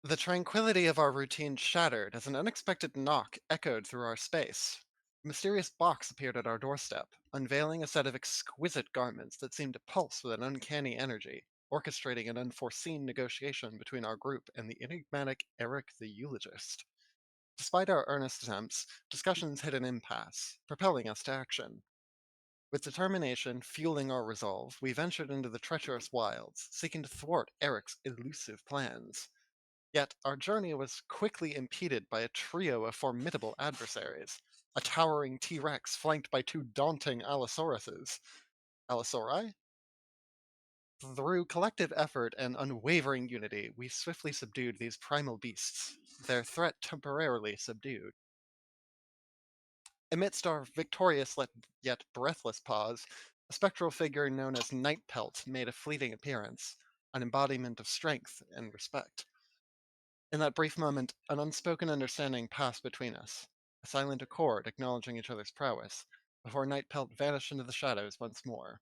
The tranquility of our routine shattered as an unexpected knock echoed through our space. A mysterious box appeared at our doorstep, unveiling a set of exquisite garments that seemed to pulse with an uncanny energy, orchestrating an unforeseen negotiation between our group and the enigmatic Eric the Eulogist. Despite our earnest attempts, discussions hit an impasse, propelling us to action. With determination fueling our resolve, we ventured into the treacherous wilds, seeking to thwart Eric's elusive plans. Yet our journey was quickly impeded by a trio of formidable adversaries. A towering T Rex flanked by two daunting Allosauruses. Allosauri? Through collective effort and unwavering unity, we swiftly subdued these primal beasts, their threat temporarily subdued. Amidst our victorious yet breathless pause, a spectral figure known as Nightpelt made a fleeting appearance, an embodiment of strength and respect. In that brief moment, an unspoken understanding passed between us, a silent accord acknowledging each other's prowess, before Nightpelt vanished into the shadows once more.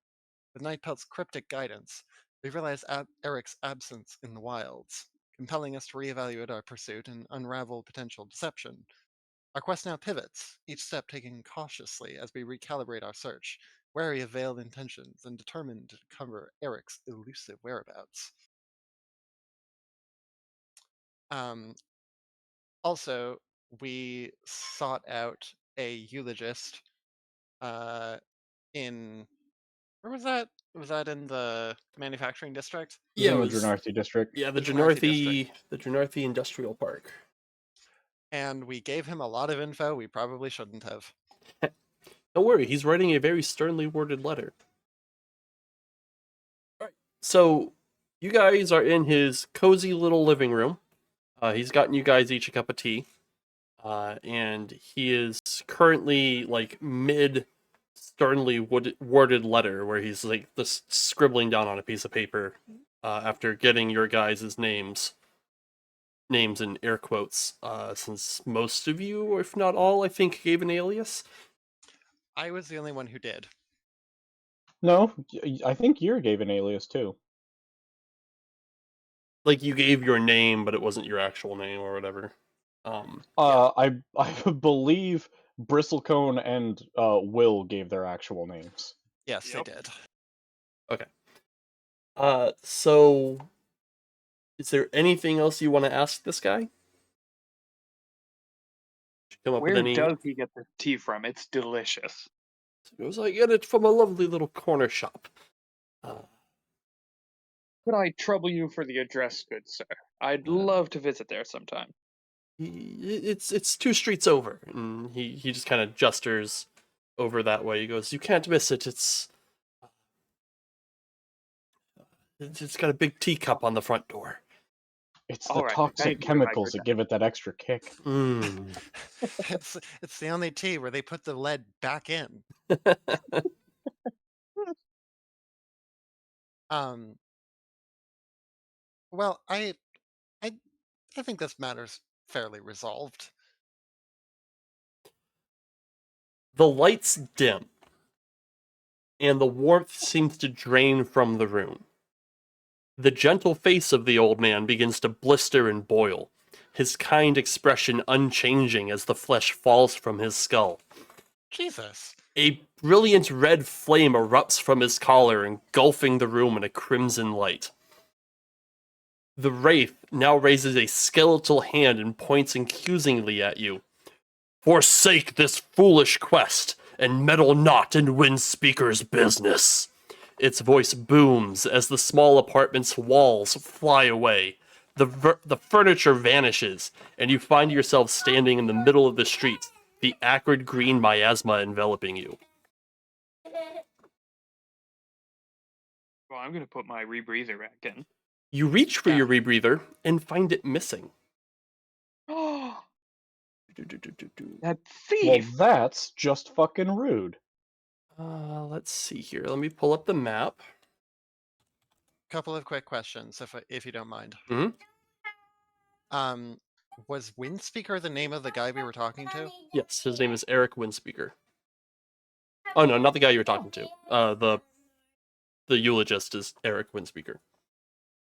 With Nightpelt's cryptic guidance, we realized Eric's absence in the wilds, compelling us to reevaluate our pursuit and unravel potential deception. Our quest now pivots, each step taken cautiously as we recalibrate our search, wary of veiled intentions and determined to uncover Eric's elusive whereabouts. Um, Also, we sought out a eulogist uh, in where was that? Was that in the manufacturing district? It was Yeah, in it the was. Drenarthi district. Yeah, The Drenarthi district. The Drenarthi Industrial Park. And we gave him a lot of info we probably shouldn't have. Don't worry, he's writing a very sternly worded letter. All right. So, you guys are in his cozy little living room. He's gotten you guys each a cup of tea. And he is currently like mid sternly worded letter where he's like just scribbling down on a piece of paper after getting your guys' names in air quotes, since most of you, if not all, I think gave an alias. I was the only one who did. No, I think Yer gave an alias too. Like you gave your name, but it wasn't your actual name or whatever. Um, I believe Bristlecone and Will gave their actual names. Yes, they Yep. did. okay. So is there anything else you want to ask this guy? Come up with Where any? does he get the tea from? It's delicious. It was I get it from a lovely little corner shop. Could I trouble you for the address, good sir? I'd love to visit there sometime. It's two streets over, and he just kind of gestures over that way. He goes, "You can't miss it. It's got a big teacup on the front door." It's the All right, toxic thank you, chemicals that give it that extra kick. Mm. It's the only tea where they put the lead back in. Um, well, I I think this matter's fairly resolved. The lights dim, and the warmth seems to drain from the room. The gentle face of the old man begins to blister and boil, his kind expression unchanging as the flesh falls from his skull. Jesus. A brilliant red flame erupts from his collar, engulfing the room in a crimson light. The wraith now raises a skeletal hand and points accusingly at you. Forsake this foolish quest, and meddle not in Windspeaker's business. Its voice booms as the small apartment's walls fly away. The furniture vanishes, and you find yourself standing in the middle of the street, the acrid green miasma enveloping you. Well, I'm gonna put my rebreather back in. You reach for Yeah. your rebreather and find it missing. Oh, that Well, thief! that's just fucking rude. Let's see here. Let me pull up the map. Couple of quick questions, if you don't mind. Mhm. Um, was Windspeaker the name of the guy we were talking to? Yes, his name is Eric Windspeaker. Oh no, not the guy you were talking to. The eulogist is Eric Windspeaker.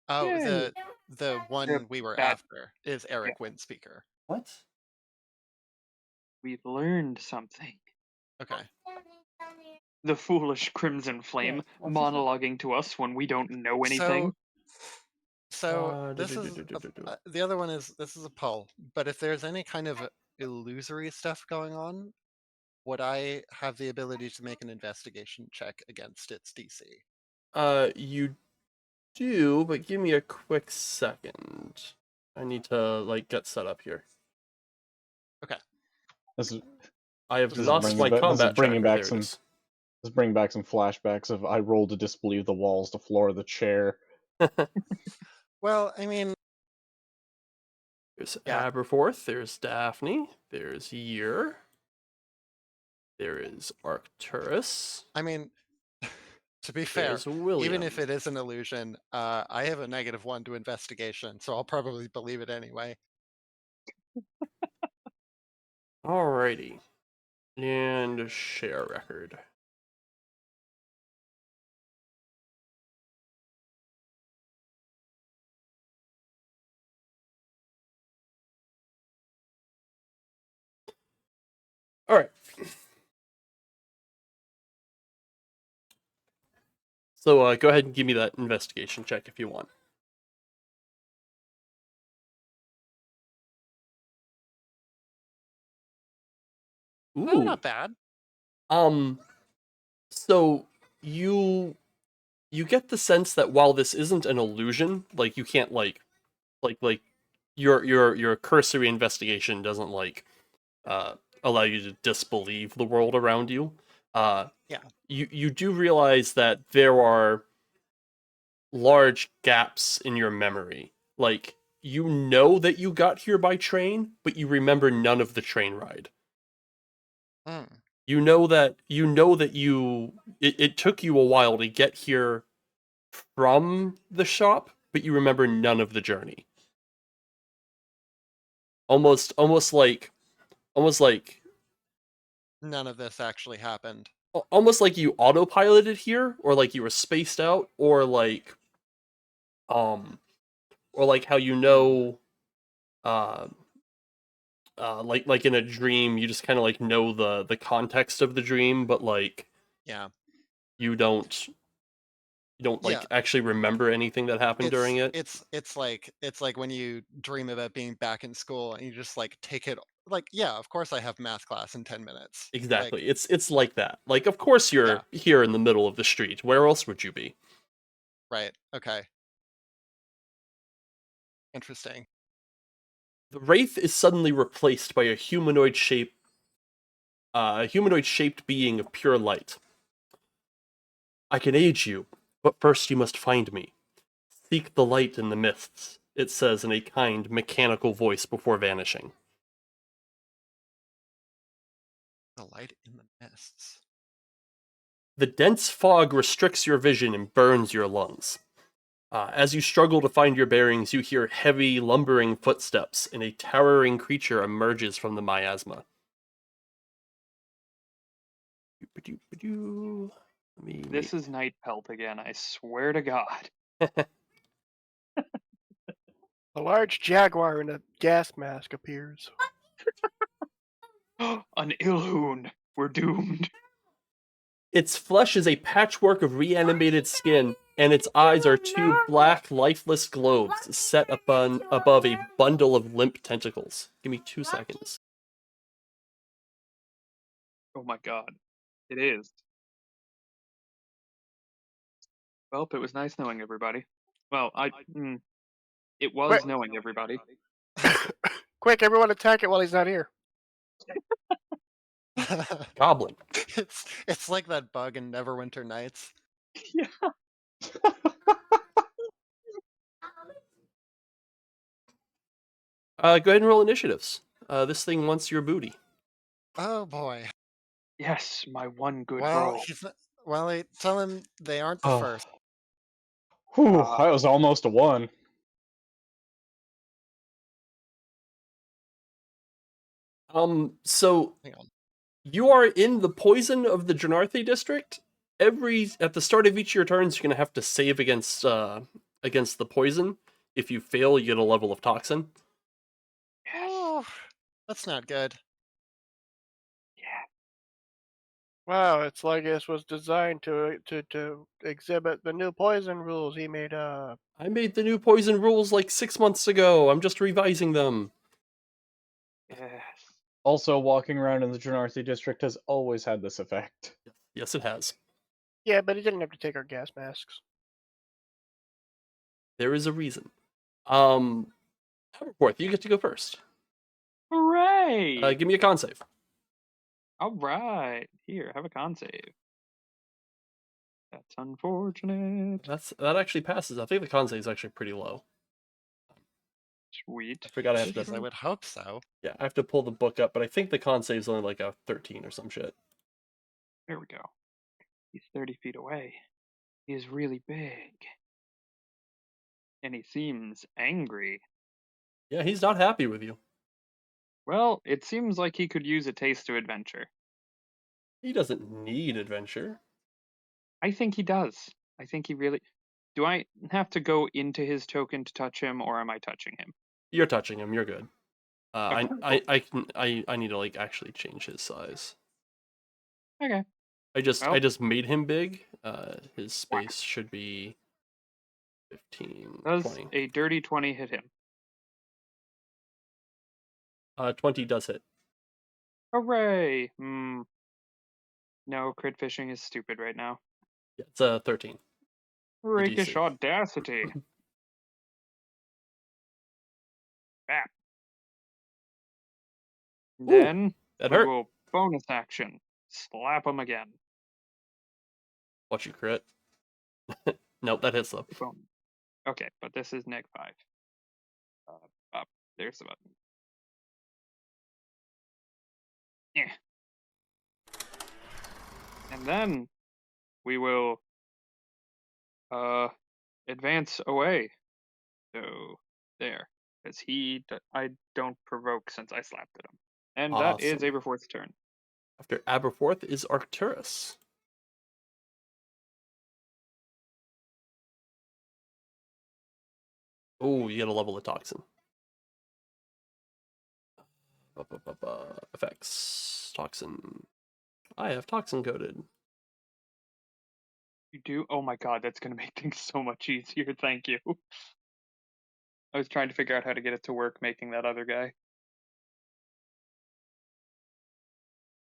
Oh, Yay. the one we were that- after is Eric Windspeaker. What? We've learned something. Okay. The foolish Crimson Flame what's this? monologuing to us when we don't know anything. So this is the other one is this is a poll, but if there's any kind of illusory stuff going on, would I have the ability to make an investigation check against its DC? You do, but give me a quick second. I need to like get set up here. Okay. This is I have This is lost my combat bringing tracker. back There some- it is. Let's bring back some flashbacks of I rolled to disbelieve the walls, the floor, the chair. Well, I mean, There's Yeah. Aberforth, there's Daphne, there's Year, there is Arcturus, to be fair, there's William. even if it is an illusion, I have a -1 to investigation, so I'll probably believe it anyway. Alrighty. And share record. Alright. So go ahead and give me that investigation check if you want. Oh, Ooh. not bad. So you get the sense that while this isn't an illusion, like you can't like your cursory investigation doesn't allow you to disbelieve the world around you. Yeah. You do realize that there are large gaps in your memory. Like you know that you got here by train, but you remember none of the train ride. Hmm. You know that it took you a while to get here from the shop, but you remember none of the journey. Almost like None of this actually happened. almost like you autopiloted here, or like you were spaced out, or like how you know like in a dream you just kind of like know the context of the dream, but like Yeah. you don't like Yeah. actually remember anything that happened during it. It's like when you dream about being back in school and you just like take it like, yeah, of course I have math class in 10 minutes. Exactly. Like, It's like that. Like of course you're here in the middle of the street. Where else would you be? right. Okay. Interesting. The wraith is suddenly replaced by a humanoid shaped being of pure light. I can aid you, but first you must find me. Seek the light in the mists, it says in a kind, mechanical voice before vanishing. The light in the mists. The dense fog restricts your vision and burns your lungs. As you struggle to find your bearings, you hear heavy, lumbering footsteps, and a towering creature emerges from the miasma. This is Night Pelt again, I swear to God. A large jaguar in a gas mask appears. An Ilhoon. We're doomed. Its flesh is a patchwork of reanimated skin, and its eyes are two black, lifeless globes set above a bundle of limp tentacles. Give me 2 seconds. Oh my God. It is. Well, it was nice knowing everybody. Well, it was Wait. knowing everybody. Quick, everyone attack it while he's not here. Goblin. It's like that bug in Neverwinter Nights. Yeah. Go ahead and roll initiatives. This thing wants your booty. Oh boy. Yes, my one good Well, roll. he's not, well, tell him they aren't the Oh. first. Whew, that was almost a 1. So Hang on. you are in the poison of the Janarthe district. At the start of each of your turns, you're gonna have to save against the poison. If you fail, you get a level of toxin. Yes. Oh, that's not good. Yeah. Wow, it's like this was designed to exhibit the new poison rules he made up. I made the new poison rules like 6 months ago. I'm just revising them. Yes. Also, walking around in the Drenarthi district has always had this effect. Yes, it has. Yeah, but he didn't have to take our gas masks. There is a reason. Aberforth, you get to go first. Hooray! Give me a con save. All right. Here, have a con save. That's unfortunate. That actually passes. I think the con save is actually pretty low. Sweet. I forgot I have Jeez, I to. would hope so. Yeah, I have to pull the book up, but I think the con save is only like a 13 or some shit. There we go. He's 30 feet away. He is really big. And he seems angry. Yeah, he's not happy with you. Well, it seems like he could use a taste of adventure. He doesn't need adventure. I think he does. I think he really. Do I have to go into his token to touch him, or am I touching him? You're touching him. You're good. Okay. I need to like actually change his size. Okay. I Well, just made him big. His space should be 15, does 20. a dirty 20 hit him? 20 does hit. Hooray! No, crit fishing is stupid right now. Yeah, it's 13. Rakish DC. audacity. Bap. Then That we hurt. will bonus action. Slap him again. Watch you crit. Nope, that hits though. Boom. Okay, but this is neg 5. Up. There's the button. Yeah. And then we will advance away. So there. Because I don't provoke since I slapped at him. And that is Awesome. Aberforth's turn. After Aberforth is Arcturus. Oh, you get a level of toxin. Effects. Toxin. I have toxin coded. You do? Oh my god, that's gonna make things so much easier. Thank you. I was trying to figure out how to get it to work making that other guy.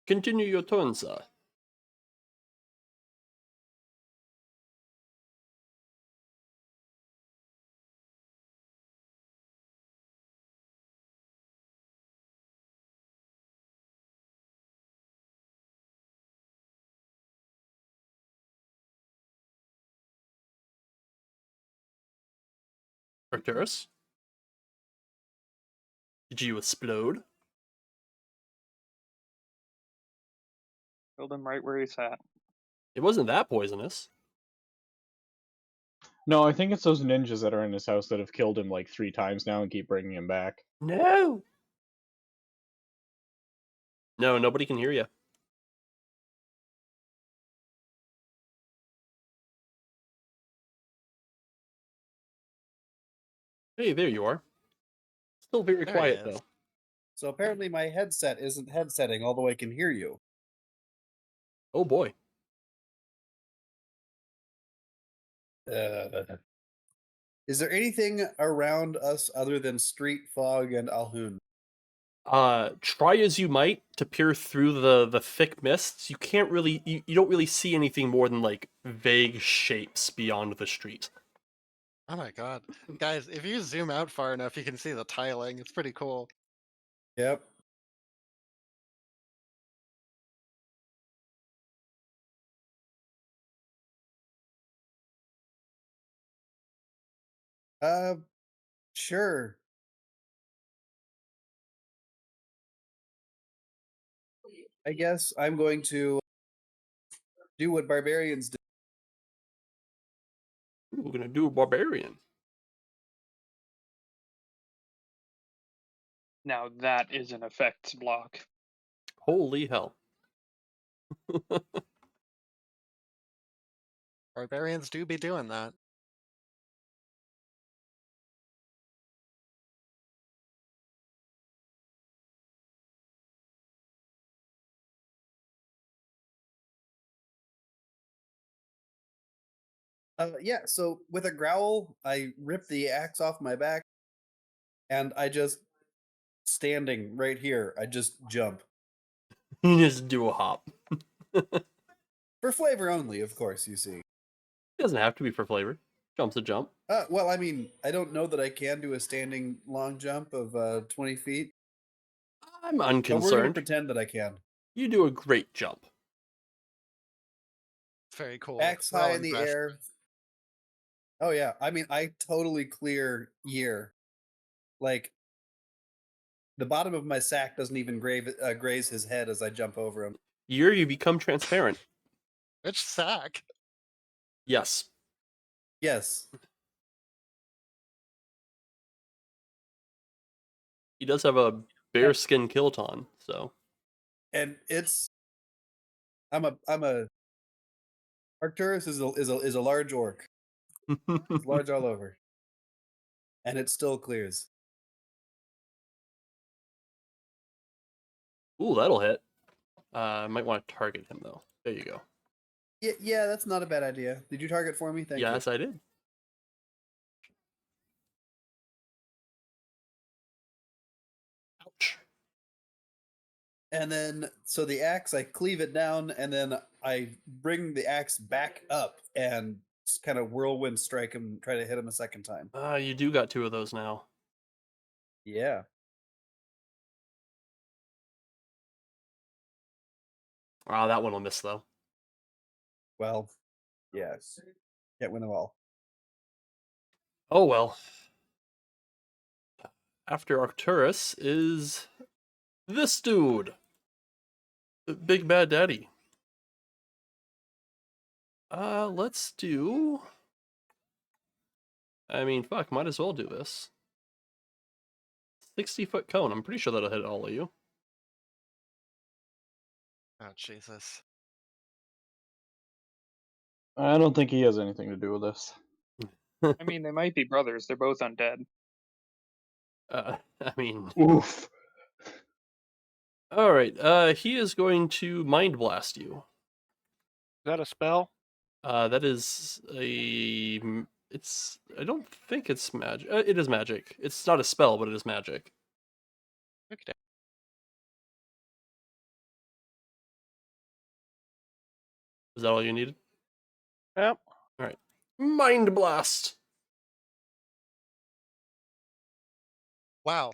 Continue your turn, sir. Arcturus? Did you explode? Killed him right where he's at. It wasn't that poisonous. No, I think it's those ninjas that are in his house that have killed him like 3 times now and keep bringing him back. No! No, nobody can hear you. Hey, there you are. Still very There he quiet, is. though. So apparently my headset isn't headsetting, although I can hear you. Oh boy. Is there anything around us other than street fog and Alhun? Try as you might to peer through the thick mists, you can't really you don't really see anything more than like vague shapes beyond the street. Oh my god. Guys, if you zoom out far enough, you can see the tiling. It's pretty cool. Yep. Sure. I guess I'm going to do what barbarians do. Ooh, we're gonna do a barbarian. Now that is an effects block. Holy hell. Barbarians do be doing that. Yeah, so with a growl, I rip the axe off my back, and I just standing right here. I just jump You just do a hop. for flavor only, of course. You see. It doesn't have to be for flavor. Jump's a jump. Well, I mean, I don't know that I can do a standing long jump of 20 feet, I'm but we're gonna unconcerned. pretend that I can. You do a great jump. Very cool. Axe We're all high in the impressed. air. Oh yeah, I mean, I totally clear year. Like the bottom of my sack doesn't even graze his head as I jump over him. You become transparent. Which sack? Yes. Yes. He does have a bearskin kilt on, so. And it's I'm a Arcturus is a large orc. It's large all over. And it still clears. Ooh, that'll hit. Might want to target him though. There you go. Yeah, that's not a bad idea. Did you target for me? Thank you. Yes, I did. Ouch. And then, so the axe, I cleave it down, and then I bring the axe back up and kind of whirlwind strike him, try to hit him a second time. You do got 2 of those now. Yeah. Ah, that one will miss though. Well, yes. Can't win them all. Oh well. After Arcturus is this dude. The Big Bad Daddy. Let's do... I mean, fuck, might as well do this. 60-foot cone. I'm pretty sure that'll hit all of you. Oh, Jesus. I don't think he has anything to do with this. I mean, they might be brothers. They're both undead. I mean... Oof. Alright, he is going to Mind Blast you. Is that a spell? That is a... It's... I don't think it's magic. It is magic. It's not a spell, but it is magic. Okay. Is that all you needed? Yep. Alright. Mind Blast! Wow.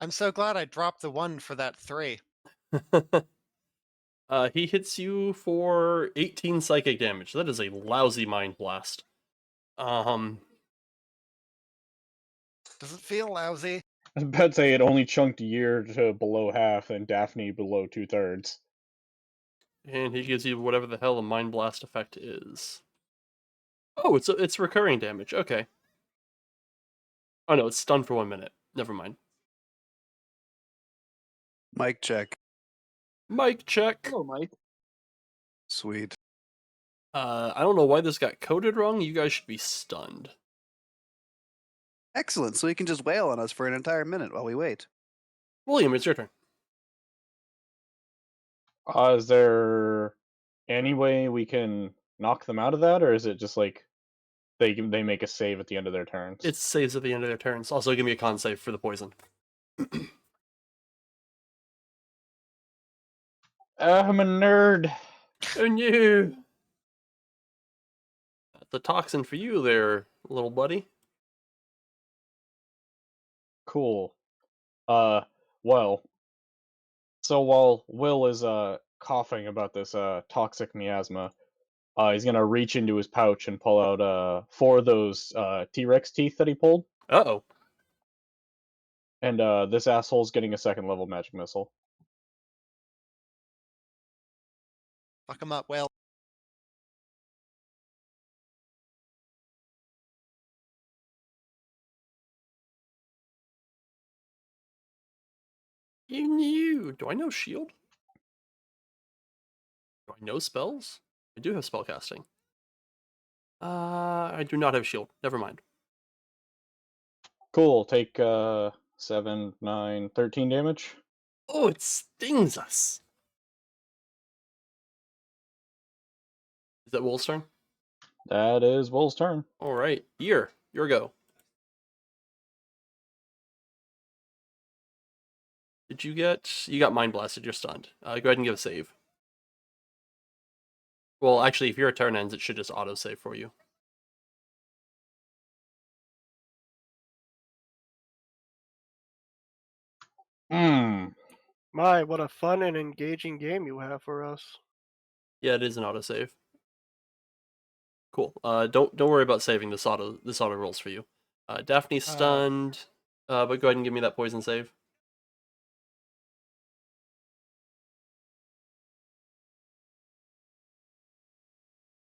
I'm so glad I dropped the 1 for that 3. He hits you for 18 psychic damage. That is a lousy Mind Blast. Does it feel lousy? I was about to say it only chunked Year to below half and Daphne below 2/3. And he gives you whatever the hell the Mind Blast effect is. Oh, it's recurring damage. Okay. Oh no, it's stunned for 1 minute. Never mind. Mic check. Mic check. Hello, Mike. Sweet. I don't know why this got coded wrong. You guys should be stunned. Excellent. So he can just wail on us for an entire minute while we wait. William, it's your turn. Is there any way we can knock them out of that, or is it just like they make a save at the end of their turns? It saves at the end of their turns. Also, give me a con save for the poison. I'm a nerd. Oh no! That's a toxin for you there, little buddy. Cool. Well, so while Will is coughing about this toxic miasma, he's gonna reach into his pouch and pull out 4 of those T-Rex teeth that he pulled, Uh-oh. and this asshole's getting a 2nd level magic missile. Fuck him up, well. You knew. Do I know shield? Do I know spells? I do have spellcasting. I do not have shield. Never mind. Cool. Take 7, 9, 13 damage. Oh, it stings us. Is that Will's turn? That is Will's turn. All right, your go. Did you get? You got mind blasted. You're stunned. Go ahead and give a save. Well, actually, if your turn ends, it should just auto save for you. Hmm. My, what a fun and engaging game you have for us. Yeah, it is an auto save. Cool. Don't worry about saving this auto rolls for you. Daphne's stunned. But go ahead and give me that poison save.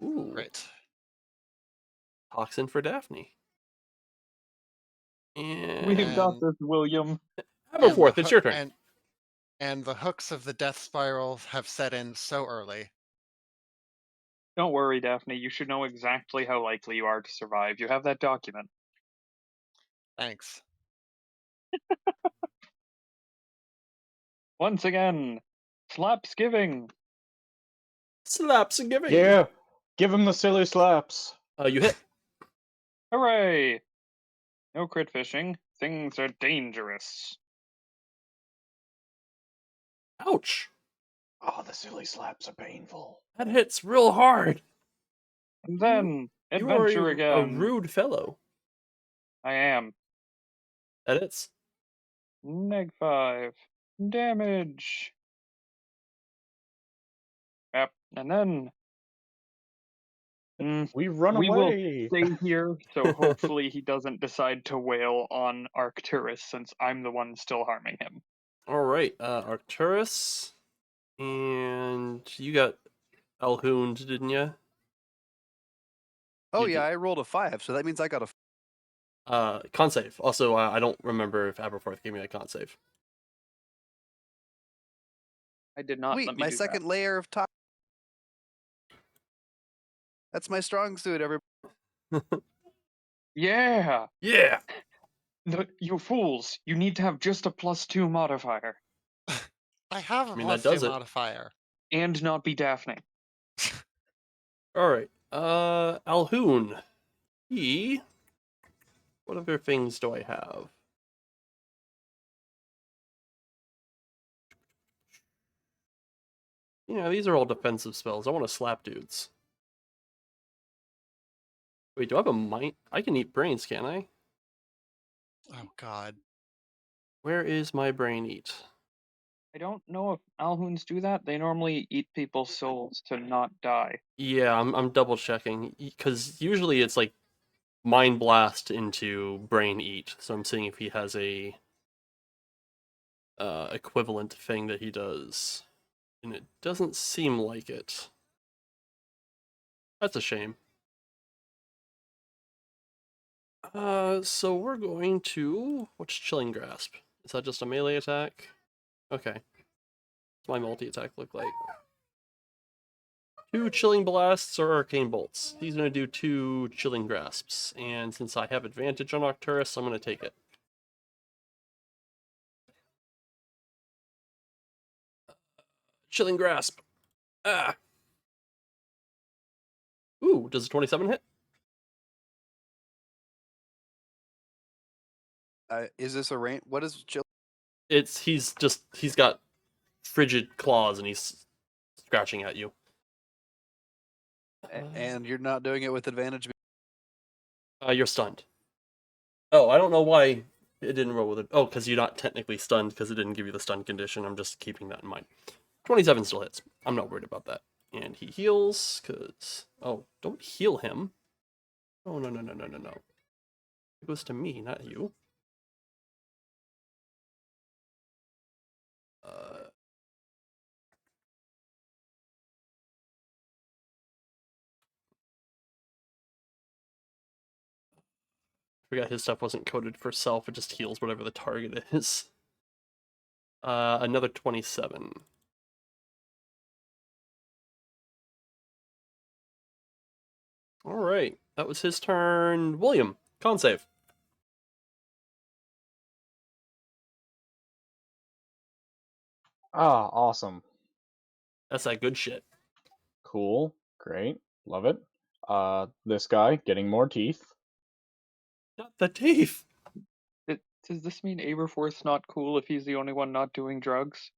Ooh, Great. toxin for Daphne. And We've got And- this, William. Aberforth, it's your turn. And the hooks of the death spiral have set in so early. Don't worry, Daphne. You should know exactly how likely you are to survive. You have that document. Thanks. Once again, slaps giving. Slaps and giving. Yeah. Give him the silly slaps. You hit. Hooray! No crit fishing. Things are dangerous. Ouch. Oh, the silly slaps are painful. That hits real hard. And then, You adventure are a again. rude fellow. I am. That hits. -5. Damage. Yep. And then... We run we will away. stay here, so hopefully he doesn't decide to wail on Arcturus since I'm the one still harming him. All right, Arcturus, and you got Alhound, didn't you? Oh You yeah, did. I rolled a 5, so that means I got a. Con save. Also, I don't remember if Aberforth gave me a con save. I did not. Let Sweet, me my do second layer of top. That's my strong suit, everybody. that. Yeah! Yeah. You fools! You need to have just a +2 modifier. I have a I mean, that +2 does it. modifier. And not be Daphne. All right. Alhoon. What other things do I have? Yeah, these are all defensive spells. I want to slap dudes. Wait, do I have a mind? I can eat brains, can't I? Oh god. Where is my brain eat? I don't know if Alhoons do that. They normally eat people's souls to not die. Yeah, I'm double checking because usually it's like mind blast into brain eat. So I'm seeing if he has a equivalent thing that he does, and it doesn't seem like it. That's a shame. So we're going to what's Chilling Grasp? Is that just a melee attack? Okay. What's my multi attack look like? 2 Chilling Blasts or Arcane Bolts. He's going to do 2 Chilling Grasps, and since I have advantage on Arcturus, I'm going to take it. Chilling Grasp. Ah. Ooh, does a 27 hit? Is this a rain? What is chill? He's got frigid claws and he's scratching at you. And you're not doing it with advantage. You're stunned. Oh, I don't know why it didn't roll with it. Oh, because you're not technically stunned because it didn't give you the stun condition. I'm just keeping that in mind. 27 still hits. I'm not worried about that. And he heals because... Oh, don't heal him. Oh, no. It goes to me, not you. Forgot his stuff wasn't coded for self, it just heals whatever the target is. Another 27. Alright, that was his turn. William, con save. Ah, awesome. That's that good shit. Cool. Great. Love it. This guy getting more teeth. Not the teeth. Does this mean Aberforth's not cool if he's the only one not doing drugs?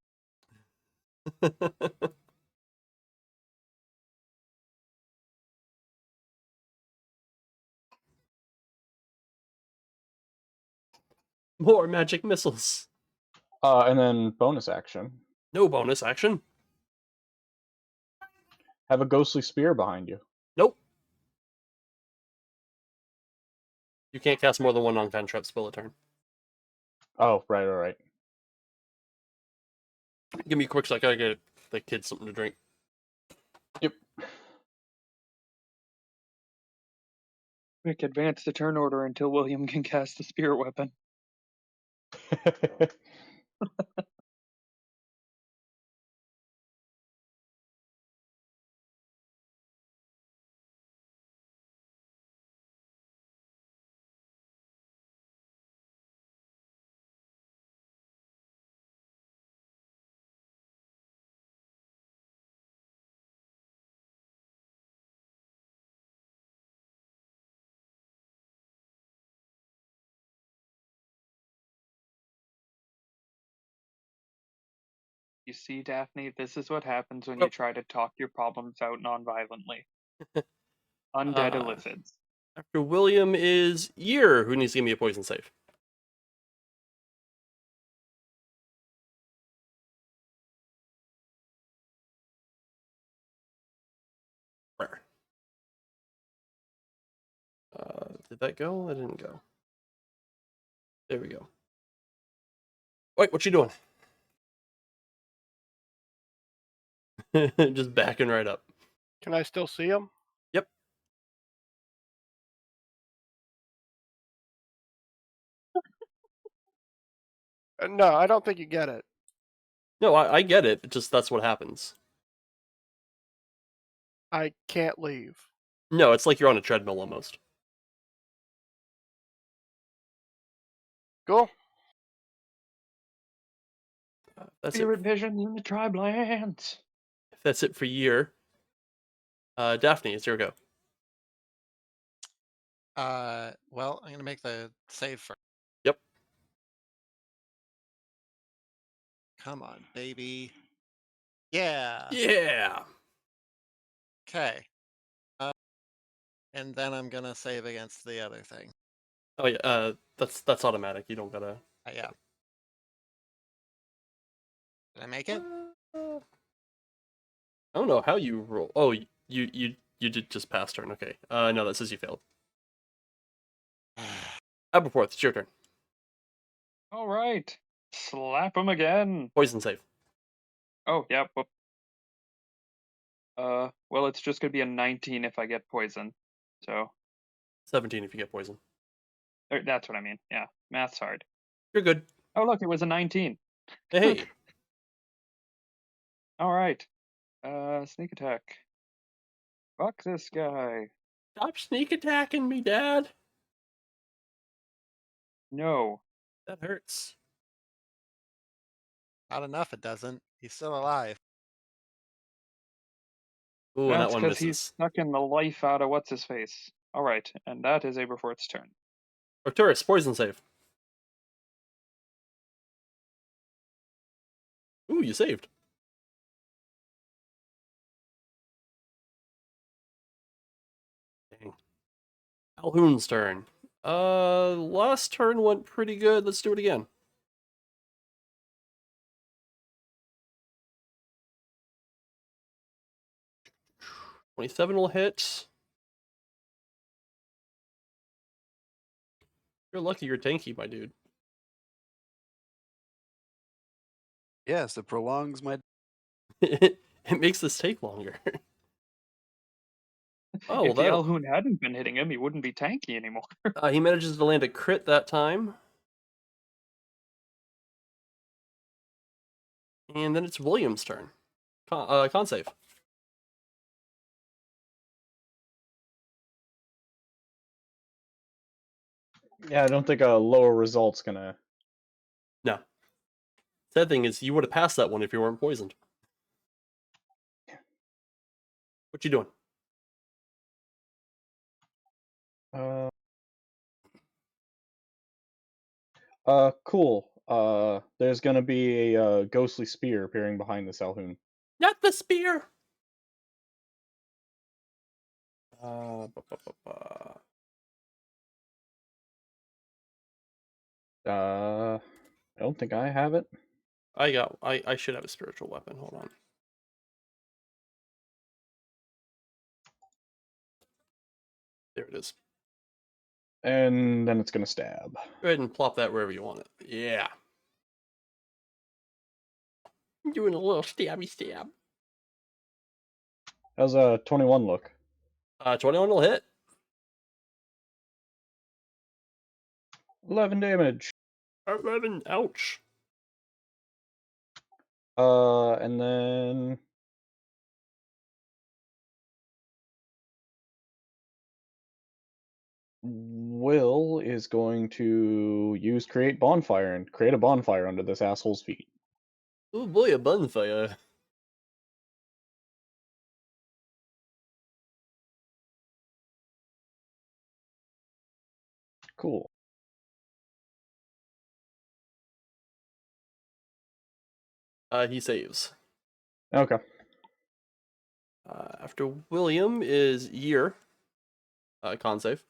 More magic missiles. And then bonus action. No bonus action. Have a ghostly spear behind you. Nope. You can't cast more than one non-cantrip spell a turn. Oh, right. Give me a quick sec. I gotta get the kids something to drink. Yep. Quick, advance the turn order until William can cast the spirit weapon. You see, Daphne, this is what happens when you try to talk your problems out non-violently. Undead illithids. After William is Year, who needs to give me a poison save. Rare. Did that go? That didn't go. There we go. Wait, what you doing? Just backing right up. Can I still see him? Yep. No, I don't think you get it. No, I get it. Just that's what happens. I can't leave. No, it's like you're on a treadmill almost. Cool. That's Spirit it. vision in the tribe lands. That's it for Year. Daphne, it's your go. Well, I'm gonna make the save first. Yep. Come on, baby. Yeah. Yeah. Okay. And then I'm gonna save against the other thing. Oh yeah. That's automatic. You don't gotta. Yeah. Did I make it? I don't know how you roll. Oh, you did just pass turn. Okay. No, that says you failed. Aberforth, it's your turn. All right. Slap him again. Poison save. Oh, yeah. Whoop. Well, it's just gonna be a 19 if I get poison. So 17 if you get poison. that's what I mean. Yeah, math's hard. You're good. Oh, look, it was a 19. Hey. All right. Sneak attack. Fuck this guy. Stop sneak attacking me, Dad. No. That hurts. Not enough, it doesn't. He's still alive. Ooh, and that That's one because he's misses. sucking the life out of what's his face. All right, and that is Aberforth's turn. Arcturus, poison save. Ooh, you saved. Dang. Alhoon's turn. Last turn went pretty good. Let's do it again. $27 will hit. You're lucky you're tanky, my dude. Yes, it prolongs my. It makes this take longer. Oh, If the well, Alhoon hadn't been hitting him, he wouldn't be tanky anymore. he manages to land a crit that time. And then it's William's turn. Con save. Yeah, I don't think a lower result's gonna. No. Sad thing is, you would have passed that one if you weren't poisoned. What you doing? Cool. There's gonna be a ghostly spear appearing behind the Salhoon. Not the spear. Ba, ba, ba, ba. I don't think I have it. I should have a spiritual weapon. Hold on. There it is. And then it's gonna stab. Go ahead and plop that wherever you want it. Yeah. I'm doing a little stabby stab. How's a 21 look? 21 will hit. 11 damage. 11. Ouch. And then Will is going to use create bonfire and create a bonfire under this asshole's feet. Oh boy, a bonfire. Cool. He saves. Okay. After William is Year. Con save.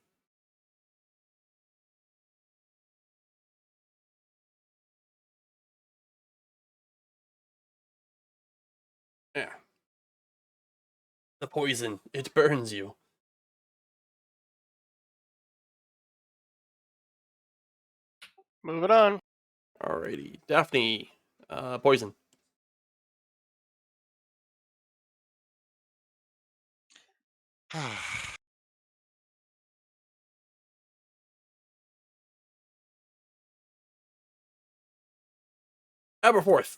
Yeah. The poison, it burns you. Move it on. Alrighty. Daphne, poison. Aberforth.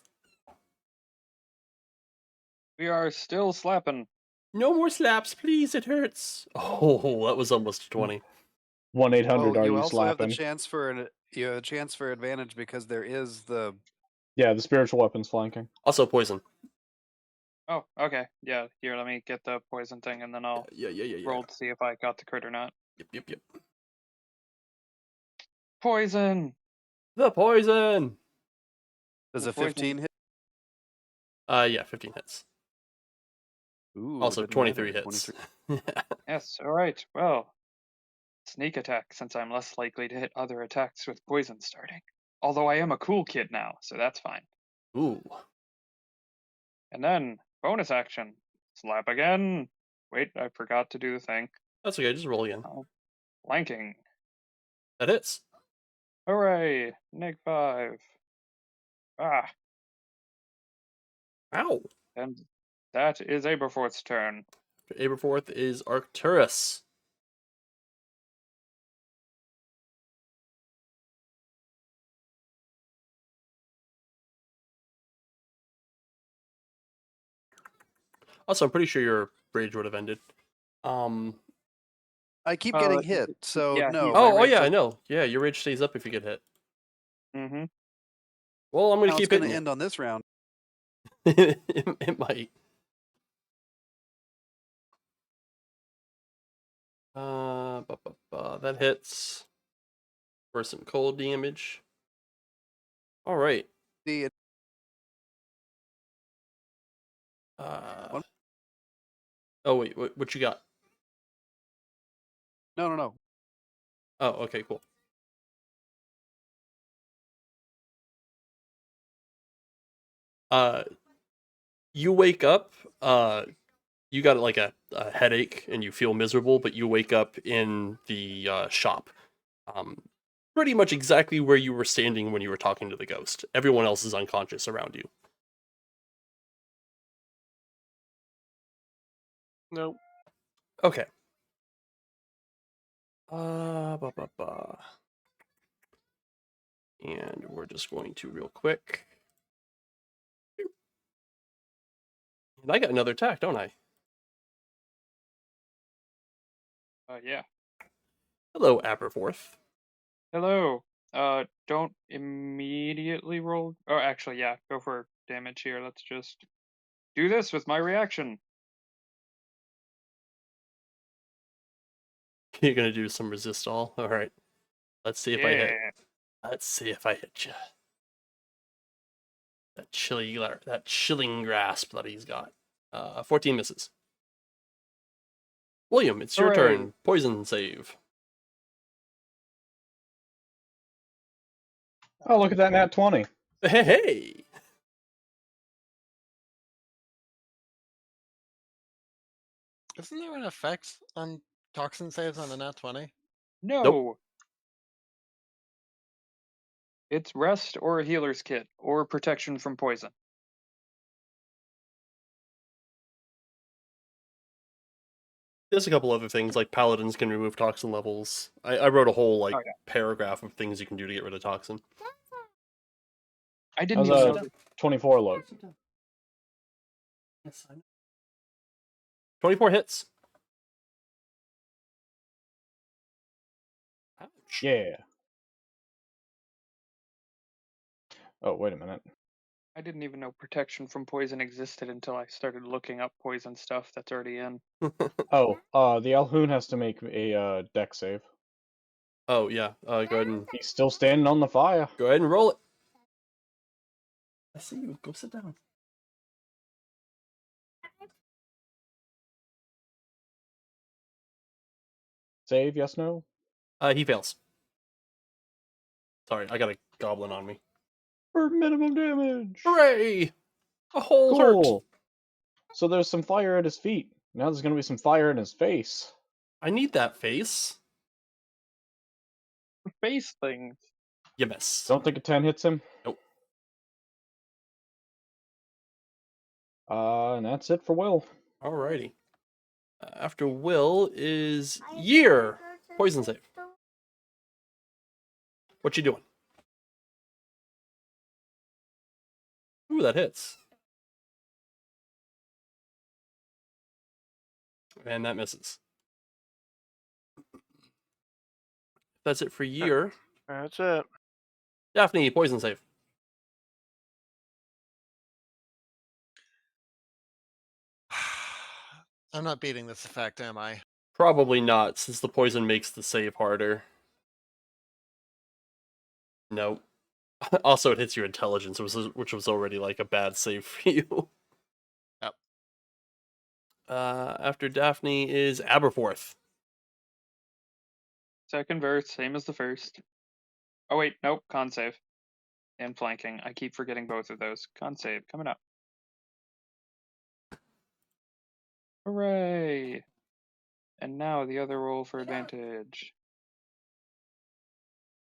We are still slapping. No more slaps, please. It hurts. Oh, that was almost 20. 1-800 are you you also have the slapping? chance for you have a chance for advantage because there is the Yeah, the spiritual weapon's flanking. Also poison. Oh, okay. Yeah, here, let me get the poison thing and then I'll Yeah. roll to see if I got the crit or not. Yep. Poison! The poison. does The a 15 hit? Yeah, 15 hits. Ooh, Also, didn't 23 matter. hits. 23. Yes, alright. Well, sneak attack, since I'm less likely to hit other attacks with poison starting. Although I am a cool kid now, so that's fine. Ooh. And then, bonus action. Slap again. Wait, I forgot to do the thing. That's okay, just roll again. Flanking. That hits. Hooray! -5. Ah, Ow. and that is Aberforth's turn. Aberforth is Arcturus. Also, I'm pretty sure your rage would have ended. I keep getting hit, so yeah, no. he- my Oh rage yeah, I doesn't- know. Yeah, your rage stays up if you get hit. Mm-hmm. Well, I'm gonna Now keep it's going hitting to you. end on this round. It might. That hits for some cold damage. All right. The Oh wait, what you got? no. Oh, okay, cool. You wake up. You got like a headache and you feel miserable, but you wake up in the shop. Pretty much exactly where you were standing when you were talking to the ghost. Everyone else is unconscious around you. Nope. Okay. Ba, ba, ba. And we're just going to real quick. And I got another attack, don't I? Yeah. Hello, Aberforth. Hello. Don't immediately roll. Oh, actually, yeah. Go for damage here. Let's just do this with my reaction. You're gonna do some resist all. All right. Let's see if I hit. Yeah. Let's see if I hit you. That chilling grasp that he's got. 14 misses. William, it's your Hooray. turn. Poison save. Oh, look at that nat 20. Hey. Isn't there an effect on toxin saves on a nat 20? No. It's rest or a healer's kit or protection from poison. There's a couple other things, like paladins can remove toxin levels. I wrote a whole Oh, yeah. paragraph of things you can do to get rid of toxin. I didn't How's even know that. 24 look? Yes, I know. 24 hits. Ouch. Yeah. Oh, wait a minute. I didn't even know protection from poison existed until I started looking up poison stuff that's already in. Oh, the Alhoon has to make a deck save. Oh yeah. Go ahead and He's still standing on the fire. roll it. I see you. Go sit down. Save, yes, no? He fails. Sorry, I got a goblin on me. For minimum damage. Hooray! A whole hurt. Cool. So there's some fire at his feet. Now there's gonna be some fire in his face. I need that face. Face things. You miss. Don't think a 10 hits him? Nope. And that's it for Will. Alrighty. After Will is Year. Poison save. What you doing? Ooh, that hits. And that misses. That's it for Year. That's it. Daphne, poison save. I'm not beating this effect, am I? Probably not, since the poison makes the save harder. No. Also, it hits your intelligence, which was already like a bad save for you. Yep. After Daphne is Aberforth. Second verse, same as the first. Oh wait, nope, con save. And flanking. I keep forgetting both of those. Con save coming up. Hooray! And now the other roll for advantage.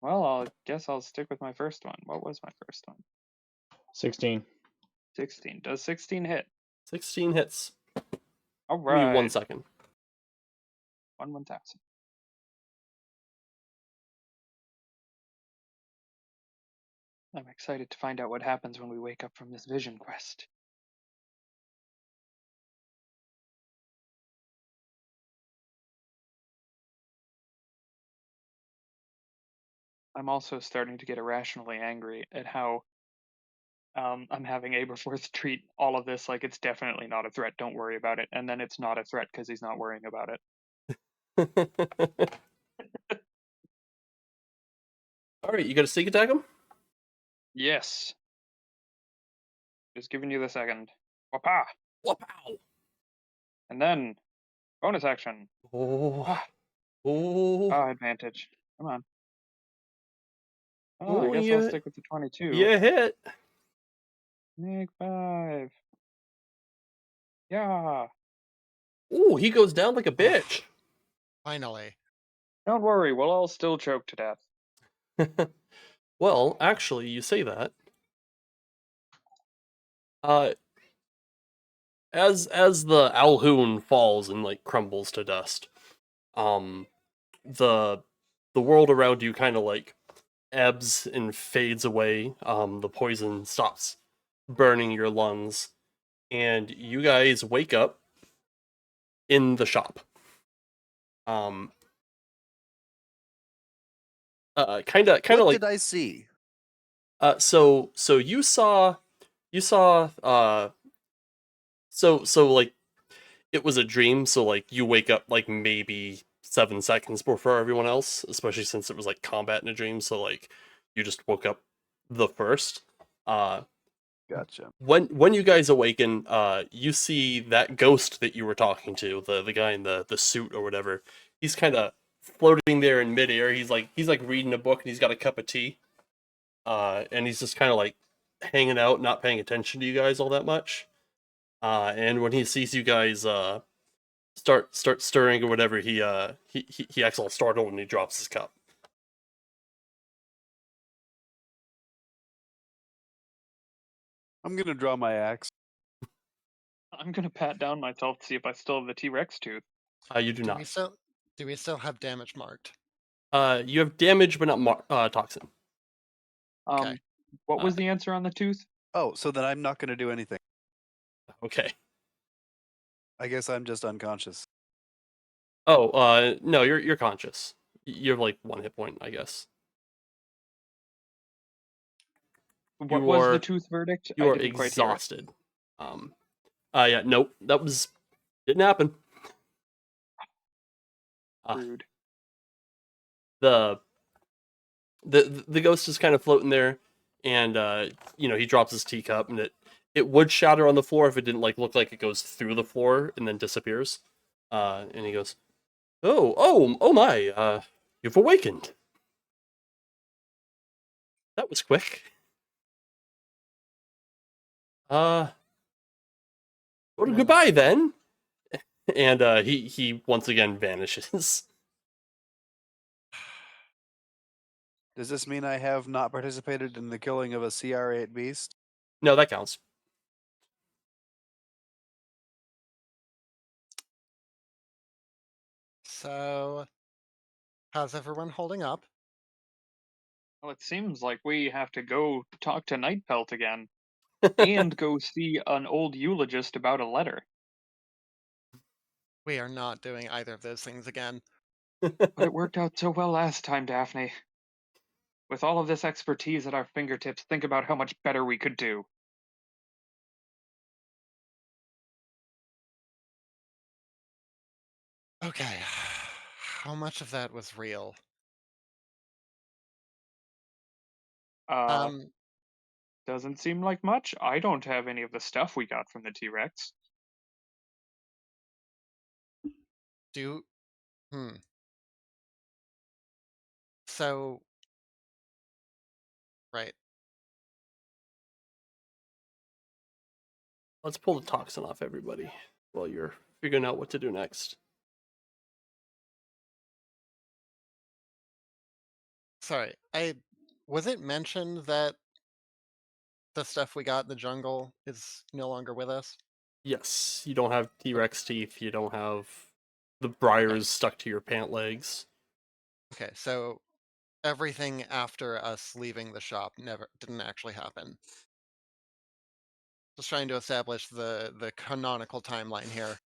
Well, I guess I'll stick with my first one. What was my first one? 16. 16. Does 16 hit? 16 hits. All Give me 1 right. second. 1,000. I'm excited to find out what happens when we wake up from this vision quest. I'm also starting to get irrationally angry at how I'm having Aberforth treat all of this like it's definitely not a threat, don't worry about it, and then it's not a threat because he's not worrying about it. Alright, you got a sneak attack him? Yes. Just giving you the second. Wapa! Wapow! And then, bonus action. Oh. Ah. Oh. Advantage. Come on. Oh, Oh, I guess yeah. I'll stick with the 22. You hit. Make 5. Yeah. Ooh, he goes down like a bitch. Finally. Don't worry, we'll all still choke to death. Well, actually, you say that. As the Alhoon falls and like crumbles to dust, the world around you kind of like ebbs and fades away. The poison stops burning your lungs, and you guys wake up in the shop. Kind of What like did I see? so you saw so like it was a dream, so like you wake up like maybe 7 seconds before everyone else, especially since it was like combat in a dream. So like you just woke up the first. Gotcha. When you guys awaken, you see that ghost that you were talking to, the guy in the suit or whatever. He's kind of floating there in midair. He's like reading a book and he's got a cup of tea. And he's just kind of like hanging out, not paying attention to you guys all that much. And when he sees you guys start stirring or whatever, he acts all startled and he drops his cup. I'm gonna draw my axe. I'm gonna pat down myself to see if I still have the T-Rex tooth. You do Do not. we still have damage marked? You have damage, but not toxin. Okay. What was Uh, the answer on the tooth? Oh, so then I'm not gonna do anything. Okay. I guess I'm just unconscious. Oh, no, you're conscious. You have like 1 hit point, I guess. What was the You're tooth verdict? you I are didn't quite hear it. exhausted. Yeah, nope, didn't happen. Rude. The ghost is kind of floating there, and he drops his teacup, and it would shatter on the floor if it didn't like look like it goes through the floor and then disappears. And he goes, oh my, you've awakened. That was quick. Well, Yeah. goodbye then. And he once again vanishes. Does this mean I have not participated in the killing of a CR8 beast? No, that counts. So, how's everyone holding up? Well, it seems like we have to go talk to Nightpelt again, and go see an old eulogist about a letter. We are not doing either of those things again. But it worked out so well last time, Daphne. With all of this expertise at our fingertips, think about how much better we could do. Okay. How much of that was real? Um, Doesn't seem like much. I don't have any of the stuff we got from the T-Rex. do hmm. So, right. Let's pull the toxin off everybody while you're figuring out what to do next. Sorry. Was it mentioned that the stuff we got in the jungle is no longer with us? Yes, you don't have T-Rex teeth. You don't have the Okay. briars stuck to your pant legs. Okay, so everything after us leaving the shop didn't actually happen. Just trying to establish the canonical timeline here.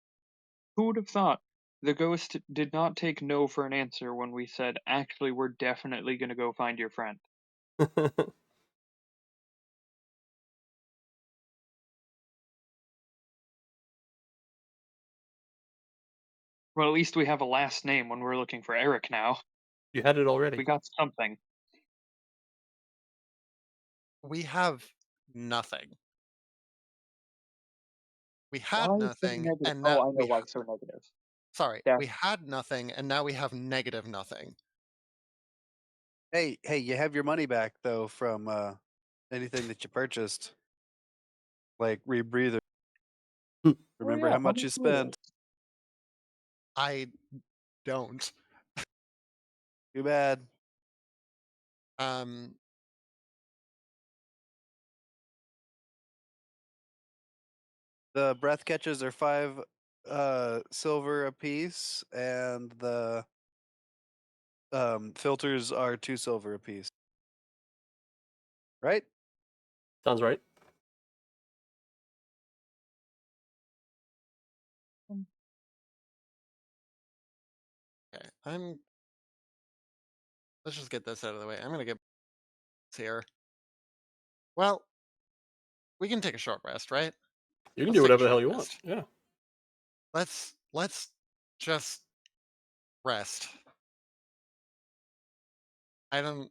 Who would have thought? The ghost did not take no for an answer when we said, actually, we're definitely going to go find your friend. Well, at least we have a last name when we're looking for Eric now. You had it We already. got something. We have nothing. We had Why so nothing, negative? and Oh, now I know we why so negative. sorry, Yeah. we had nothing, and now we have negative nothing. Hey, you have your money back though from anything that you purchased, like rebreather. Remember yeah, how much you much were they? spent? I don't. Too bad. Um, The breath catches are 5 silver apiece, and the filters are 2 silver apiece. Right? Sounds right. okay, let's just get this out of the way. I'm gonna get here. Well, we can take a short rest, right? You can Let's do take a whatever the hell short you want. rest. Yeah. Let's just rest. I don't.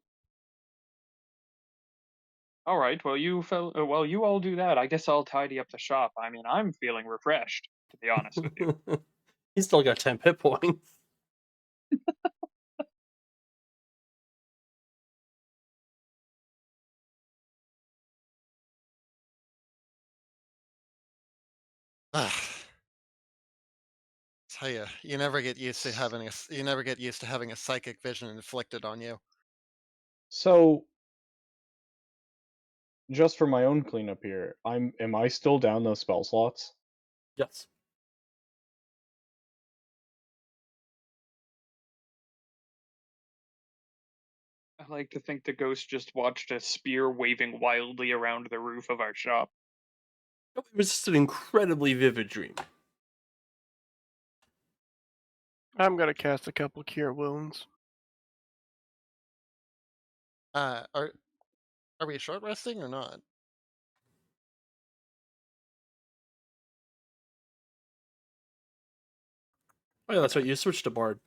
All right. Well, you all do that. I guess I'll tidy up the shop. I mean, I'm feeling refreshed, to be honest with you. He's still got 10 hit points. Ugh. Tell you, you never get used to having you never get used to having a psychic vision inflicted on you. So, just for my own cleanup here, am I still down those spell slots? Yes. I like to think the ghost just watched a spear waving wildly around the roof of our shop. It was just an incredibly vivid dream. I'm gonna cast a couple cure wounds. Are we short resting or not? Oh yeah, that's right. You switched to Bard.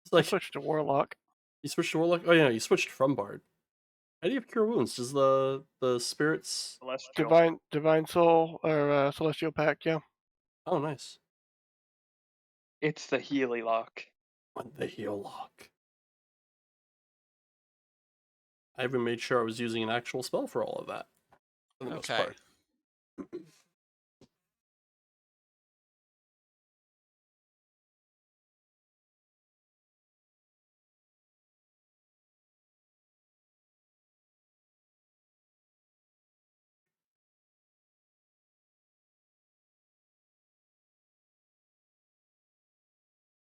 It's I like switched to warlock. you switched to Warlock. Oh yeah, you switched from Bard. How do you have Cure Wounds? Does the spirits? Celestial. Divine soul or celestial pact. Yeah. Oh, nice. It's the Healy lock. On the heal lock. I even made sure I was using an actual spell for all of that. For the most Okay. part.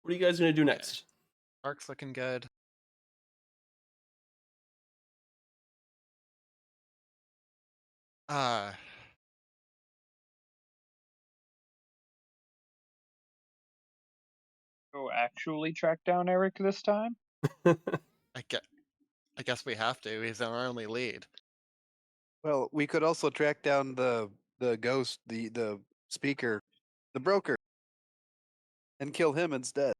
What are you guys gonna do next? Arc's looking good. Uh, Go actually track down Eric this time? I guess we have to. He's our only lead. Well, we could also track down the ghost, the speaker, the broker, and kill him instead.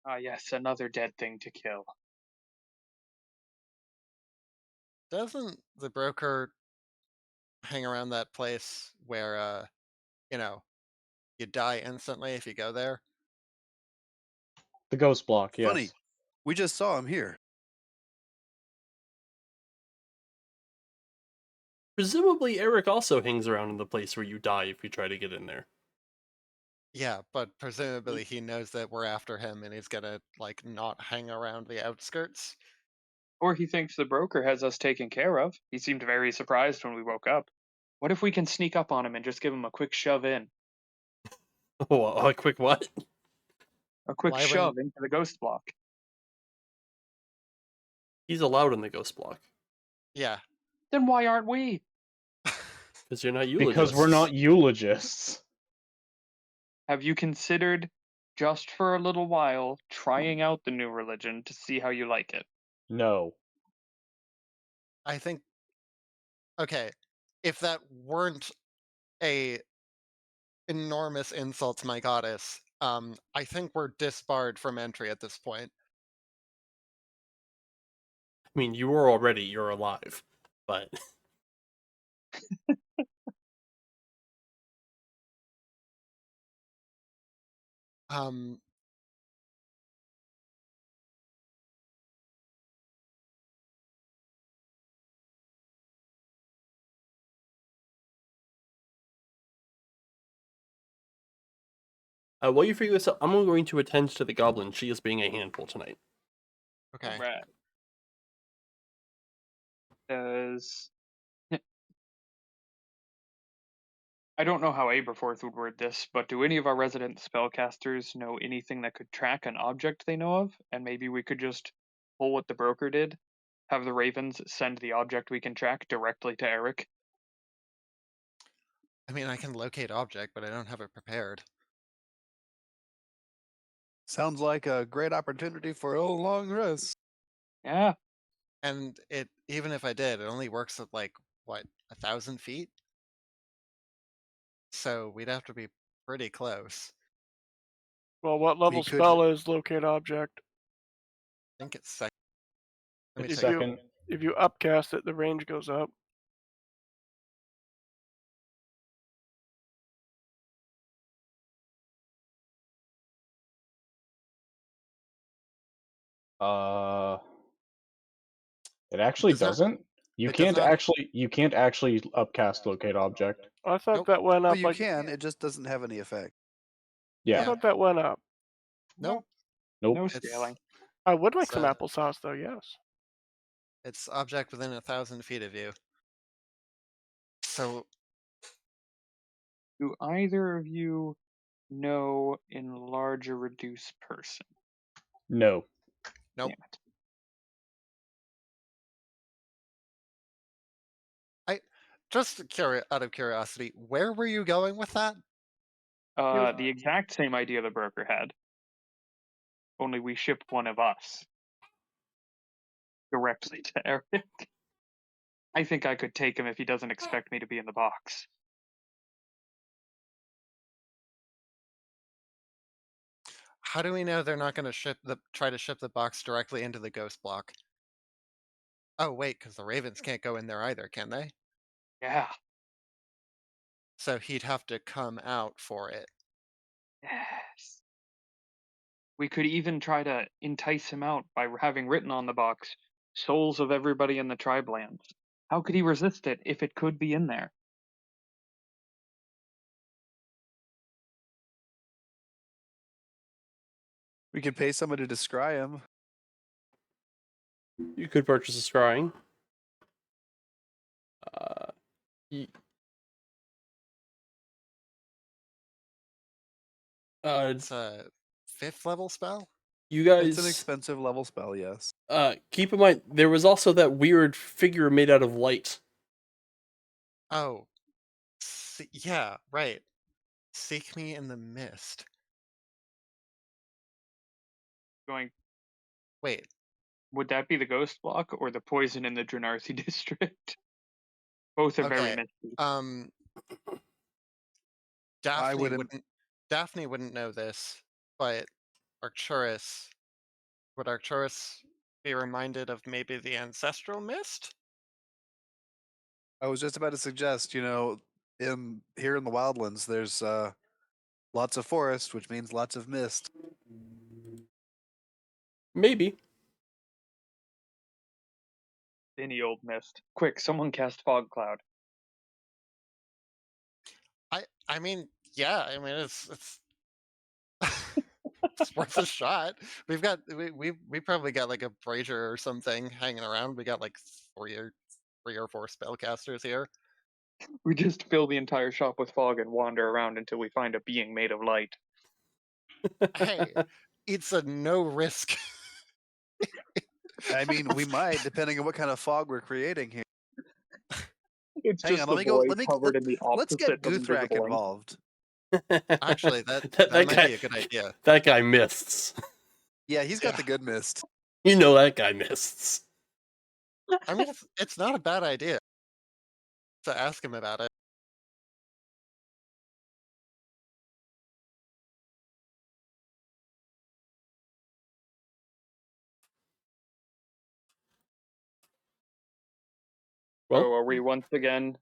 Ah, yes, another dead thing to kill. Doesn't the broker hang around that place where you know, you die instantly if you go there? The ghost block, Funny, yes. we just saw him here. Presumably, Eric also hangs around in the place where you die if you try to get in there. Yeah, but presumably he knows that we're after him and he's gonna like not hang around the outskirts. Or he thinks the broker has us taken care of. He seemed very surprised when we woke up. What if we can sneak up on him and just give him a quick shove in? Oh, a quick what? A quick Why shove wouldn't into the ghost block. He's allowed in the ghost block yeah. Then why aren't we? because you're not Because we're not eulogists. Have you considered, just for a little while, trying out the new religion to see how you like it? No. I think okay, if that weren't a enormous insult to my goddess, I think we're disbarred from entry at this point. I mean, you're alive, but Um, while you figure this out, I'm going to attend to the goblin. She is being a handful tonight. okay. Alright. Does I don't know how Aberforth would word this, but do any of our resident spellcasters know anything that could track an object they know of? And maybe we could just pull what the broker did, have the ravens send the object we can track directly to Eric. I mean, I can locate object, but I don't have it prepared. Sounds like a great opportunity for a long rest. Yeah, And it even if I did, it only works at like what 1,000 feet. So we'd have to be pretty close. Well, what level could- spell is locate object? I think it's second. Let me If check. you Second. if you upcast it, the range goes up. It actually Does not- doesn't. You it does can't not- actually upcast locate object. I thought Nope. that went Oh, up. you like can. It just doesn't have any effect. I Yeah. thought that went up. Nope. Nope. No It's scaling. I would like some So- applesauce though. Yes. It's object within 1,000 feet of you. So Do either of you know enlarge or reduce person? No. Nope. Damn it. just out of curiosity, where were you going with that? The exact same idea the broker had. Only we shipped one of us directly to Eric. I think I could take him if he doesn't expect me to be in the box. How do we know they're not going to try to ship the box directly into the ghost block? Oh wait, because the ravens can't go in there either, can they? Yeah. So he'd have to come out for it. Yes. We could even try to entice him out by having written on the box, souls of everybody in the tribe lands. How could he resist it if it could be in there? We could pay somebody to scry him. You could purchase a scrying. Y- It's a 5th level spell? you It's an guys, expensive level spell, yes. keep in mind, there was also that weird figure made out of light. Oh. Yeah, right. Seek me in the mist. Going, Wait, would that be the ghost block or the poison in the Drenarthi district? Both are very Okay. misty. Daphne wouldn't- wouldn't know this, but Arcturus would Arcturus be reminded of maybe the ancestral mist? I was just about to suggest, here in the wildlands, there's lots of forest, which means lots of mist. Maybe. Any old mist. Quick, someone cast fog cloud. I mean, yeah, I mean it's it's worth a shot. We probably got like a brazier or something hanging around. We got like three or four spellcasters here. We just fill the entire shop with fog and wander around until we find a being made of light. Hey, it's a no risk. I mean, we might, depending on what kind of fog we're creating here. It's Hang just on, the let me go. boy Let me covered in the let's opposite get of Guthrak invisible ink. involved. Actually, that That might guy- be a good idea. That guy mists. Yeah, he's got Yeah. the good mist. You know that guy mists. I mean, it's not a bad idea to ask him about it. So Well, are we once again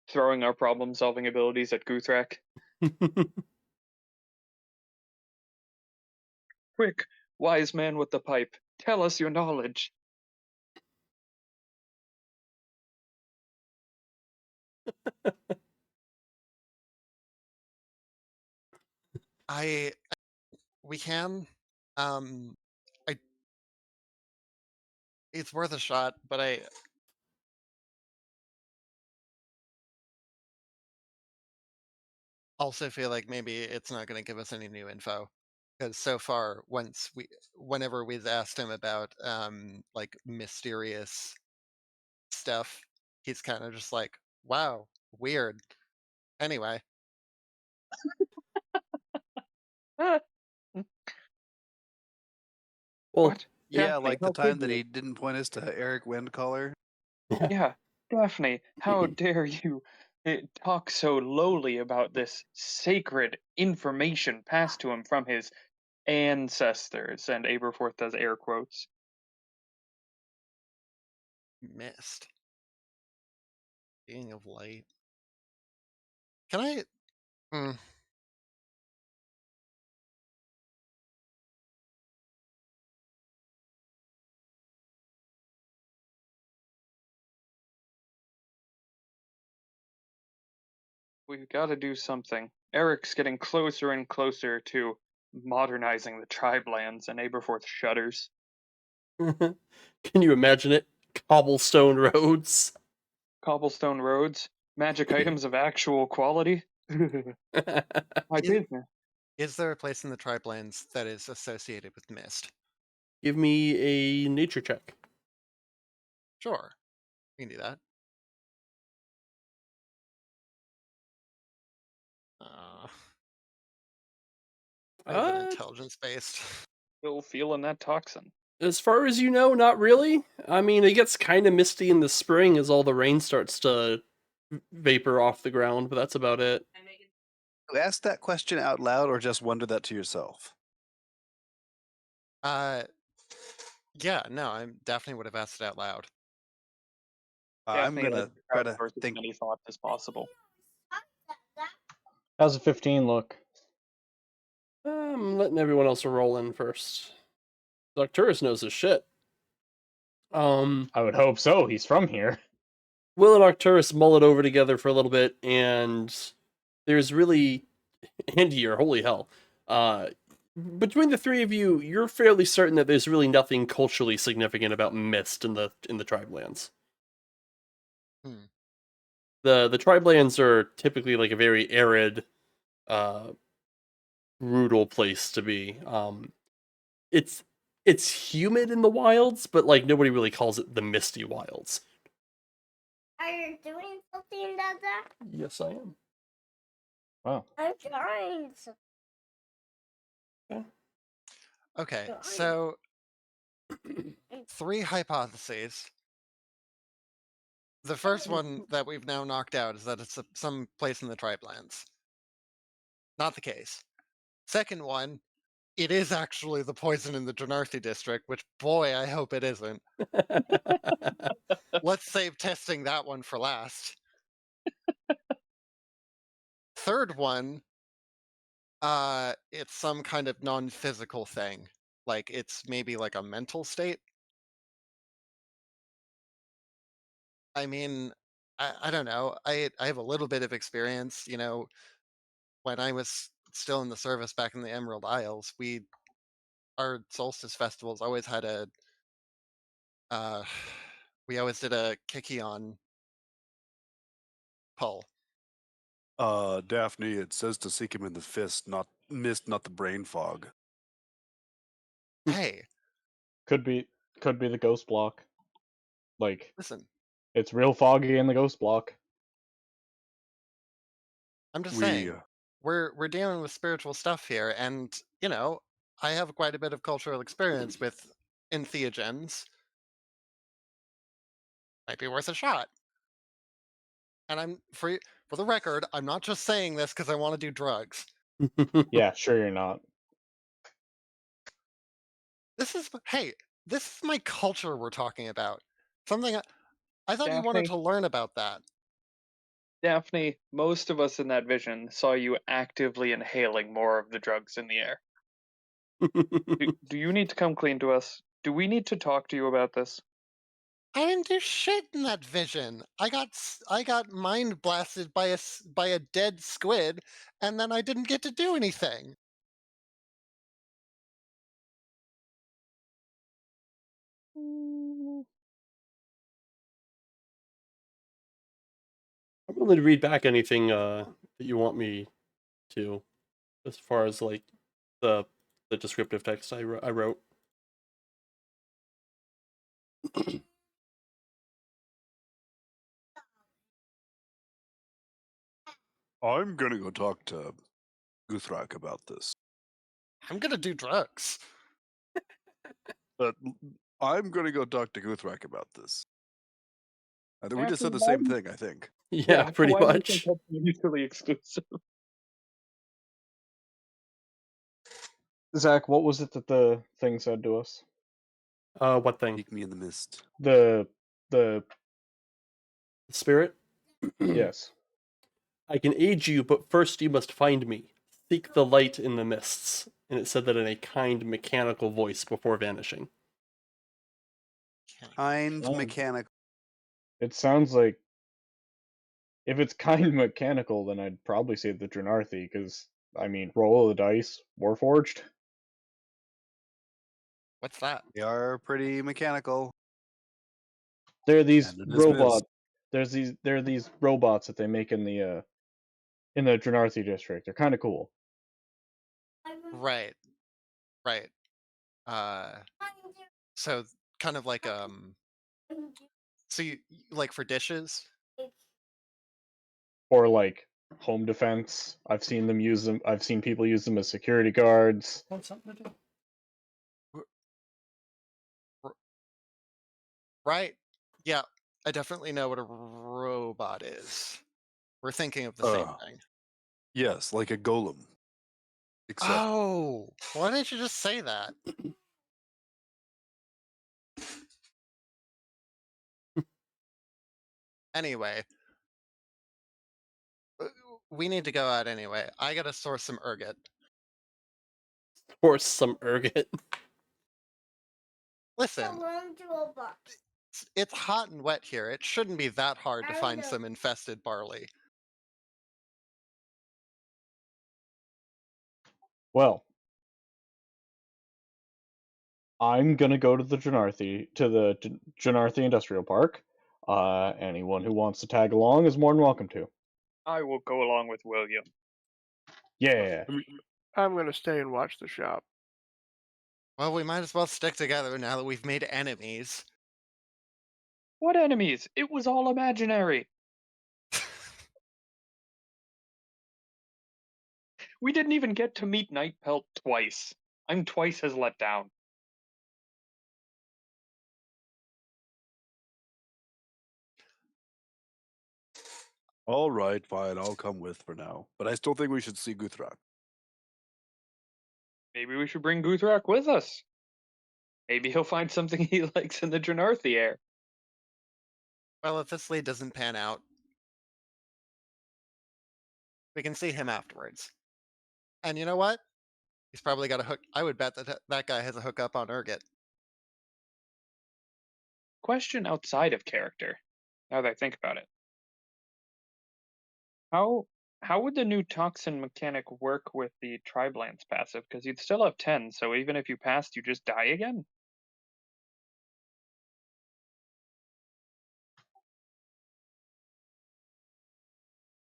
throwing our problem-solving abilities at Guthrak? Quick, wise man with the pipe, tell us your knowledge. We can. I It's worth a shot, but I also feel like maybe it's not going to give us any new info because so far, whenever we've asked him about like mysterious stuff, he's kind of just like, "Wow, weird." Anyway, well, What? Yeah, Daphne, like the how time could that you? he didn't point us to Eric Windcaller. Yeah, Daphne, how dare you talk so lowly about this sacred information passed to him from his ancestors, and Aberforth does air quotes. Mist. Being of light. Can I? Hmm. We've got to do something. Eric's getting closer and closer to modernizing the tribe lands, and Aberforth shudders. Can you imagine it? Cobblestone roads. Cobblestone roads, magic items of actual quality. My Is, business. is there a place in the Tribelands that is associated with mist? Give me a nature check. Sure, we can do that. I have an intelligence based. Still feeling that toxin. As far as you know, not really. I mean, it gets kind of misty in the spring as all the rain starts to vapor off the ground, but that's about it. You ask that question out loud or just wonder that to yourself? Yeah, no, I definitely would have asked it out loud. I'm Daphne, gonna try to think. as many thoughts as possible. How's a 15 look? I'm letting everyone else roll in first. Arcturus knows his shit. I would hope so. He's from here. Will and Arcturus mull it over together for a little bit, and there's really Andy, holy hell. Between the three of you, you're fairly certain that there's really nothing culturally significant about mist in the tribe lands. Hmm. The tribe lands are typically like a very arid, brutal place to be. It's humid in the wilds, but like nobody really calls it the misty wilds. Are you doing something, Dada? Yes, I am. Wow. I'm trying something. Okay, Nice. so 3 hypotheses. The first one that we've now knocked out is that it's some place in the Tribelands. Not the case. Second one, it is actually the poison in the Drenarthi district, which, boy, I hope it isn't. Let's save testing that one for last. Third one, it's some kind of non-physical thing. Like, it's maybe like a mental state. I mean, I don't know. I have a little bit of experience, when I was still in the service back in the Emerald Isles, our solstice festivals always had uh we always did a Kikion pull. Daphne, it says to seek him in the fist, not mist, not the brain fog. Hey, Could be the ghost block. Like, listen, it's real foggy in the ghost block. I'm just We saying, we're dealing with spiritual stuff here, and I have quite a bit of cultural experience with entheogens. Might be worth a shot. And I'm for the record, I'm not just saying this because I want to do drugs. Yeah, sure you're not. This is my culture we're talking about. Something I thought you wanted Daphne, to learn about that. Daphne, most of us in that vision saw you actively inhaling more of the drugs in the air. Do you need to come clean to us? Do we need to talk to you about this? I didn't do shit in that vision. I got mind blasted by a dead squid, and then I didn't get to do anything. I'm willing to read back anything that you want me to, as far as like the descriptive text I wrote. I'm gonna go talk to Guthrak about this. I'm gonna do drugs. But I'm gonna go talk to Guthrak about this. I think we just Daphne, said the same thing, I think. Yeah, pretty why do you think much. that's mutually exclusive? Zach, what was it that the thing said to us? What thing? Keep me in the mist. The Spirit? yes. I can aid you, but first you must find me. Seek the light in the mists. And it said that in a kind, mechanical voice before vanishing. Kind Sounds- mechanical. It sounds like if it's kind mechanical, then I'd probably say the Drenarthi, because I mean, roll of the dice, Warforged. What's that? They are pretty mechanical. There are these And it is robots. There are these robots that they make in the Drenarthi district. They're kind of cool. Right. Right. So kind of like so you like for dishes? Or like home defense. I've seen them use them. I've seen people use them as security guards. Something to do. Right. Yeah, I definitely know what a robot is. We're thinking of the same thing. Yes, like a golem. Except Oh, why didn't you just say that? Anyway, we need to go out anyway. I gotta source some ergot. Or some ergot. Listen, it's hot and wet here. It shouldn't be that hard to I find know. some infested barley. Well, I'm gonna go to the Drenarthi Industrial Park. Anyone who wants to tag along is more than welcome to. I will go along with William. Yeah. I'm gonna stay and watch the shop. Well, we might as well stick together now that we've made enemies. What enemies? It was all imaginary. We didn't even get to meet Nightpelt twice. I'm twice as let down. All right, fine. I'll come with for now. But I still think we should see Guthrak. Maybe we should bring Guthrak with us. Maybe he'll find something he likes in the Drenarthi air. Well, if this lead doesn't pan out, we can see him afterwards. And you know what? He's probably got a hook. I would bet that that guy has a hookup on ergot. Question outside of character, now that I think about it. How would the new toxin mechanic work with the Triblance passive? Because you'd still have 10, so even if you passed, you just die again?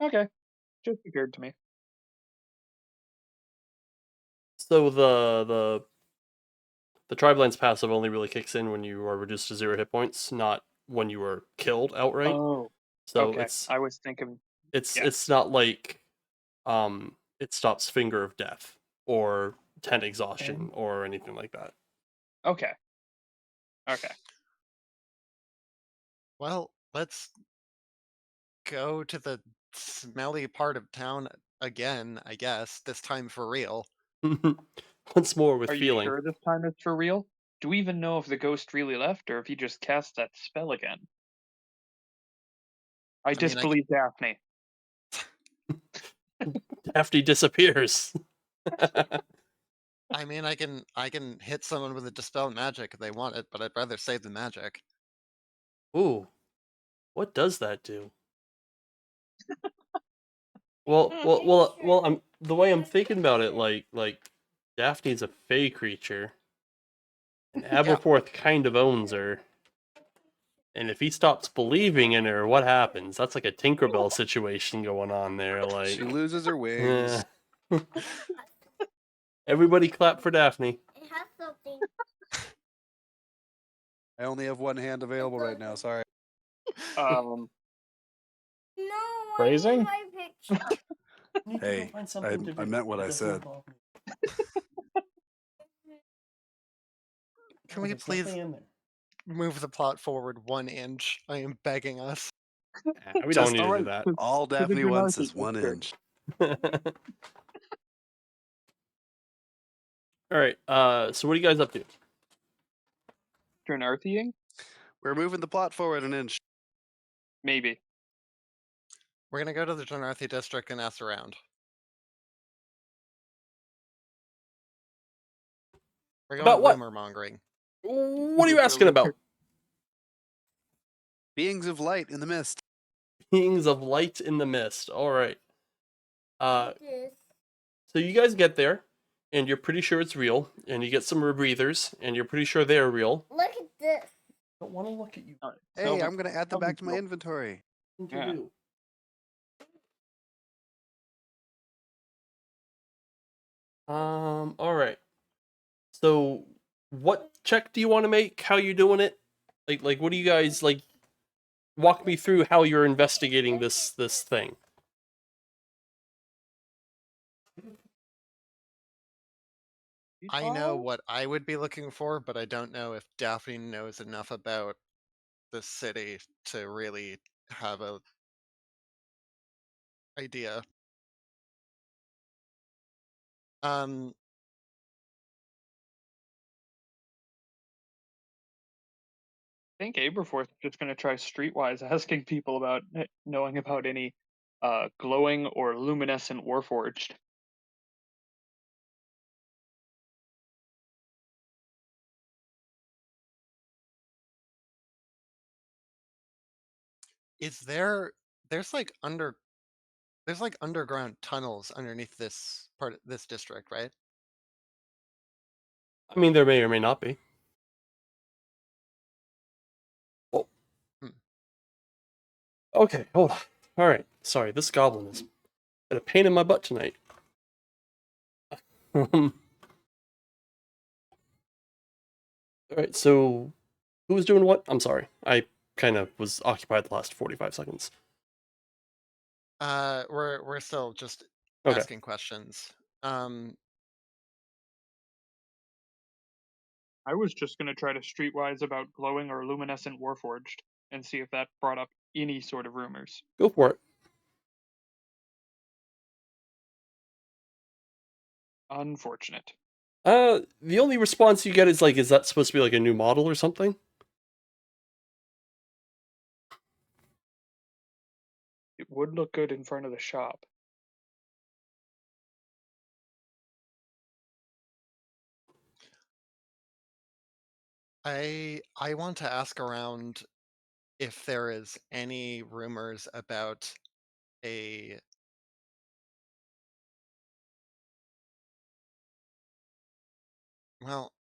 Okay, just occurred to me. So the Triblance passive only really kicks in when you are reduced to 0 hit points, not when you are killed outright. Oh, So okay. I was thinking, yeah. it's not like it stops Finger of Death or 10 exhaustion or anything like that. Okay. Okay. Well, let's go to the smelly part of town again, I guess, this time for real. Once more with Are you feeling. sure this time it's for real? Do we even know if the ghost really left or if he just cast that spell again? I mean, disbelieve Daphne. Daphne disappears. I mean, I can hit someone with a dispel magic if they want it, but I'd rather save the magic. Ooh, what does that do? Well. I'm the way I'm thinking about it. Like Daphne's a fey creature, and Aberforth kind of owns her. And if he stops believing in her, what happens? That's like a Tinkerbell situation going on there. Like she loses her wings. Everybody clap for Daphne. It has something. I only have one hand available right now. Sorry. Um, No, Phrasing? I need my picture. Hey, I meant what I said. Can we please move the plot forward 1 inch? I am begging us. We don't need to do that. All Daphne wants is Drenarthi 1 district. inch. All right. So what are you guys up to? Drenarthying? We're moving the plot forward an inch. Maybe. We're gonna go to the Janarthi district and ask around. We're About going what? rumor mongering. What are you asking about? Beings of light in the mist. Beings of light in the mist. All right. This. So you guys get there, and you're pretty sure it's real, and you get some rebreathers, and you're pretty sure they're real. Look at this. I don't want to look at you. All right, Hey, Sylvan- I'm gonna add them back to my Sylvan- inventory. What to Yeah. do? All right. So, what check do you want to make? How you doing it? Like, what do you guys like? Walk me through how you're investigating this thing. I know what I would be looking for, but I don't know if Daphne knows enough about the city to really have a idea. Um, I think Aberforth is just going to try streetwise asking people about knowing about any glowing or luminescent Warforged. is there there's like underground tunnels underneath this part of this district, right? I mean, there may or may not be. Oh. Hmm. Okay, hold on. All right. Sorry, this goblin is a pain in my butt tonight. All right. So, who was doing what? I'm sorry. I kind of was occupied the last 45 seconds. We're still just Okay. asking questions. I was just going to try to streetwise about glowing or luminescent Warforged and see if that brought up any sort of rumors. Go for it. Unfortunate. The only response you get is like, is that supposed to be like a new model or something? It would look good in front of the shop. I want to ask around if there is any rumors about a well,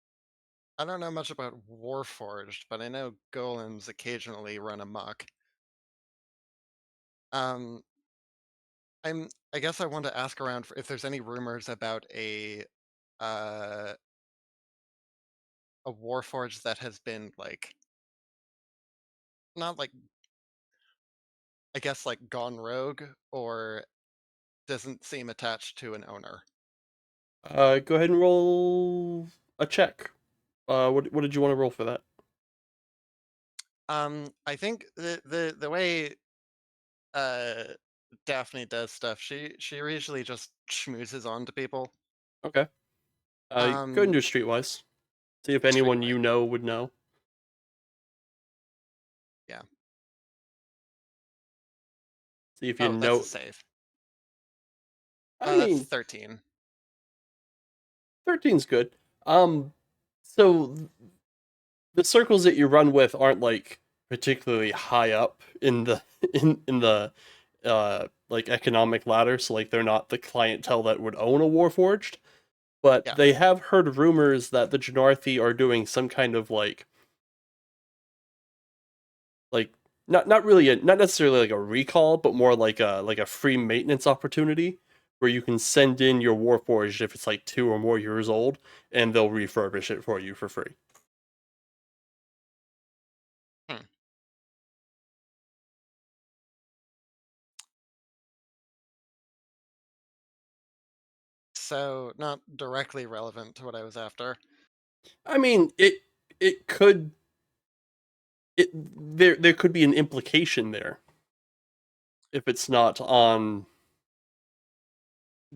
I don't know much about Warforged, but I know golems occasionally run amok. Um, I guess I want to ask around if there's any rumors about uh a Warforged that has been like not like I guess like gone rogue or doesn't seem attached to an owner. Go ahead and roll a check. What did you want to roll for that? I think the way uh Daphne does stuff, she usually just schmoozes on to people. Okay. Go ahead and do streetwise. See if anyone Streetwise. you know would know. Yeah. See if you Oh, know. that's a save. I That's mean, 13. 13's good. So the circles that you run with aren't like particularly high up in the in the like economic ladder, so like they're not the clientele that would own a Warforged, but Yeah. they have heard rumors that the Janarthi are doing some kind of like not really not necessarily like a recall, but more like a free maintenance opportunity where you can send in your Warforged if it's like 2 or more years old, and they'll refurbish it for you for free. Hmm. So not directly relevant to what I was after. I mean, it could there could be an implication there if it's not on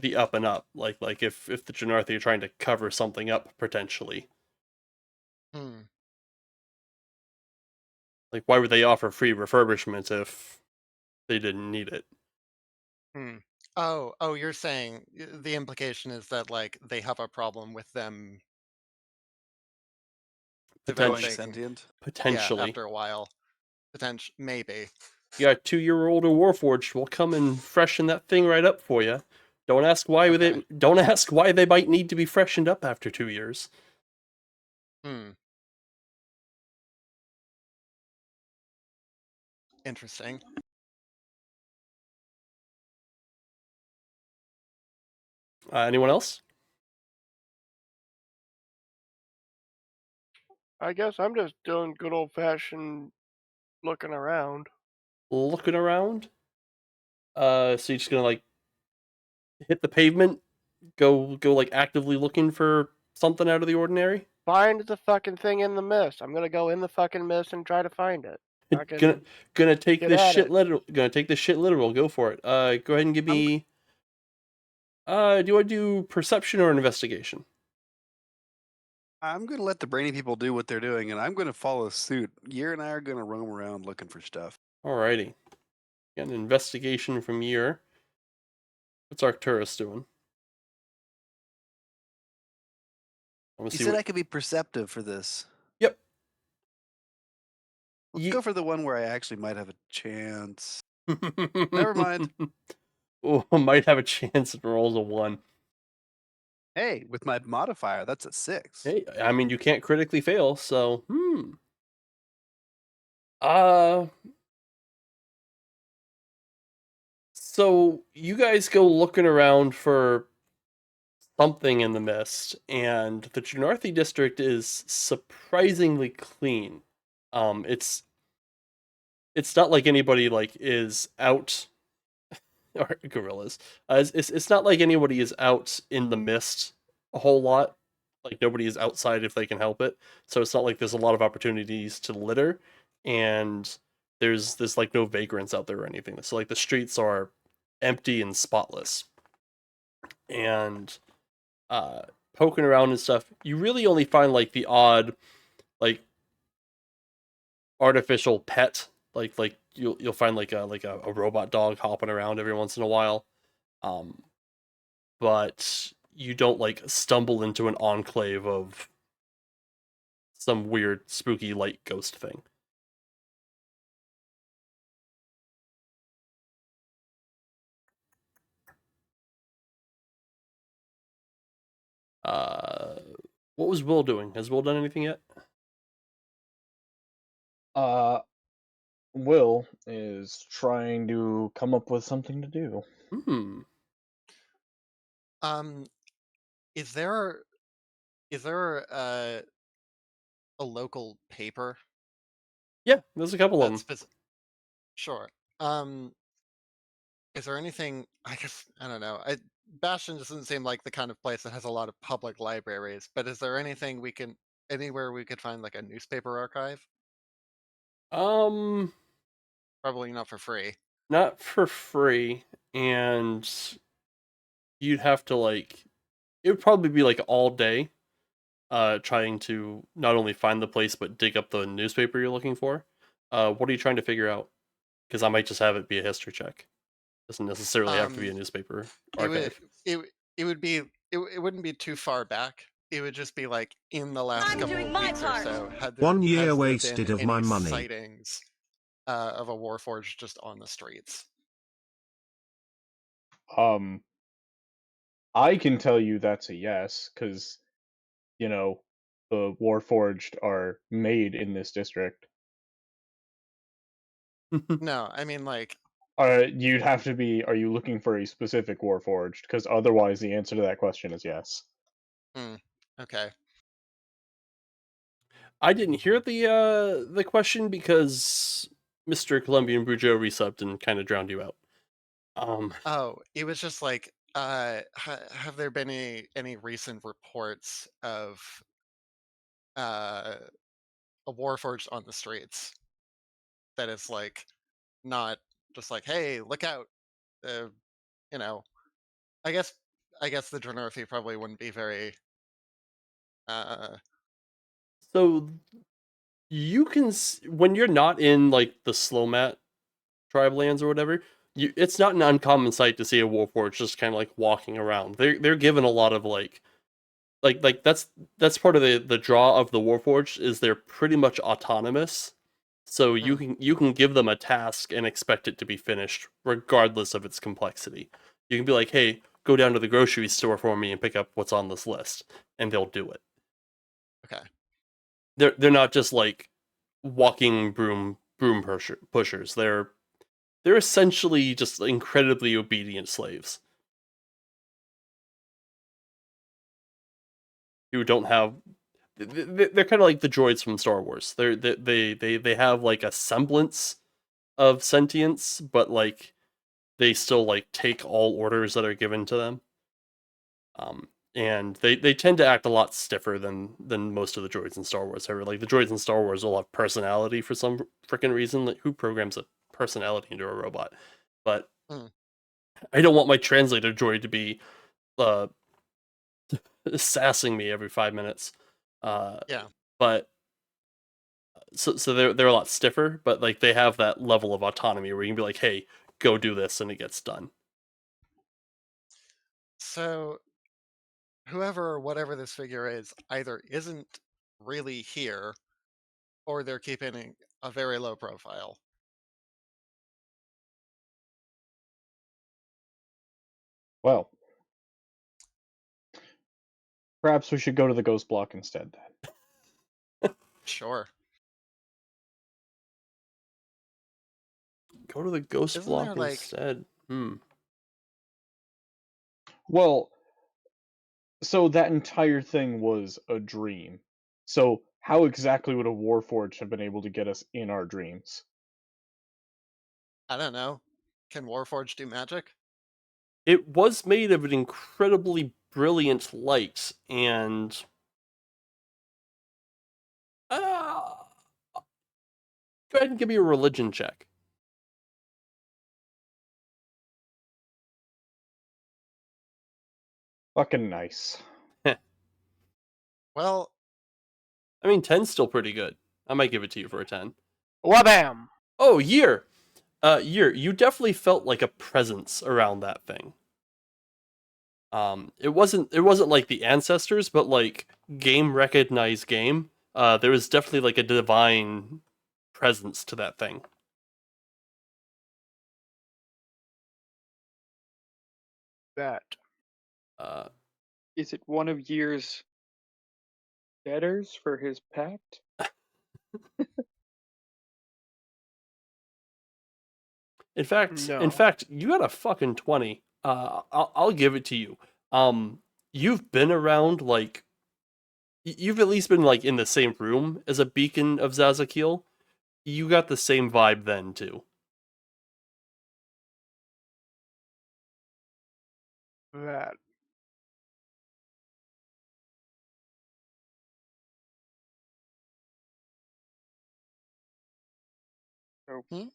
the up and up, like if the Janarthi are trying to cover something up potentially. Hmm. Like, why would they offer free refurbishment if they didn't need it? Hmm. Oh, you're saying the implication is that like they have a problem with them Going Potentially. developing, sentient. yeah, Potentially. after a while. Maybe. Yeah, 2-year old Warforged will come and freshen that thing right up for you. Okay. Don't ask why they might need to be freshened up after 2 years. Hmm. Interesting. Anyone else? I guess I'm just doing good old fashioned looking around. Looking around. So you're just gonna like hit the pavement, go like actively looking for something out of the ordinary. Find the fucking thing in the mist. I'm gonna go in the fucking mist and try to find it. gonna Fucking gonna take get this at shit it. literal. Gonna take this shit literal. Go for it. Go ahead and give I'm me. Do you want to do perception or investigation? I'm gonna let the brainy people do what they're doing, and I'm gonna follow suit. Yer and I are gonna roam around looking for stuff. Alrighty. Got an investigation from Year. What's Arcturus doing? I want to You see said what. I could be perceptive for this. Yep. Let's Ye- go for the one where I actually might have a chance. Never mind. Oh, might have a chance if it rolls a 1. Hey, with my modifier, that's a 6. Hey, I mean, you can't critically fail, so, Uh, so you guys go looking around for something in the mist, and the Janarthi district is surprisingly clean. It's not like anybody like is out or gorillas. It's not like anybody is out in the mist a whole lot. Like nobody is outside if they can help it. So it's not like there's a lot of opportunities to litter, and there's like no vagrants out there or anything. So like the streets are empty and spotless. And uh poking around and stuff, you really only find like the odd like artificial pet. Like you'll find like a robot dog hopping around every once in a while. Um but you don't like stumble into an enclave of some weird spooky light ghost thing. Uh, what was Will doing? Has Will done anything yet? Uh, Will is trying to come up with something to do. Hmm. Um, is there a local paper Yeah, there's a couple of that's them. sure. Um, is there anything? I guess I don't know. Bastion doesn't seem like the kind of place that has a lot of public libraries, but is there anywhere we could find like a newspaper archive? Um, Probably not for free. not for free, and you'd have to like. It would probably be like all day, trying to not only find the place but dig up the newspaper you're looking for. What are you trying to figure out? Because I might just have it be a history check. Doesn't necessarily have to be Um, a newspaper it would archive. it would be it wouldn't be too far back. It would just be like in the last couple of weeks or so. One year Has there been wasted of my any money. sightings of a warforged just on the streets? Um, I can tell you that's a yes, because, you know, the Warforged are made in this district. No, I mean like You'd have to be, are you looking for a specific Warforged? Because otherwise the answer to that question is yes. hmm, okay. I didn't hear the question because Mr. Colombian Brujo resubbed and kind of drowned you out. Oh, it was just like have there been any recent reports of uh a warforged on the streets that is like not just like hey look out, uh, you know, I guess I guess the Drenorthy probably wouldn't be very. Uh, So you can when you're not in like the Slomat tribe lands or whatever, it's not an uncommon sight to see a Warforged just kind of like walking around. They're given a lot of like that's part of the draw of the Warforged is they're pretty much autonomous. So Hmm. you can give them a task and expect it to be finished regardless of its complexity. You can be like, "Hey, go down to the grocery store for me and pick up what's on this list," and they'll do it. okay. They're not just like walking broom pushers. They're essentially just incredibly obedient slaves who don't have. They're kind of like the droids from Star Wars. They have like a semblance of sentience, but like they still like take all orders that are given to them. And they tend to act a lot stiffer than most of the droids in Star Wars. However, like the droids in Star Wars will have personality for some freaking reason. Like, who programs a personality into a robot? But Hmm. I don't want my translator droid to be uh, sassing me every 5 minutes. Yeah. But so they're a lot stiffer, but like they have that level of autonomy where you can be like, hey, go do this, and it gets done. So whoever or whatever this figure is either isn't really here, or they're keeping a very low profile. Well, perhaps we should go to the ghost block instead then. Sure. Go to the ghost Isn't block there like instead. Well, so that entire thing was a dream. So how exactly would a Warforged have been able to get us in our dreams? I don't know. Can Warforged do magic? It was made of an incredibly brilliant light, and uh, go ahead and give me a religion check. Fucking nice. Well, I mean, 10's still pretty good. I might give it to you for a 10. Wabam! Oh, year. You definitely felt like a presence around that thing. It wasn't like the ancestors, but like game recognized game. There was definitely like a divine presence to that thing. That. Uh, Is it one of Year's debtors for his pact? in fact, No. you got a fucking 20. I'll give it to you. You've been around like you've at least been like in the same room as a beacon of Zazakil. You got the same vibe then too. That. So Hmm?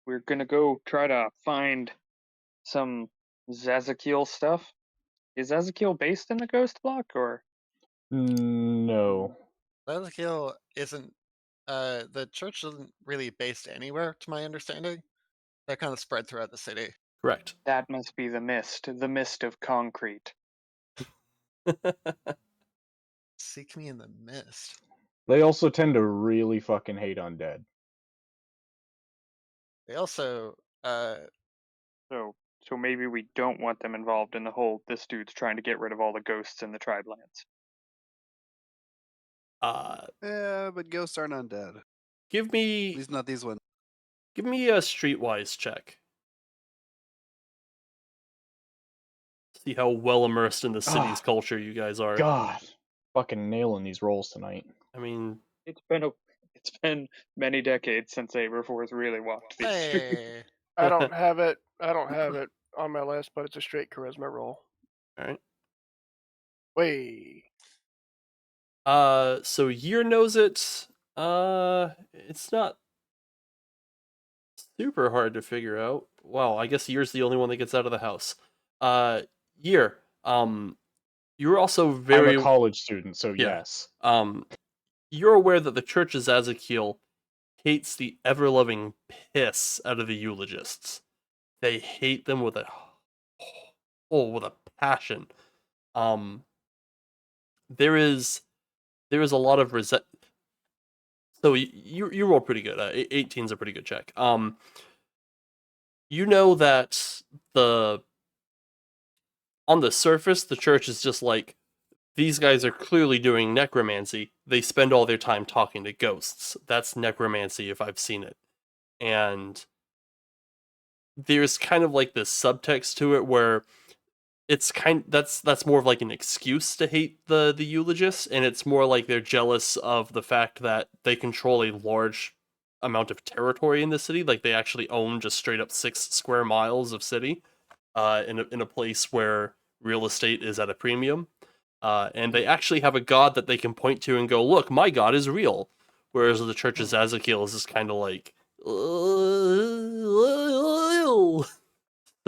we're gonna go try to find some Zazakil stuff. Is Zazakil based in the Ghost Block, or No. Ezekiel isn't. The church isn't really based anywhere, to my understanding. They're kind of spread throughout the city. Correct. that must be the mist of concrete? Seek me in the mist. They also tend to really fucking hate undead. They also, So maybe we don't want them involved in the whole this dude's trying to get rid of all the ghosts in the tribe lands. Yeah, but ghosts aren't undead. At Give me least not these ones. a streetwise check. See how well immersed in the city's Ah, culture you guys are. God. Fucking nailing these rolls tonight. I mean, It's been many decades since Aberforth really walked these streets. hey, I don't have it. I don't have it on my list, but it's a straight charisma roll. all right. Way. So Year knows it. It's not super hard to figure out. Well, I guess Year's the only one that gets out of the house. Year, You're also I'm very a college student, so Yeah. yes. You're aware that the Church of Zazakiel hates the ever-loving piss out of the eulogists. They hate them with a with a passion. Um, there is a lot of resent. So you roll pretty good. 18's a pretty good check. You know that the on the surface the church is just like, these guys are clearly doing necromancy. They spend all their time talking to ghosts. That's necromancy if I've seen it. And there's kind of like this subtext to it where that's more of like an excuse to hate the eulogists, and it's more like they're jealous of the fact that they control a large amount of territory in the city. Like they actually own just straight up 6 square miles of city, in a place where real estate is at a premium. And they actually have a god that they can point to and go, "Look, my god is real." Whereas the Church of Zazakiel is just kind of like,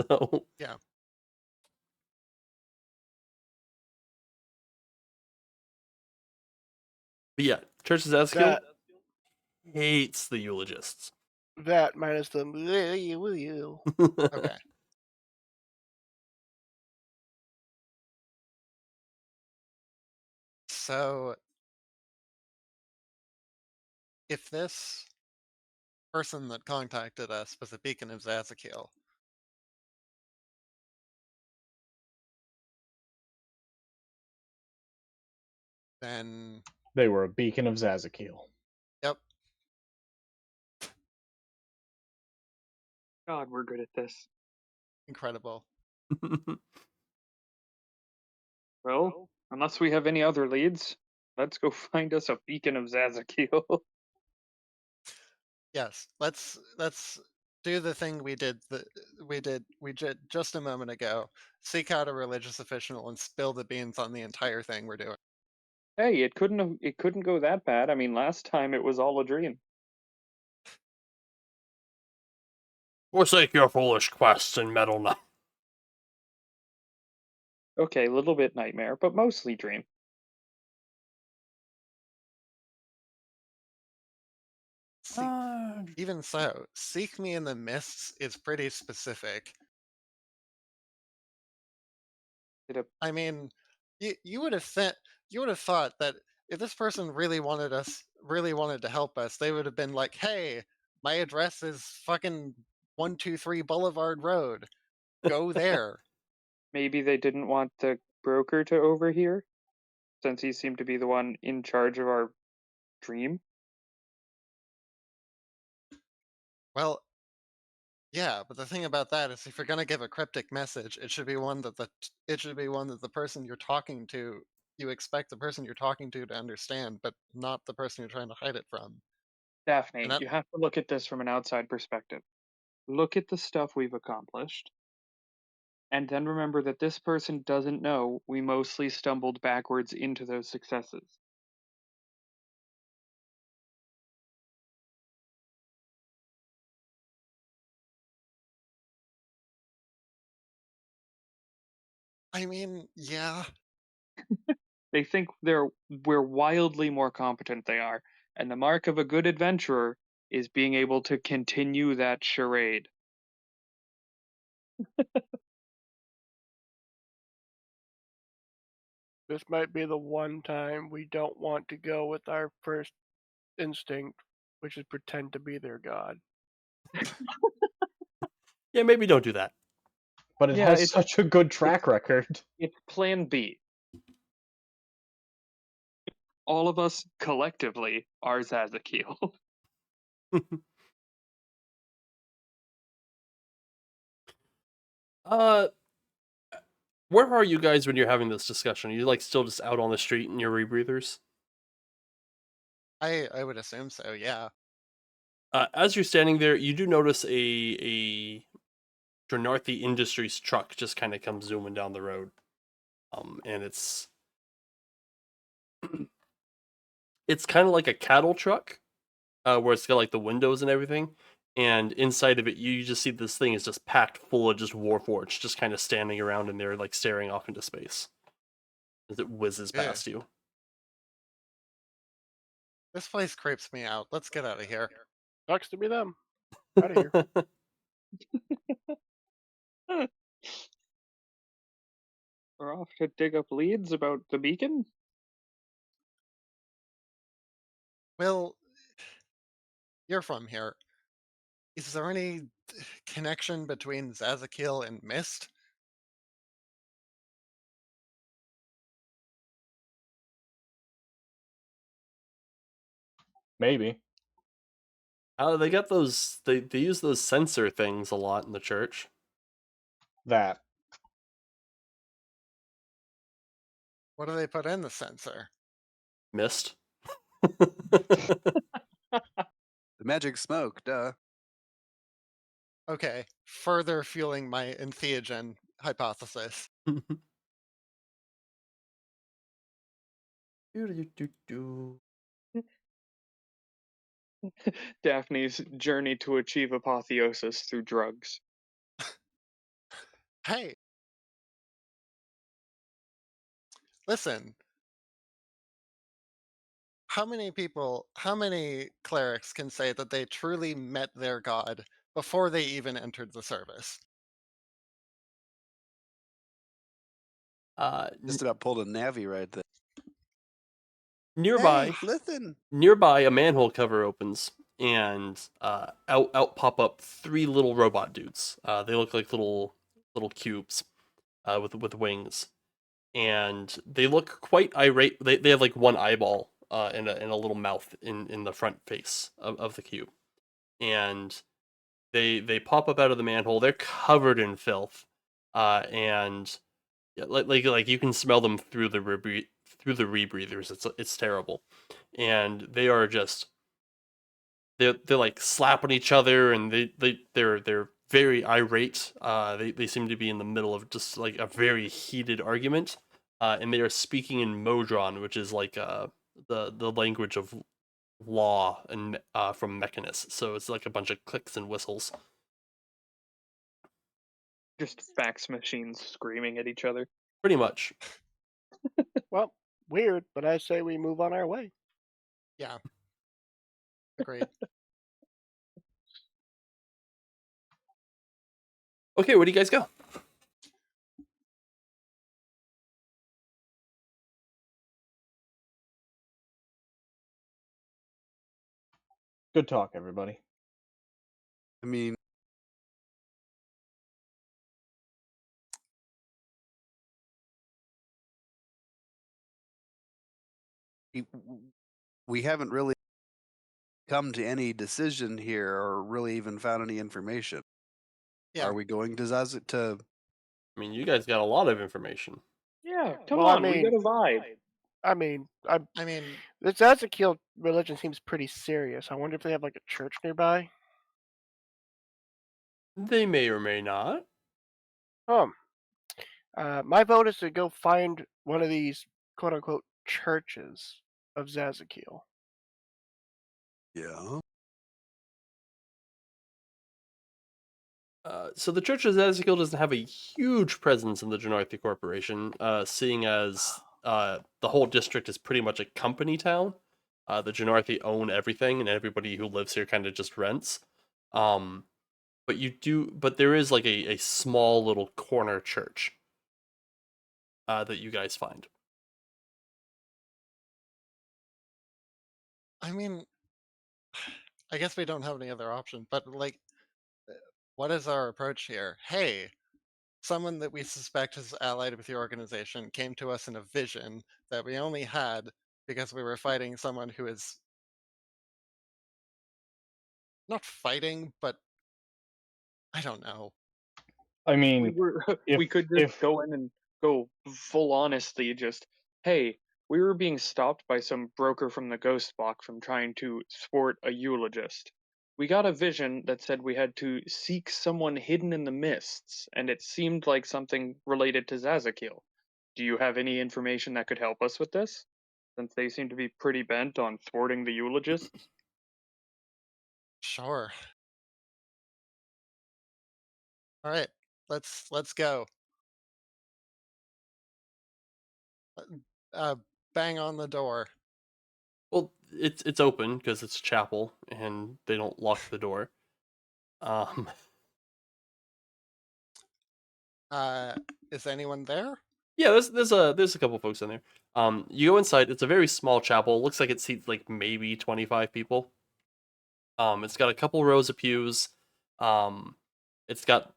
so Yeah. But yeah, Church of Zazakiel That hates the eulogists. that minus the Okay. So, if this person that contacted us was a beacon of Zazakiel, then They were a beacon of Zazakiel. yep, God, we're good at this. incredible. Well, unless we have any other leads, let's go find us a beacon of Zazakiel. Yes, let's do the thing we did just a moment ago. Seek out a religious official and spill the beans on the entire thing we're doing. Hey, it couldn't go that bad. I mean, last time it was all a dream. Forsake your foolish quests and meddle not. Okay, a little bit nightmare, but mostly dream. See, even so, seek me in the mists is pretty specific. Did a I mean, you would have thought that if this person really wanted to help us, they would have been like, "Hey, my address is fucking 123 Boulevard Road. Go there." maybe they didn't want the broker to overhear, since he seemed to be the one in charge of our dream. Well, yeah, but the thing about that is, if you're gonna give a cryptic message, it should be one that the person you're talking to, you expect the person you're talking to understand, but not the person you're trying to hide it from. And Daphne, that, you have to look at this from an outside perspective. Look at the stuff we've accomplished, and then remember that this person doesn't know we mostly stumbled backwards into those successes. I mean, yeah, They think we're wildly more competent they are, and the mark of a good adventurer is being able to continue that charade. This might be the one time we don't want to go with our first instinct, which is pretend to be their god. Yeah, maybe don't do that. But it Yeah, has such a good track record. it's plan B. All of us collectively are Zazakiel. uh, where are you guys when you're having this discussion? Are you like still just out on the street in your rebreathers? I would assume so. Yeah. As you're standing there, you do notice a Drenarthi Industries truck just kind of comes zooming down the road. And it's kind of like a cattle truck, where it's got like the windows and everything. and inside of it, you just see this thing is just packed full of just Warforged, just kind of standing around in there, like staring off into space as it whizzes Yeah. past you. This place creeps me out. Let's get out of here. Sucks to be them. Out of here. We're off to dig up leads about the beacon. Will, you're from here. Is there any connection between Zazakiel and Mist? Maybe They got those. They use those sensor things a lot in the church. that. What do they put in the sensor? Mist. The magic smoke, duh. Okay, further fueling my entheogen hypothesis. Do-do-do-do. Daphne's journey to achieve apotheosis through drugs. Hey, listen. How many clerics can say that they truly met their god before they even entered the service? Just about pulled a Navi right there. Nearby, Hey, listen. nearby, a manhole cover opens, and out pop up three little robot dudes. They look like little cubes, with wings, and they look quite irate. They have like one eyeball, and a little mouth in the front face of the cube, and they pop up out of the manhole. They're covered in filth, and yeah, like you can smell them through the rebreathers. It's terrible, and they are just they're like slapping each other, and they're very irate. They seem to be in the middle of just like a very heated argument, and they are speaking in Modron, which is like the language of law and from Mechanus. So it's like a bunch of clicks and whistles. Just fax machines screaming at each other. Pretty much. Well, weird, but I say we move on our way. Yeah. Agreed. Okay, where do you guys go? Good talk, everybody. I mean, we we haven't really come to any decision here or really even found any information. Yeah. Are we going to Zaz to I mean, you guys got a lot of information. Yeah, come Well, I on, we got mean- a vibe. I mean, I mean, the Zazakiel religion seems pretty serious. I wonder if they have like a church nearby. They may or may not. My vote is to go find one of these quote unquote churches of Zazakiel. Yeah. So the Church of Ezekiel doesn't have a huge presence in the Janarthi Corporation, seeing as the whole district is pretty much a company town. The Janarthi own everything, and everybody who lives here kind of just rents. But there is like a small little corner church that you guys find. I mean, I guess we don't have any other option, but like, what is our approach here? Hey, someone that we suspect is allied with the organization came to us in a vision that we only had because we were fighting someone who is not fighting, but I don't know. I mean, We were if we could just if go in and go full honesty, just hey, we were being stopped by some broker from the ghost box from trying to sport a eulogist. We got a vision that said we had to seek someone hidden in the mists, and it seemed like something related to Zazakiel. Do you have any information that could help us with this? Since they seem to be pretty bent on thwarting the eulogists. Sure. All right, let's go. Uh, bang on the door. Well, it's open because it's a chapel and they don't lock the door. Um, Uh, is anyone there? yeah, there's a couple folks in there. You go inside. It's a very small chapel. It looks like it seats like maybe 25 people. It's got a couple rows of pews. Um, it's got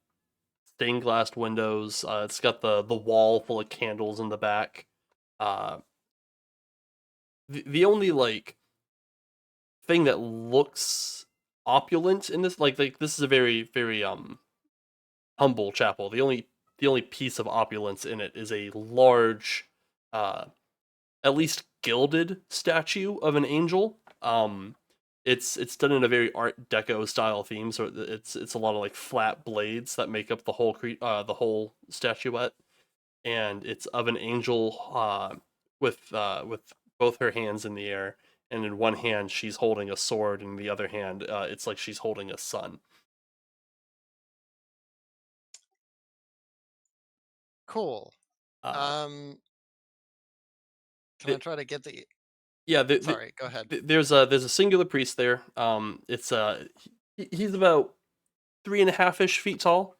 stained glass windows. It's got the wall full of candles in the back. Uh, the only like thing that looks opulent in this like this is a very humble chapel. The only piece of opulence in it is a large, uh, at least gilded statue of an angel. It's done in a very Art Deco style theme, so it's a lot of like flat blades that make up the whole statuette, and it's of an angel with both her hands in the air, and in one hand she's holding a sword, and in the other hand it's like she's holding a sun. Cool. Uh, Um, can I the, try to get the? yeah, Sorry, go ahead. there's a singular priest there. It's he's about 3.5-ish feet tall.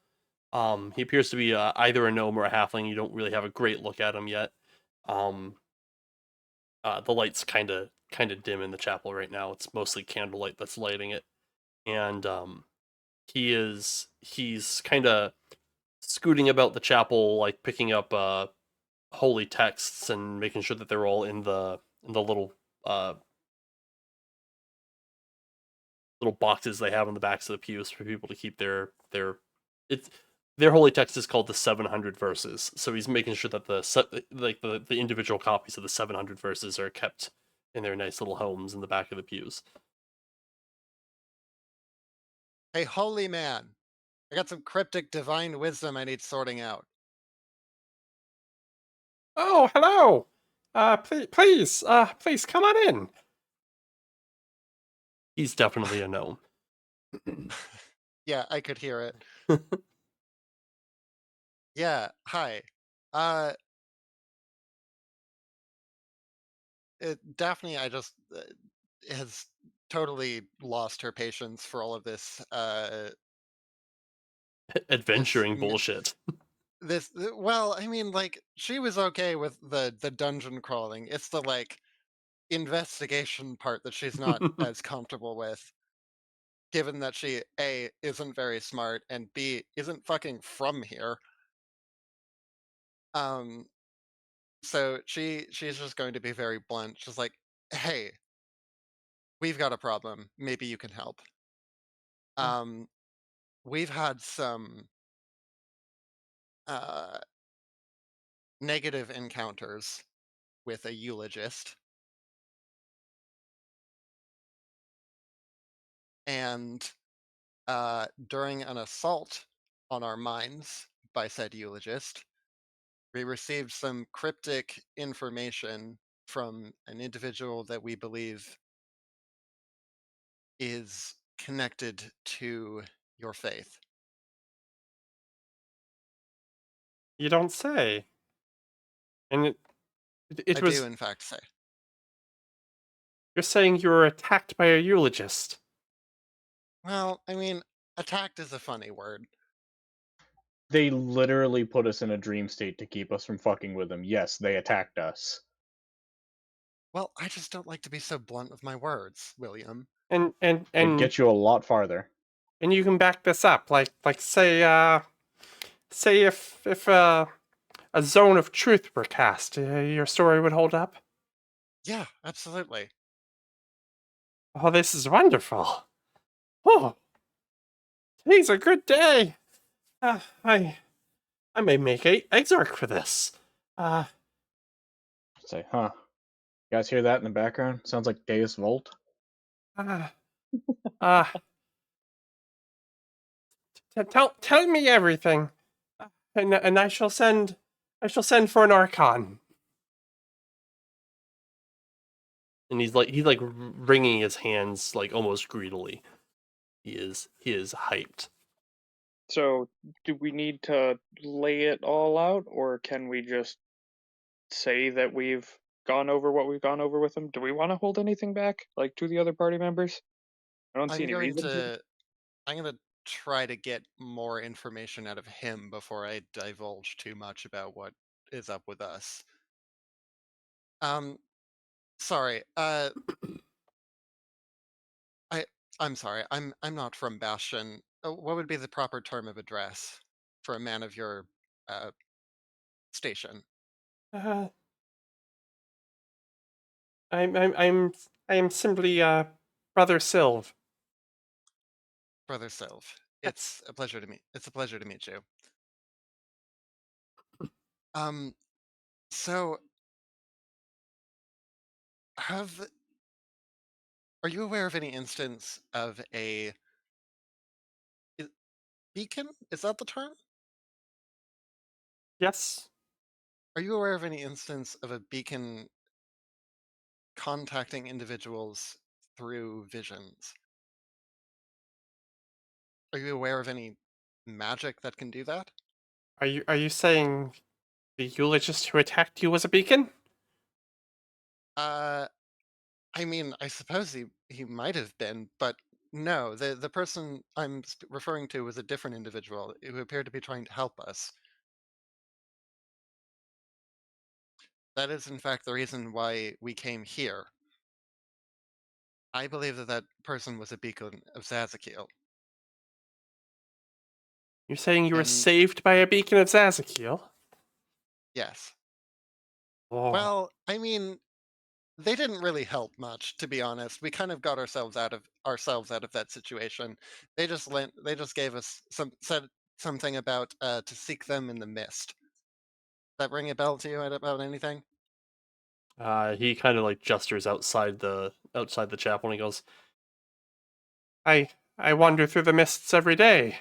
He appears to be either a gnome or a halfling. You don't really have a great look at him yet. Um, the light's kind of dim in the chapel right now. It's mostly candlelight that's lighting it, and he's kind of scooting about the chapel, like picking up holy texts and making sure that they're all in the uh little boxes they have on the backs of the pews for people to keep it's their holy text is called the 700 verses. So he's making sure that the individual copies of the 700 verses are kept in their nice little homes in the back of the pews. Hey, holy man! I got some cryptic divine wisdom I need sorting out. Oh, hello. Please come on in. He's definitely a gnome. Yeah, I could hear it. Yeah, hi. Uh, Daphne, I just has totally lost her patience for all of this. This Adventuring bullshit. well, I mean, like she was okay with the dungeon crawling. It's the like investigation part that she's not as comfortable with, given that she A isn't very smart and B isn't fucking from here. Um, so she's just going to be very blunt. She's like, "Hey, we've got a problem. Maybe you can help. Um, we've had some uh negative encounters with a eulogist, and during an assault on our minds by said eulogist, we received some cryptic information from an individual that we believe is connected to your faith." You don't say. And it I do, was. in fact, say. You're saying you were attacked by a eulogist. Well, I mean, attacked is a funny word. They literally put us in a dream state to keep us from fucking with them. Yes, they attacked us. Well, I just don't like to be so blunt with my words, William. And and It'd and get you a lot farther. and you can back this up. Like say if a zone of truth were cast, your story would hold up. Yeah, absolutely. Oh, this is wonderful. Oh, today's a good day. Uh, I I may make a exarch for this. Uh, Say, huh? You guys hear that in the background? Sounds like Deus Volt. uh, uh, tell me everything, and I shall send for an archon. And he's like wringing his hands like almost greedily. He is hyped. So, do we need to lay it all out, or can we just say that we've gone over what we've gone over with him? Do we want to hold anything back, like to the other party members? I don't see I'm any going reason to. to I'm going to try to get more information out of him before I divulge too much about what is up with us. Um, sorry. I I'm sorry. I'm not from Bastion. What would be the proper term of address for a man of your uh station? Uh, I'm simply Brother Sylve. Brother Sylv. Yes. It's a pleasure to meet you. Um, so have are you aware of any instance of a i- beacon? Is that the term? Yes. Are you aware of any instance of a beacon contacting individuals through visions? Are you aware of any magic that can do that? Are you saying the eulogist who attacked you was a beacon? Uh, I mean, I suppose he might have been, but no, the person I'm referring to was a different individual who appeared to be trying to help us. That is, in fact, the reason why we came here. I believe that that person was a beacon of Zazakiel. You're saying you were And saved by a beacon of Zazakiel? yes. Oh, Well, I mean, they didn't really help much, to be honest. We kind of got ourselves out of that situation. They just gave us said something about to seek them in the mist. That ring a bell to you about anything? He kind of like gestures outside the chapel and he goes, I wander through the mists every day.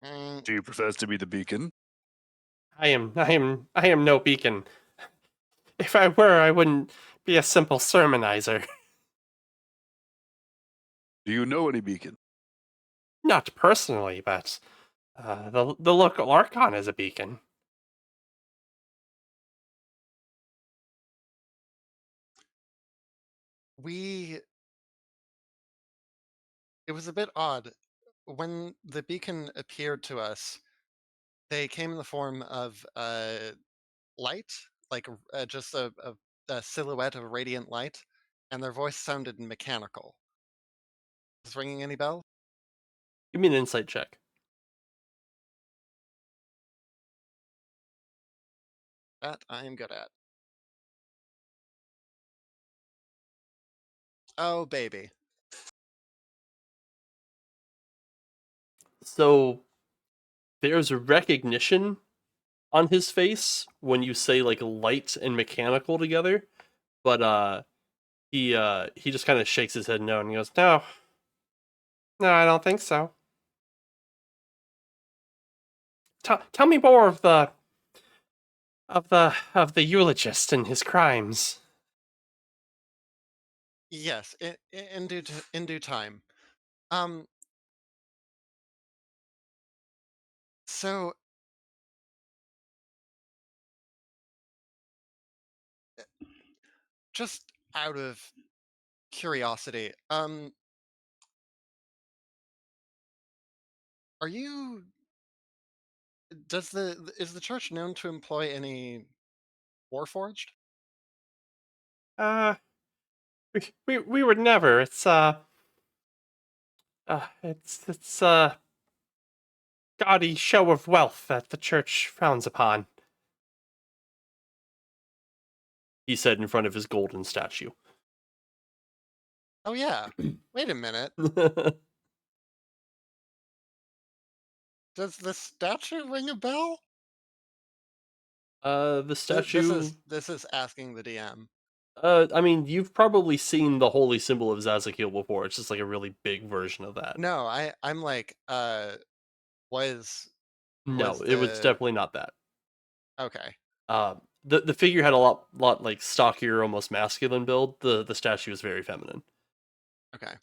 Mm, Do you profess to be the beacon? I am no beacon. If I were, I wouldn't be a simple sermonizer. Do you know any beacon? Not personally, but the local Archon is a beacon. we it was a bit odd when the beacon appeared to us. They came in the form of light, like just a silhouette of radiant light, and their voice sounded mechanical. Is ringing any bell? "Give me an insight check." That I am good at. Oh, baby. So there's a recognition on his face when you say like light and mechanical together, but he just kind of shakes his head no and he goes, No, no, I don't think so. Tell me more of the eulogist and his crimes. Yes, in due time. Um, so just out of curiosity, are you does the is the church known to employ any Warforged? Uh, we would never. It's gaudy show of wealth that the church frowns upon. he said in front of his golden statue. Oh yeah. Wait a minute. Does the statue ring a bell? The statue. This is asking the DM. I mean, you've probably seen the holy symbol of Zazakiel before. It's just like a really big version of that. No, I'm like was No, was it was the definitely not that. okay. The figure had a lot like stockier, almost masculine build. The statue is very feminine. Okay.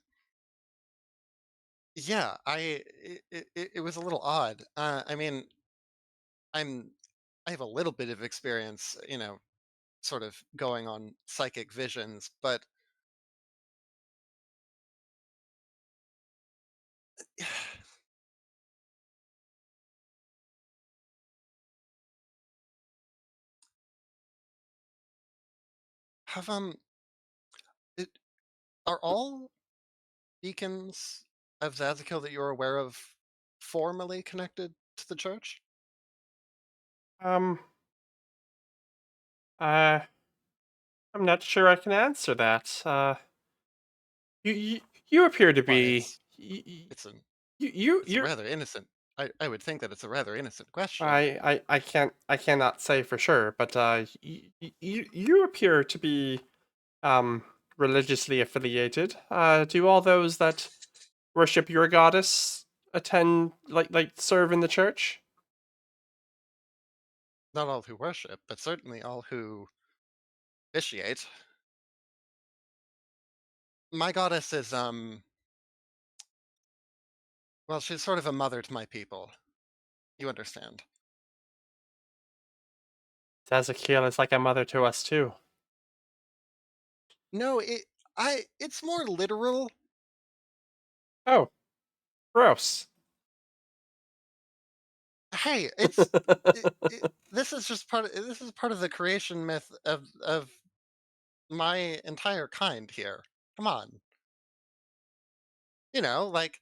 Yeah, it was a little odd. I mean, I'm I have a little bit of experience, sort of going on psychic visions, but have it, are all beacons of Zazikel that you're aware of formally connected to the church? Um, uh, I'm not sure I can answer that. You appear to Why, be you it's an it's a you're rather innocent. I would think that it's a rather innocent question. I cannot say for sure, but you appear to be um religiously affiliated. Do all those that worship your goddess attend like serve in the church? Not all who worship, but certainly all who officiate. My goddess is well, she's sort of a mother to my people. You understand. Ezekiel is like a mother to us too. No, it's more literal. Oh, gross. Hey, this is just this is part of the creation myth of my entire kind here. Come on. Like,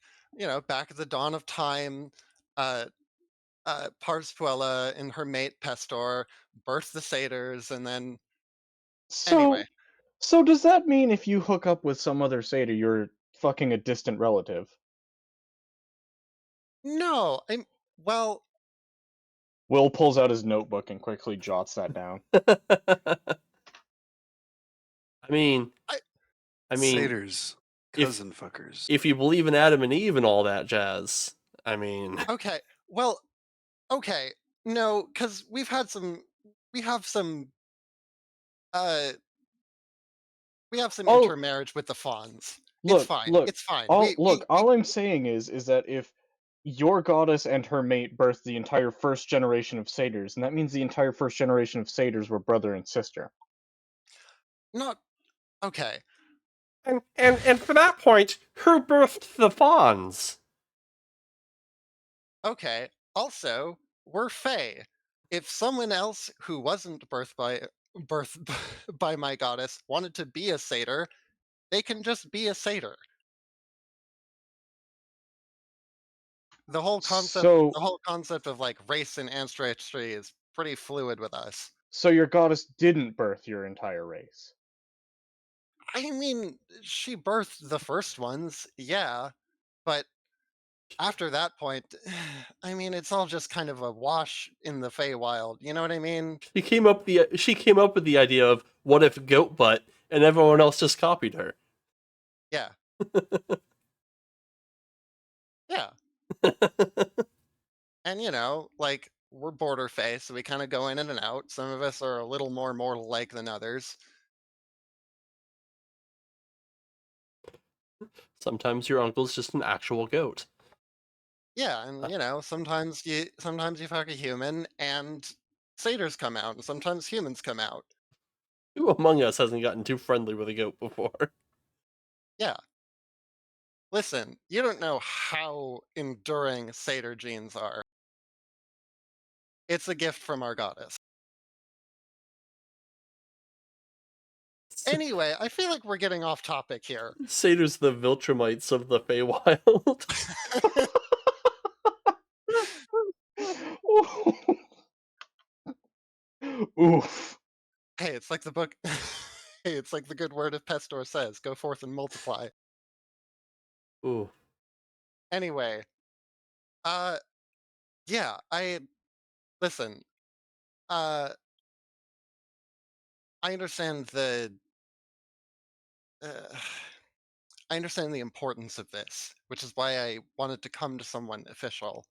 back at the dawn of time, uh Parspuella and her mate Pestor birthed the satyrs, and then anyway. So, so does that mean if you hook up with some other satyr, you're fucking a distant relative? No, well, Will pulls out his notebook and quickly jots that down. I mean, I I mean, Satyrs, if cousin fuckers. if you believe in Adam and Eve and all that jazz, I mean, okay. Well, okay. No, cuz we have some uh we have some All intermarriage with the fawns. It's look, fine. look, It's fine. all We look. All I'm saying is that if your goddess and her mate birthed the entire first generation of satyrs, and that means the entire first generation of satyrs were brother and sister. not okay. and for that point, who birthed the fawns? Okay. Also, we're Fae. If someone else who wasn't birth by my goddess wanted to be a satyr, they can just be a satyr. So, The whole concept of like race and ancestry is pretty fluid with us. so your goddess didn't birth your entire race. I mean, she birthed the first ones, yeah, but after that point, I mean, it's all just kind of a wash in the Feywild. You know what I mean? She came up with the idea of what if goat butt, and everyone else just copied her. Yeah, yeah. And like we're border Fey, so we kind of go in and out. Some of us are a little more mortal like than others. Sometimes your uncle's just an actual goat. Yeah, and Uh, sometimes you fuck a human and satyrs come out, and sometimes humans come out. Who among us hasn't gotten too friendly with a goat before? Yeah. Listen, you don't know how enduring satyr genes are. It's a gift from our goddess. Anyway, I feel like we're getting off topic here. Satyrs the Viltrumites of the Feywild. Oof. Hey, it's like the book. Hey, it's like the good word of Pestor says: "Go forth and multiply." Ooh. Anyway, uh, yeah, I listen. Uh, I understand uh, I understand the importance of this, which is why I wanted to come to someone official.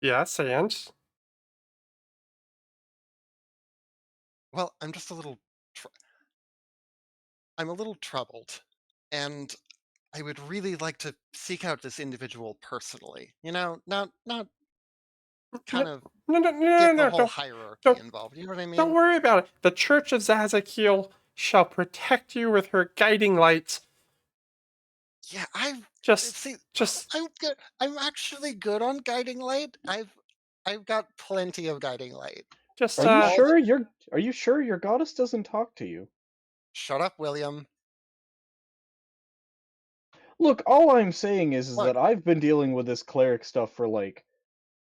Yes, and Well, I'm just a little. I'm a little troubled, and I would really like to seek out this individual personally. You know, not No, kind of no, no, no, no, get the no, whole don't, hierarchy don't, involved. You know what I don't mean? worry about it. The Church of Zazakiel shall protect you with her guiding light. Yeah, I've Just, see. just, I'm good. I'm actually good on guiding light. I've got plenty of guiding light. just, Are you All the sure your goddess doesn't talk to you? shut up, William. Look, all I'm saying is Look, that I've been dealing with this cleric stuff for like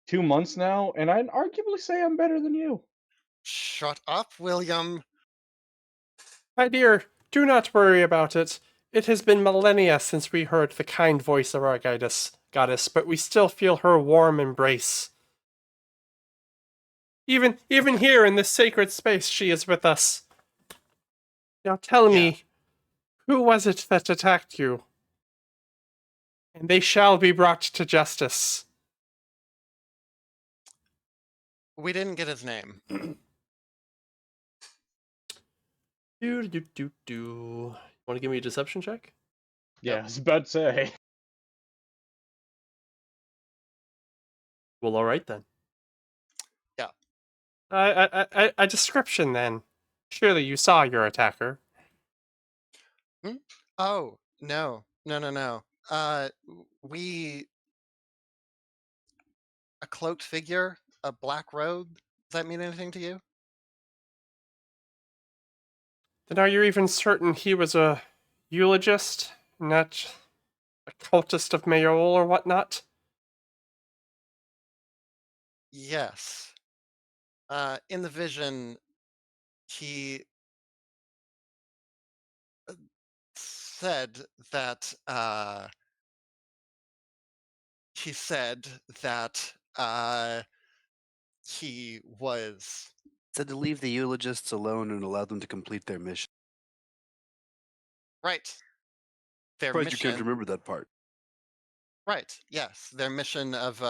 2 months now, and I'd arguably say I'm better than you. shut up, William. my dear, do not worry about it. It has been millennia since we heard the kind voice of our goddess, but we still feel her warm embrace. Even Okay. here in this sacred space, she is with us. Now tell Yeah, me, who was it that attacked you? And they shall be brought to justice. we didn't get his name. Do. Want to give me a deception check? Yeah, Yep. I was about to say. Well, all right then. Yeah. A description then. Surely you saw your attacker. Hmm? Oh no. We a cloaked figure, a black robe. Does that mean anything to you? Then are you even certain he was a eulogist, not a cultist of Mayol or whatnot? Yes. In the vision, he said that he said that he was Said to leave the eulogists alone and allow them to complete their mission. right. Their Surprised you can't mission, remember that part. right? Yes, their mission of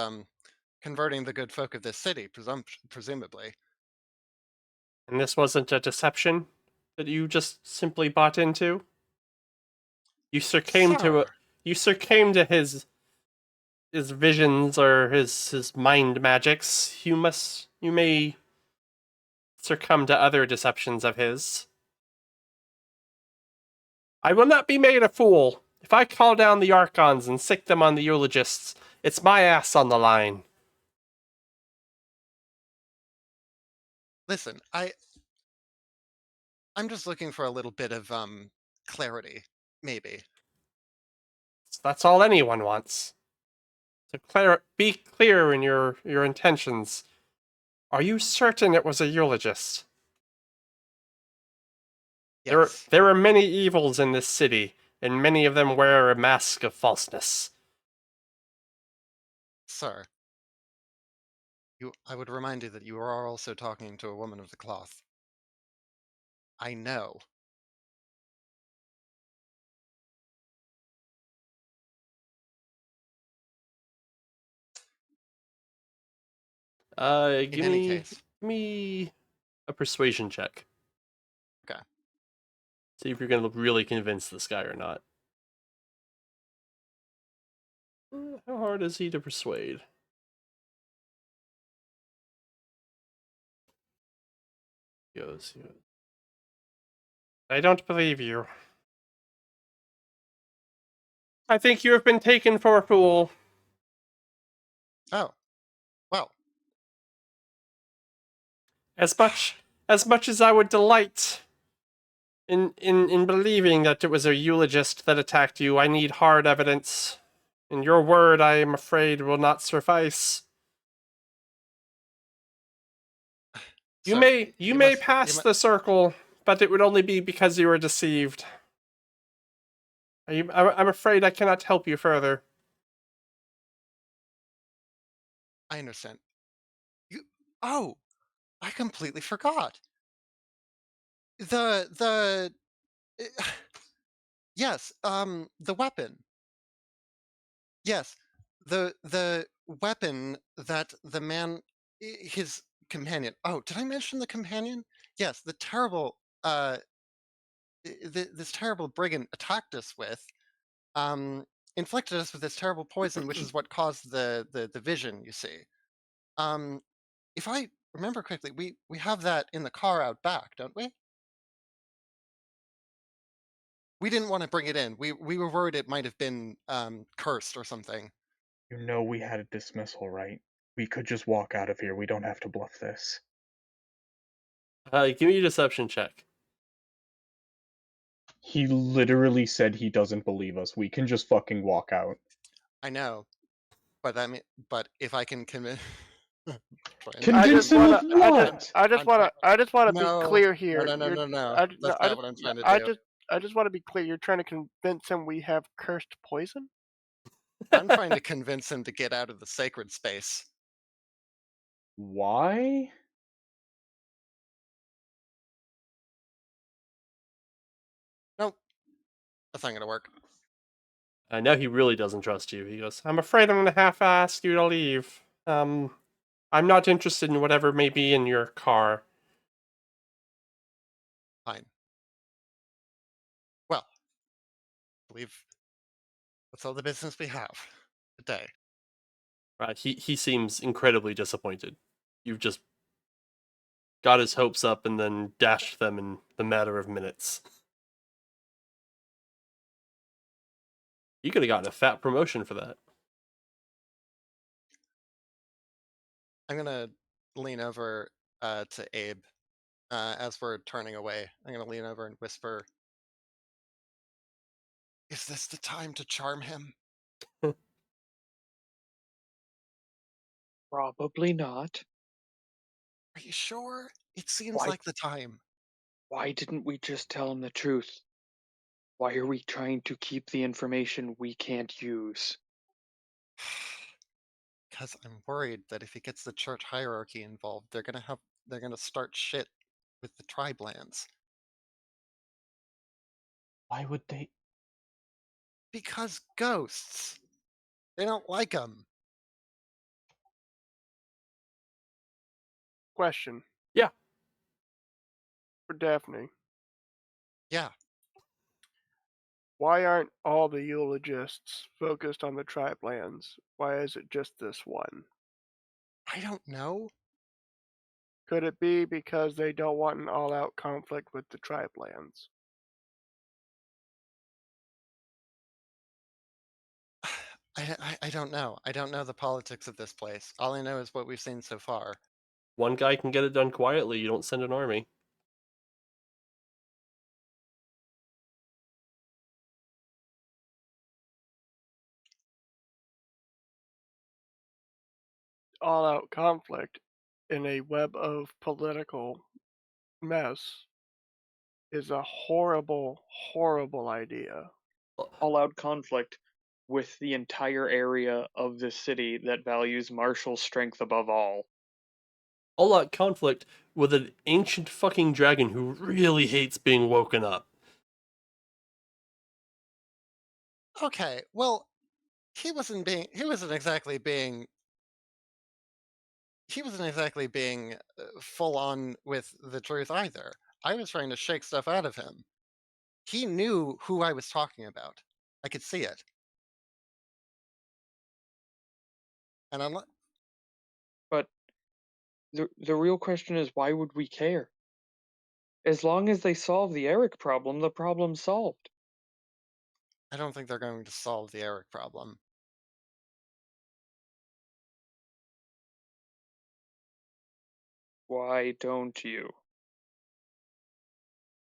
converting the good folk of this city, presumably. And this wasn't a deception that you just simply bought into? You succumbed to Sir, his visions or his mind magics. You may succumb to other deceptions of his. I will not be made a fool. If I call down the Archons and sick them on the eulogists, it's my ass on the line. listen, I'm just looking for a little bit of clarity, maybe. That's all anyone wants. Be clear in your intentions. Are you certain it was a eulogist? Yes, There are many evils in this city, and many of them wear a mask of falseness. sir. I would remind you that you are also talking to a woman of the cloth. I know. In Give any me case, a persuasion check. okay. See if you're gonna really convince this guy or not. How hard is he to persuade? He goes. I don't believe you. I think you have been taken for a fool. Oh, well, As much as I would delight in believing that it was a eulogist that attacked you, I need hard evidence. And your word, I am afraid, will not suffice. sir, You may pass the circle, but it would only be because you were deceived. I'm afraid I cannot help you further. I understand. You. Oh, I completely forgot. The yes, the weapon. Yes, the weapon that the man, his companion. Oh, did I mention the companion? Yes, the terrible this terrible brigand attacked us with, um, inflicted us with this terrible poison, which is what caused the vision. You see, um, if I remember correctly, we have that in the car out back, don't we? We didn't want to bring it in. We were worried it might have been cursed or something. You know we had a dismissal, right? We could just walk out of here. We don't have to bluff this. Give me a deception check. He literally said he doesn't believe us. We can just fucking walk out. I know, but but if I can convince, Convince him of what? I just wanna be No, clear here. no, no, no, You're no, no. I, no, That's not what I'm trying to I do. just want to be clear. You're trying to convince him we have cursed poison. I'm trying to convince him to get out of the sacred space. Why? Nope, that's not gonna work. Now he really doesn't trust you. He goes, I'm afraid I'm gonna have to ask you to leave. I'm not interested in whatever may be in your car. Fine. Well, I believe that's all the business we have today. Right? He seems incredibly disappointed. You've just got his hopes up and then dashed them in the matter of minutes. You could have gotten a fat promotion for that. I'm gonna lean over to Abe as we're turning away. I'm gonna lean over and whisper, "Is this the time to charm him?" Probably not. Are you sure? It seems Why? like the time. Why didn't we just tell him the truth? Why are we trying to keep the information we can't use? Because I'm worried that if he gets the church hierarchy involved, they're gonna start shit with the tribe lands. Why would they? Because ghosts. They don't like them. Question. Yeah. For Daphne. Yeah. Why aren't all the eulogists focused on the tribe lands? Why is it just this one? I don't know. Could it be because they don't want an all-out conflict with the tribe lands? I don't know. I don't know the politics of this place. All I know is what we've seen so far. One guy can get it done quietly. You don't send an army. All-out conflict in a web of political mess is a horrible, horrible idea. All out conflict with the entire area of the city that values martial strength above all. All out conflict with an ancient fucking dragon who really hates being woken up. Okay, well, he wasn't exactly being full on with the truth either. I was trying to shake stuff out of him. He knew who I was talking about. I could see it. And I'm like, But the real question is, why would we care? As long as they solve the Eric problem, the problem's solved. I don't think they're going to solve the Eric problem. Why don't you?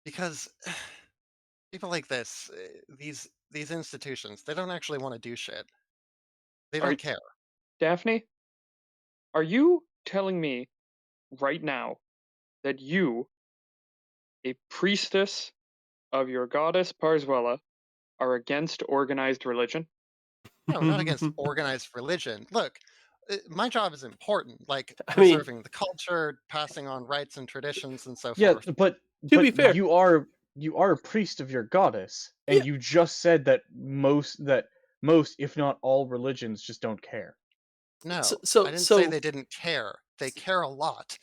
Because people like this, these institutions, they don't actually want to do shit. They Are don't care. Daphne, are you telling me right now that you, a priestess of your goddess Parswella, are against organized religion? No, not against organized religion. Look, my job is important, like I mean, preserving the culture, passing on rights and traditions, and so Yeah, forth. but to be fair, you are a priest of your goddess, and Yeah. you just said that most, if not all, religions just don't care. No, so I didn't say so they didn't care. They care a lot.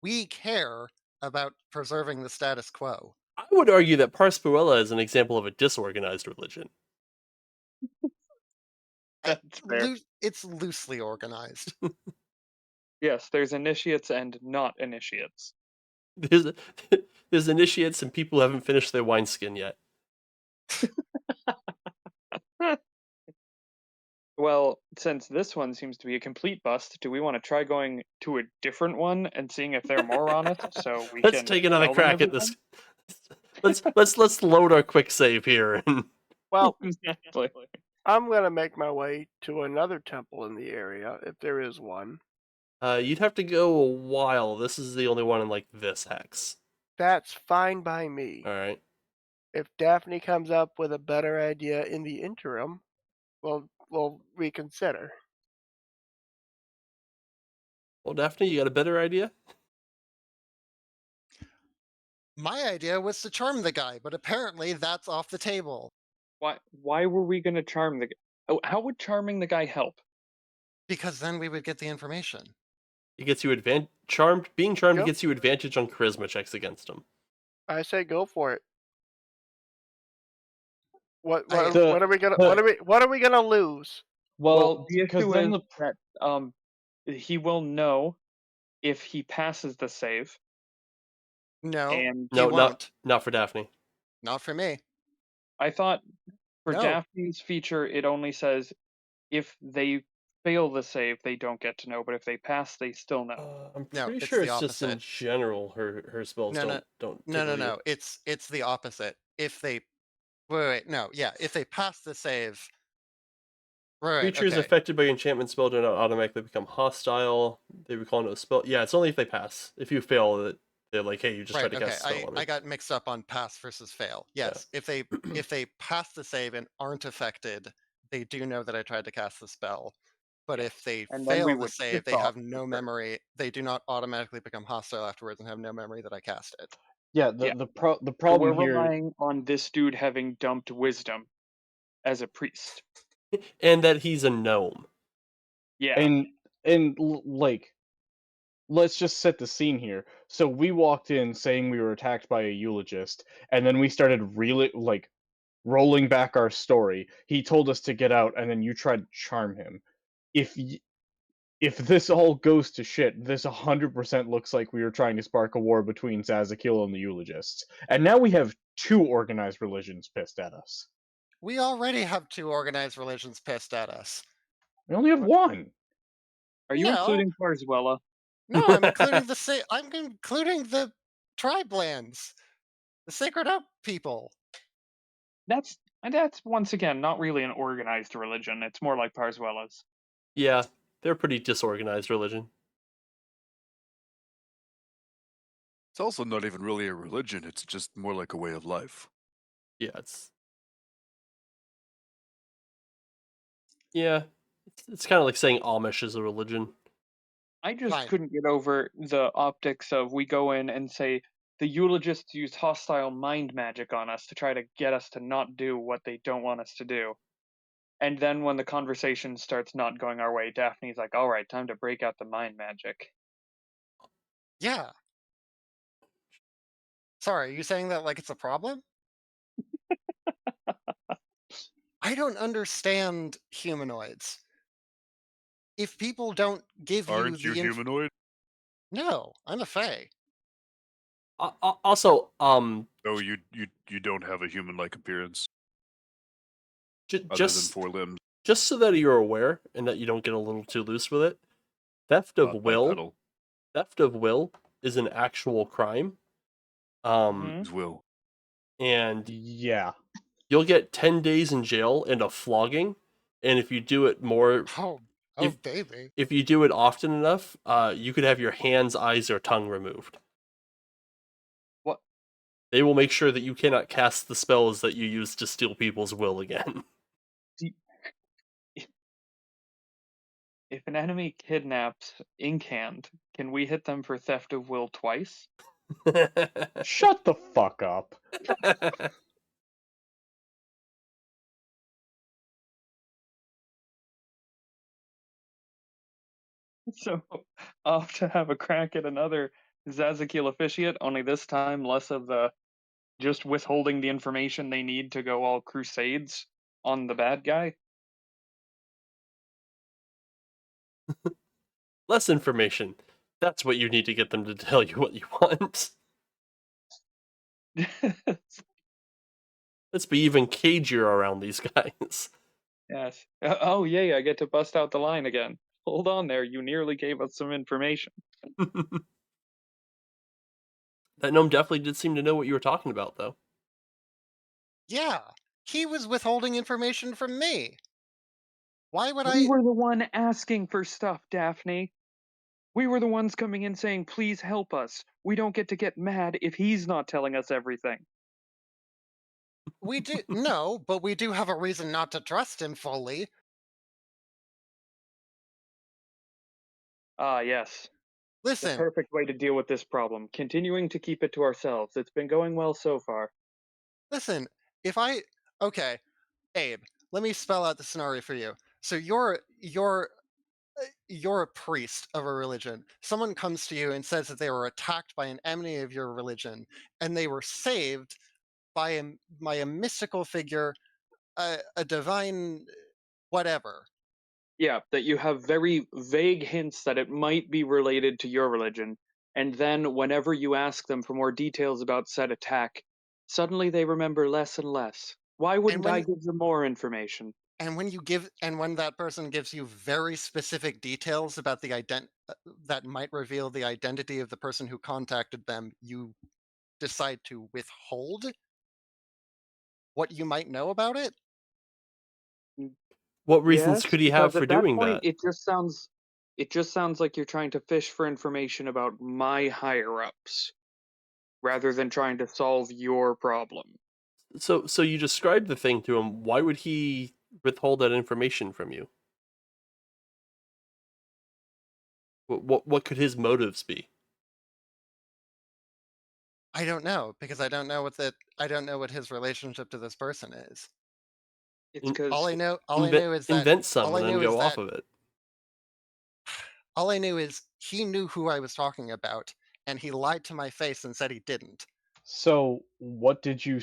We care about preserving the status quo. I would argue that Parspuella is an example of a disorganized religion. That's fair. It's loosely organized. Yes, there's initiates and not initiates. There's, there's initiates and people who haven't finished their wineskin yet. Well, since this one seems to be a complete bust, do we want to try going to a different one and seeing if they're more honest, so we Let's can take another tell them crack at everything? this. Let's load our quick save here. Well, Exactly. I'm gonna make my way to another temple in the area, if there is one. You'd have to go a while. This is the only one in like this hex. That's fine by me. All right. If Daphne comes up with a better idea in the interim, we'll reconsider. Well, Daphne, you got a better idea? My idea was to charm the guy, but apparently that's off the table. Why were we gonna charm the guy? Oh, how would charming the guy help? Because then we would get the information. It gets you charmed. Being charmed Yep. gets you advantage on charisma checks against him. I say go for it. What I- what, The- what are we gonna the- what are we gonna lose? Well, the because issue then is that he will know if he passes the save, No, and he No, won't. not for Daphne. Not for me. I thought for No. Daphne's feature it only says if they fail the save they don't get to know, but if they pass they still know. I'm No, pretty it's sure the it's just in opposite. general her spells No, no, don't No, tickle you. no. It's the opposite. If they wait, no, yeah. If they pass the save, right? Creatures Okay. affected by enchantment spell do not automatically become hostile. They recall no spell. Yeah, it's only if they pass. If you fail, that they're like, hey, you just Right. tried to Okay. cast a spell on me. I got mixed up on pass versus fail. Yes. If they pass the save and aren't affected, they do know that I tried to cast the spell. But if they And then we fail the would save, piss they off have the no person. memory. They do not automatically become hostile afterwards and have no memory that I cast it. Yeah, Yeah. the So we're problem here. relying on this dude having dumped wisdom as a priest. And that he's a gnome. Yeah. Like, let's just set the scene here. So we walked in saying we were attacked by a eulogist, and then we started really rolling back our story. He told us to get out, and then you tried to charm him. If this all goes to shit, this 100% looks like we were trying to spark a war between Zazakil and the eulogists. And now we have two organized religions pissed at us. We already have two organized religions pissed at us. We only have one. Are you No. including Farzwella? No, I'm including I'm including the tribe lands, the Sacred Oak people. That's once again not really an organized religion. It's more like Parzwella's. Yeah, they're a pretty disorganized religion. It's also not even really a religion, it's just more like a way of life. Yeah, it's kind of like saying Amish is a religion. I just Fine. couldn't get over the optics of we go in and say the eulogists use hostile mind magic on us to try to get us to not do what they don't want us to do. And then when the conversation starts not going our way, Daphne's like, all right, time to break out the mind magic. Yeah. Sorry, are you saying that like it's a problem? I don't understand humanoids. If people don't give Aren't you the humanoid? No, I'm a fae. Also, No, you don't have a human-like appearance other than just 4 limbs. just so that you're aware and that you don't get a little too loose with it, theft of Not will bipedal. theft of will is an actual crime. Mhm. His will. And Yeah. you'll get 10 days in jail and a flogging. And if you do it more, Oh, If- baby. if you do it often enough, you could have your hands, eyes, or tongue removed. What? They will make sure that you cannot cast the spells that you use to steal people's will again. If an enemy kidnaps Inkhand, can we hit them for theft of will twice? Shut the fuck up. So, off to have a crack at another Zazakil officiate, only this time less of the just withholding the information they need to go all crusades on the bad guy. Less information. That's what you need to get them to tell you what you want. Let's be even cagier around these guys. Yes. Oh, yay, I get to bust out the line again. Hold on there, you nearly gave us some information. That gnome definitely did seem to know what you were talking about, though. Yeah, he was withholding information from me. Why would We I? were the one asking for stuff, Daphne. We were the ones coming in saying, please help us. We don't get to get mad if he's not telling us everything. We do no, but we do have a reason not to trust him fully. Ah, yes. The Listen, perfect way to deal with this problem. Continuing to keep it to ourselves. It's been going well so far. listen. If I okay, Abe, let me spell out the scenario for you. So you're a priest of a religion. Someone comes to you and says that they were attacked by an enemy of your religion, and they were saved by a mystical figure, a divine whatever. Yeah, that you have very vague hints that it might be related to your religion, and then whenever you ask them for more details about said attack, suddenly they remember less and less. Why And wouldn't I when give them more information? and when that person gives you very specific details about the that might reveal the identity of the person who contacted them, you decide to withhold what you might know about it. What reasons Yes, could he have because for at that doing point that? it just sounds like you're trying to fish for information about my higher ups rather than trying to solve your problem. So you described the thing to him. Why would he withhold that information from you? What could his motives be? I don't know because I don't know what his relationship to this person is. It's In, All because I know all I invent knew is that invent some all and I then knew is go off that of it. all I knew is he knew who I was talking about, and he lied to my face and said he didn't. So, what did you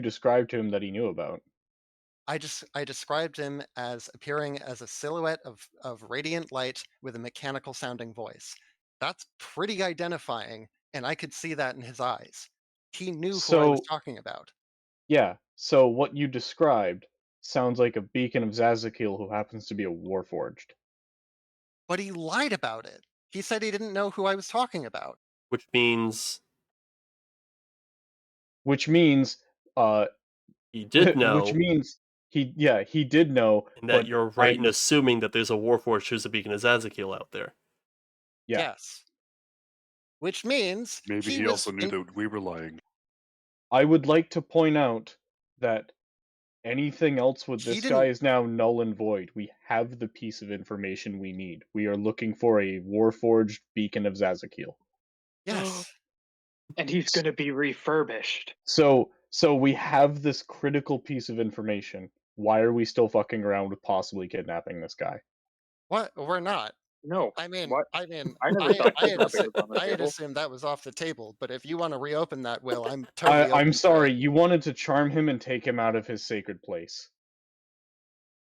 describe to him that he knew about? I described him as appearing as a silhouette of radiant light with a mechanical sounding voice. That's pretty identifying, and I could see that in his eyes. He knew who I was So, talking about, yeah, so what you described sounds like a beacon of Zazakiel who happens to be a Warforged. but he lied about it. He said he didn't know who I was talking about. Which means Which means, uh, he did which know, means he did know, and that but you're right in I'm, assuming that there's a Warforged who's a beacon of Zazakiel out there. yeah, Yes. Which means Maybe he he was also knew in, that we were lying. I would like to point out that anything else with he this guy didn't is now null and void. We have the piece of information we need. We are looking for a Warforged beacon of Zazakiel. yes. and he's going to be refurbished. So we have this critical piece of information. Why are we still fucking around with possibly kidnapping this guy? What? We're not. No, I mean, what? I mean, I never thought I kidnapping was on the I had table. assumed that was off the table. But if you want to reopen that, Will, I'm I, totally I'm open to sorry, it. you wanted to charm him and take him out of his sacred place.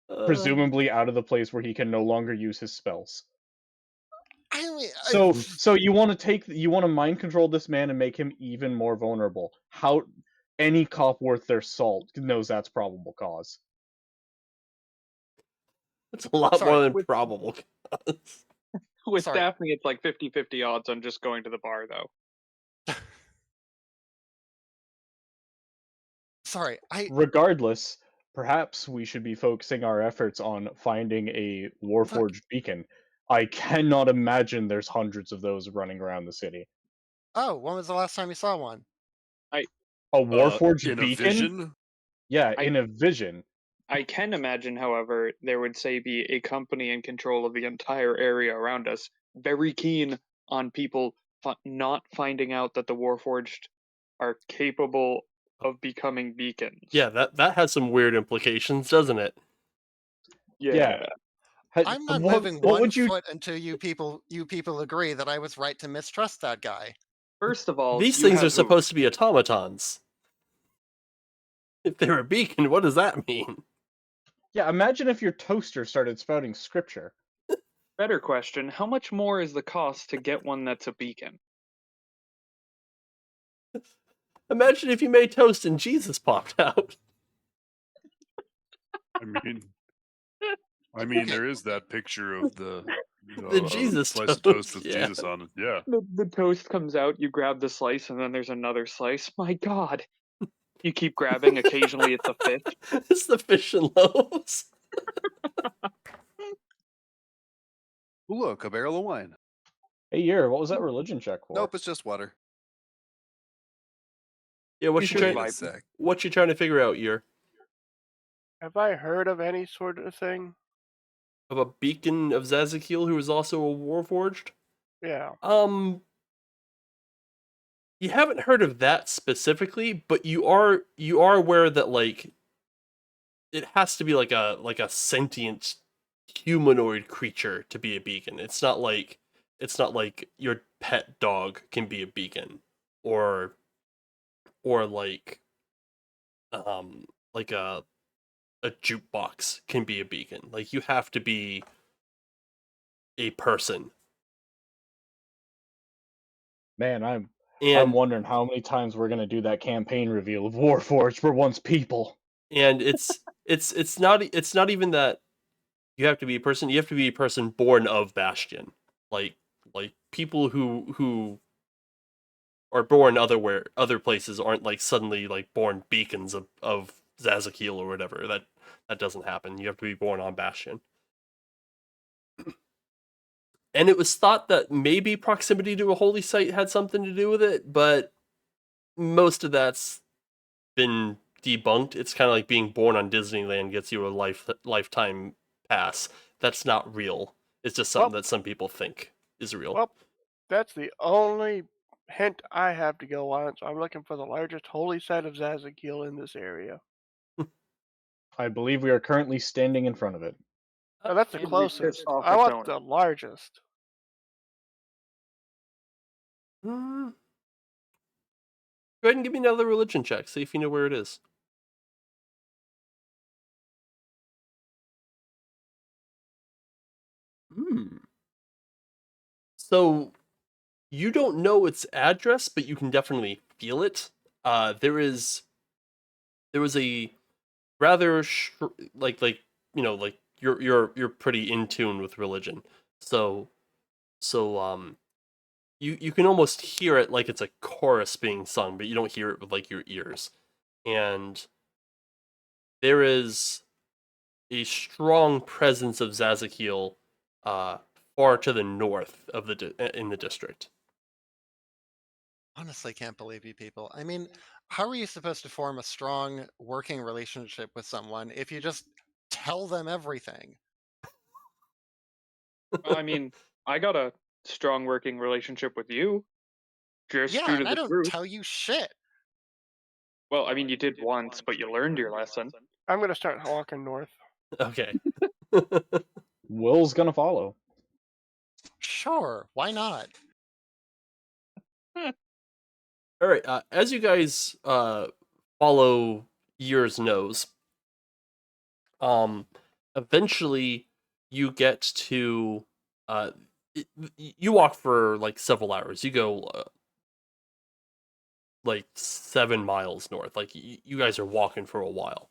Uh, Presumably out of the place where he can no longer use his spells. I mean, So you want to mind control this man and make him even more vulnerable. How any cop worth their salt knows that's probable cause. it's a lot more sorry, than With probable. with sorry, Daphne, it's like 50-50 odds on just going to the bar, though. sorry. Regardless, perhaps we should be focusing our efforts on finding a Look. Warforged beacon. I cannot imagine there's hundreds of those running around the city. Oh, when was the last time you saw one? A Warforged In a beacon? vision? Yeah, I in a vision. I can imagine, however, there would say be a company in control of the entire area around us, very keen on people not finding out that the Warforged are capable of becoming beacons. Yeah, that has some weird implications, doesn't it? Yeah. Yeah. I'm not What moving what one would you foot until you people agree that I was right to mistrust that guy. First of all, These you things are have supposed to be automatons. If they're a beacon, what does that mean? Yeah, imagine if your toaster started spouting scripture. better question. How much more is the cost to get one that's a beacon? Imagine if you made toast and Jesus popped out. I mean, there is that picture of the The Jesus slice of toast toast, with yeah. Jesus on it. Yeah. The toast comes out, you grab the slice, and then there's another slice. My God. You keep grabbing, occasionally it's a fish. It's the fish and loaves. Ooh, look, a barrel of wine. Hey, Yer, what was that religion check for? Nope, it's just water. Yeah, what you should trying? vibe. Sec. What you trying to figure out, Year? Have I heard of any sort of thing? Of a beacon of Zazakiel who is also a Warforged? Yeah. You haven't heard of that specifically, but you are aware that like it has to be like a sentient humanoid creature to be a beacon. It's not like your pet dog can be a beacon or like like a jukebox can be a beacon. Like you have to be a person. Man, I'm And wondering how many times we're gonna do that campaign reveal of Warforged for once people. and it's not even that you have to be a person. You have to be a person born of Bastion. Like people who are born other places aren't like suddenly like born beacons of Zazakiel or whatever. That doesn't happen. You have to be born on Bastion. And it was thought that maybe proximity to a holy site had something to do with it, but most of that's been debunked. It's kind of like being born on Disneyland gets you a lifetime pass. That's not real. It's just something that some people think is real. Well, that's the only hint I have to go on, so I'm looking for the largest holy site of Zazakiel in this area. I believe we are currently standing in front of it. Oh, that's the And closest. off I its want own. the largest. Go ahead and give me another religion check. See if you know where it is. So you don't know its address, but you can definitely feel it. There was a rather like like you're pretty in tune with religion, so you can almost hear it like it's a chorus being sung, but you don't hear it with like your ears, and there is a strong presence of Zazakiel far to the north of in the district. Honestly, can't believe you people. I mean, how are you supposed to form a strong working relationship with someone if you just tell them everything? Well, I mean, I got a strong working relationship with you, just Yeah, true to and I the don't truth. tell you shit. Well, I mean, you did once, but you learned your lesson. I'm gonna start walking north. Okay. Will's gonna follow. Sure, why not? All right. As you guys follow Year's nose, eventually you get to you walk for like several hours. You go like 7 miles north. Like you guys are walking for a while.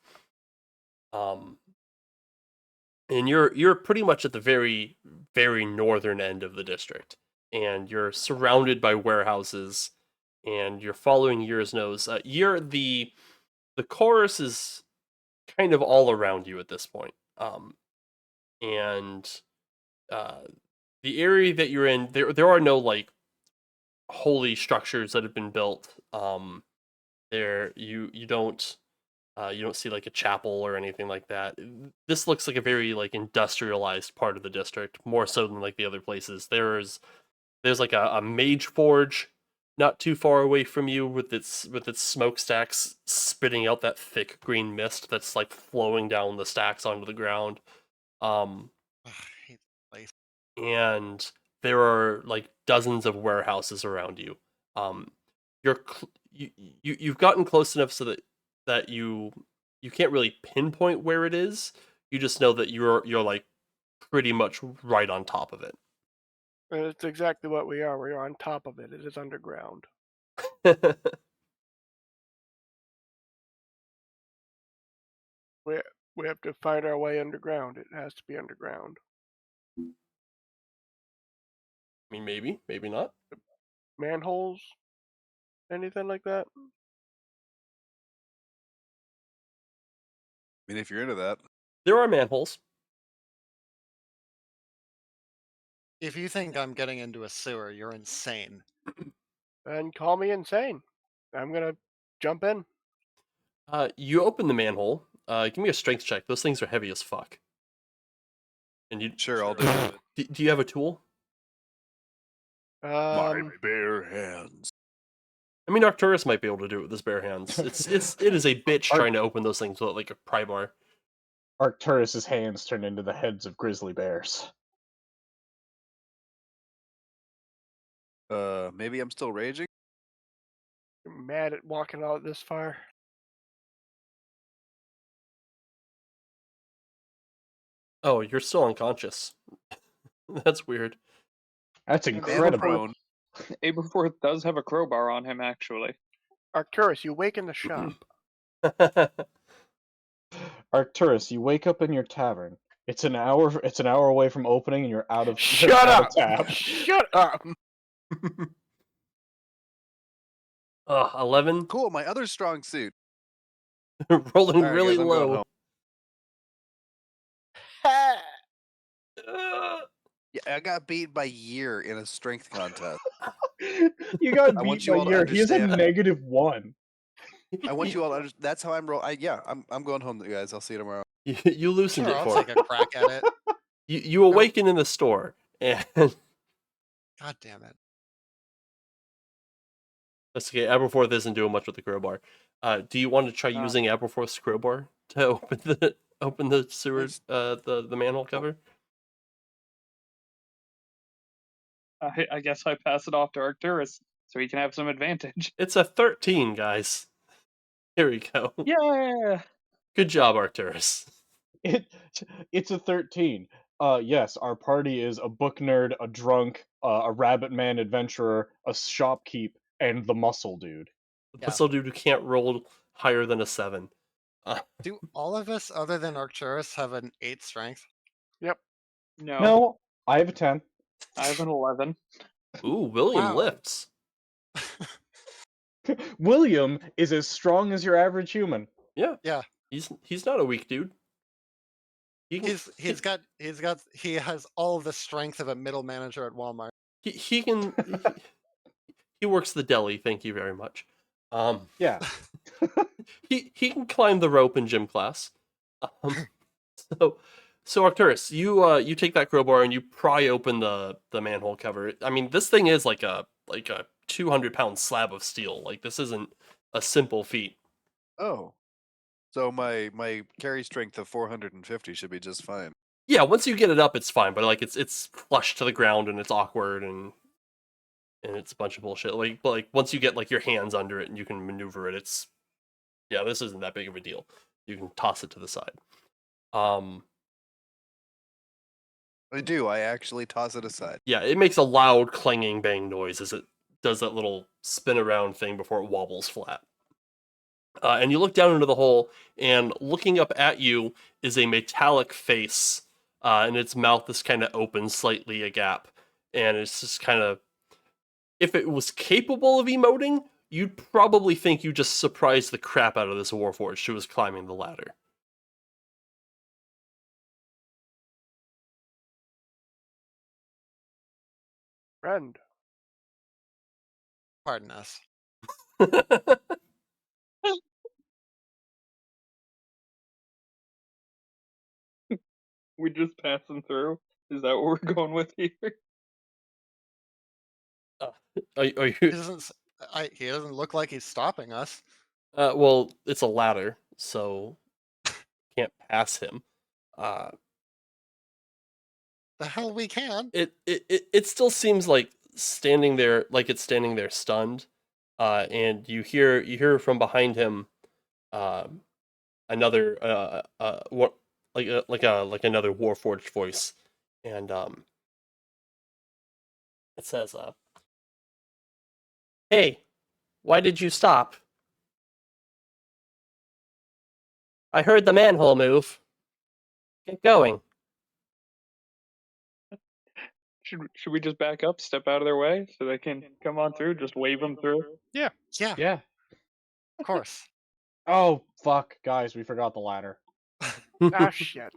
And you're pretty much at the very northern end of the district, and you're surrounded by warehouses, and you're following Year's nose. The chorus is kind of all around you at this point. And uh, the area that you're in, there are no like holy structures that have been built. There you don't see like a chapel or anything like that. This looks like a very like industrialized part of the district, more so than like the other places. There's like a mage forge not too far away from you with its smokestacks spitting out that thick green mist that's like flowing down the stacks onto the ground. Um, Ugh, I hate this place. and there are like dozens of warehouses around you. You've gotten close enough so that you can't really pinpoint where it is. You just know that you're like pretty much right on top of it. And it's exactly what we are. We're on top of it. It is underground. We have to find our way underground. It has to be underground. I mean, maybe not. Manholes? Anything like that? I mean, if you're into that. There are manholes. If you think I'm getting into a sewer, you're insane. And call me insane. I'm gonna jump in. You open the manhole. Give me a strength check. Those things are heavy as fuck. And you Sure, I'll do it. do you have a tool? My bare hands. I mean, Arcturus might be able to do it with his bare hands. It is a bitch trying to open those things with like a pry bar. Arcturus's hands turn into the heads of grizzly bears. Maybe I'm still raging. I'm mad at walking out this far. Oh, you're still unconscious. That's weird. That's incredible. Aberforth does have a crowbar on him, actually. Arcturus, you wake in the shop. Arcturus, you wake up in your tavern. It's an hour away from opening, and you're out of Shut up! tab. Shut up! 11. Cool, my other strong suit. Rolling All right, really guys, I'm going low. home. Yeah, I got beat by year in a strength contest. You got I want beat you by all to year. He has a understand. -1. I want you all to understand. That's how I'm rolling. Yeah, I'm going home, guys. I'll see you tomorrow. You loosened Sure, it I'll for take a crack at it. you awaken in the store, and God damn it. that's okay. Aberforth isn't doing much with the crowbar. Do you want to try using Aberforth's crowbar to open the sewer, the manhole cover? I guess I pass it off to Arcturus so he can have some advantage. It's a 13, guys. Here we go. Yeah. Good job, Arcturus. It's a 13. Yes, our party is a book nerd, a drunk, a rabbit man adventurer, a shopkeep, and the muscle dude. The muscle dude who can't roll higher than a 7. Do all of us, other than Arcturus, have an 8 strength? Yep. No, I have a 10. I have an 11. Ooh, William Wow. lifts. William is as strong as your average human. Yeah. Yeah. He's not a weak dude. He has all the strength of a middle manager at Walmart. He can he works the deli, thank you very much. Yeah. he can climb the rope in gym class. So Arcturus, you take that crowbar and you pry open the manhole cover. I mean, this thing is like a 200-pound slab of steel. Like, this isn't a simple feat. Oh, so my carry strength of 450 should be just fine. Yeah, once you get it up, it's fine. But like, it's flush to the ground and it's awkward and it's a bunch of bullshit. Like once you get like your hands under it and you can maneuver it, this isn't that big of a deal. You can toss it to the side. I do. I actually toss it aside. Yeah, it makes a loud clanging bang noise as it does that little spin around thing before it wobbles flat. And you look down into the hole, and looking up at you is a metallic face, and its mouth is kind of open, slightly a gap, and it's just kind of. If it was capable of emoting, you'd probably think you just surprised the crap out of this Warforged who was climbing the ladder. Friend. Pardon us. We just passing through? Is that what we're going with here? Are you... He doesn't look like he's stopping us. Well, it's a ladder, so can't pass him. The hell we can. It still seems like standing there, like it's standing there stunned, and you hear from behind him, another what like another Warforged voice, and it says, "Hey, why did you stop? I heard the manhole move. Get going." Should we just back up, step out of their way, so they can come on through? Just wave them through. Yeah, Yeah. of course. Oh fuck, guys, we forgot the ladder. Ah, shit.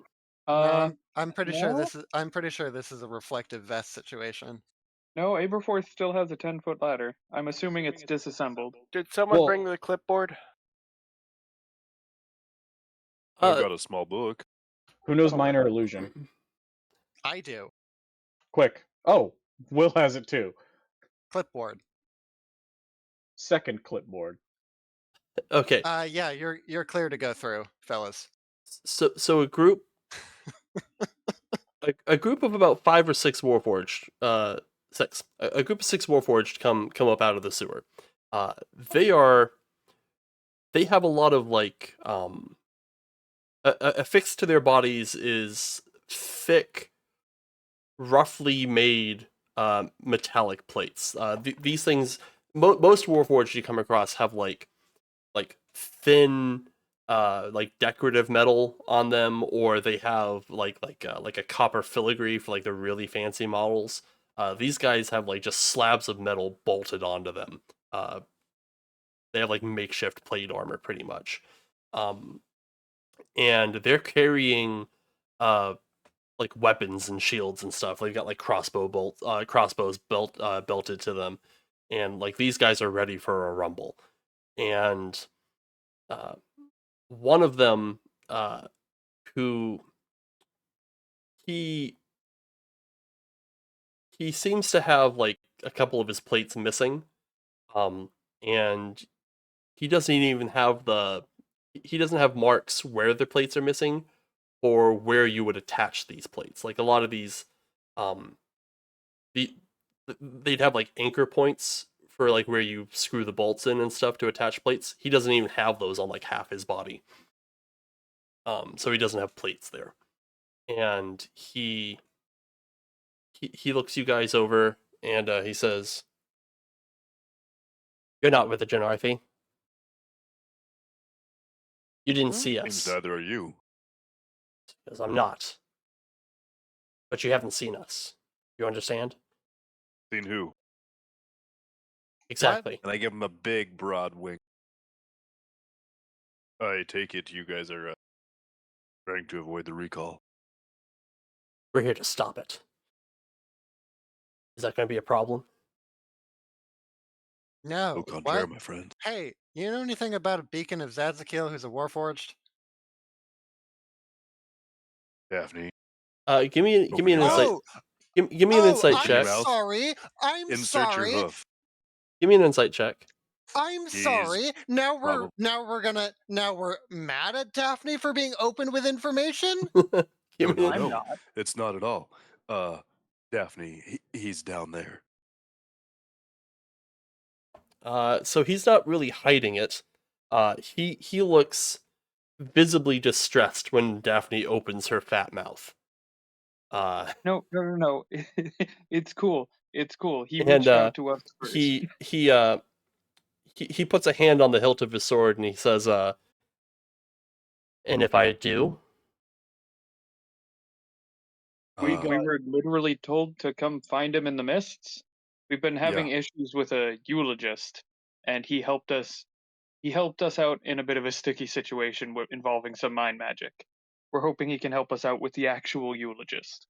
No, Uh, I'm pretty no? sure this is a reflective vest situation. No, Aberforth still has a 10-foot ladder. I'm assuming it's disassembled. Did someone Well- bring the clipboard? I've Uh, got a small book. who knows Oh. minor illusion? I do. Quick. Oh, Will has it too. Clipboard. Second clipboard. Okay, Yeah, you're clear to go through, fellas. so a group a group of about 5 or 6 Warforged, a group of 6 Warforged come up out of the sewer. They have a lot of like affixed to their bodies is thick, roughly made metallic plates. These things, most Warforged you come across have like thin like decorative metal on them, or they have like a copper filigree for like the really fancy models. These guys have like just slabs of metal bolted onto them. They have like makeshift plate armor pretty much. And they're carrying like weapons and shields and stuff. They've got like crossbows belted to them, and like these guys are ready for a rumble. And one of them, who he seems to have like a couple of his plates missing, and he doesn't even have he doesn't have marks where the plates are missing or where you would attach these plates. Like a lot of these, um, they'd have like anchor points for like where you screw the bolts in and stuff to attach plates. He doesn't even have those on like half his body. So he doesn't have plates there. And he looks you guys over and he says, "You're not with the Janarthi. You didn't see Seems us." neither are you. Because I'm not. But you haven't seen us. You understand? Seen who? Exactly. And I give him a big, broad wink. I take it you guys are trying to avoid the recall. We're here to stop it. Is that going to be a problem? No. Au contraire, What? my friend. Hey, you know anything about a beacon of Zazakil who's a Warforged? Daphne, Give me an Open your insight. Oh, Give me an insight Open your check. mouth. sorry. I'm insert sorry. your hoof. Give me an insight check. I'm He's sorry. Now we're probab- now we're mad at Daphne for being open with information? Give me No, an- no, it's not at all. Daphne, he's down there. So he's not really hiding it. He looks visibly distressed when Daphne opens her fat mouth. No. It's cool. It's cool. He And, reached out to us first. he puts a hand on the hilt of his sword and he says, "And if I do?" We Uh, were literally told to come find him in the mists. We've been having issues with a eulogist, and he helped us. He helped us out in a bit of a sticky situation involving some mind magic. We're hoping he can help us out with the actual eulogist.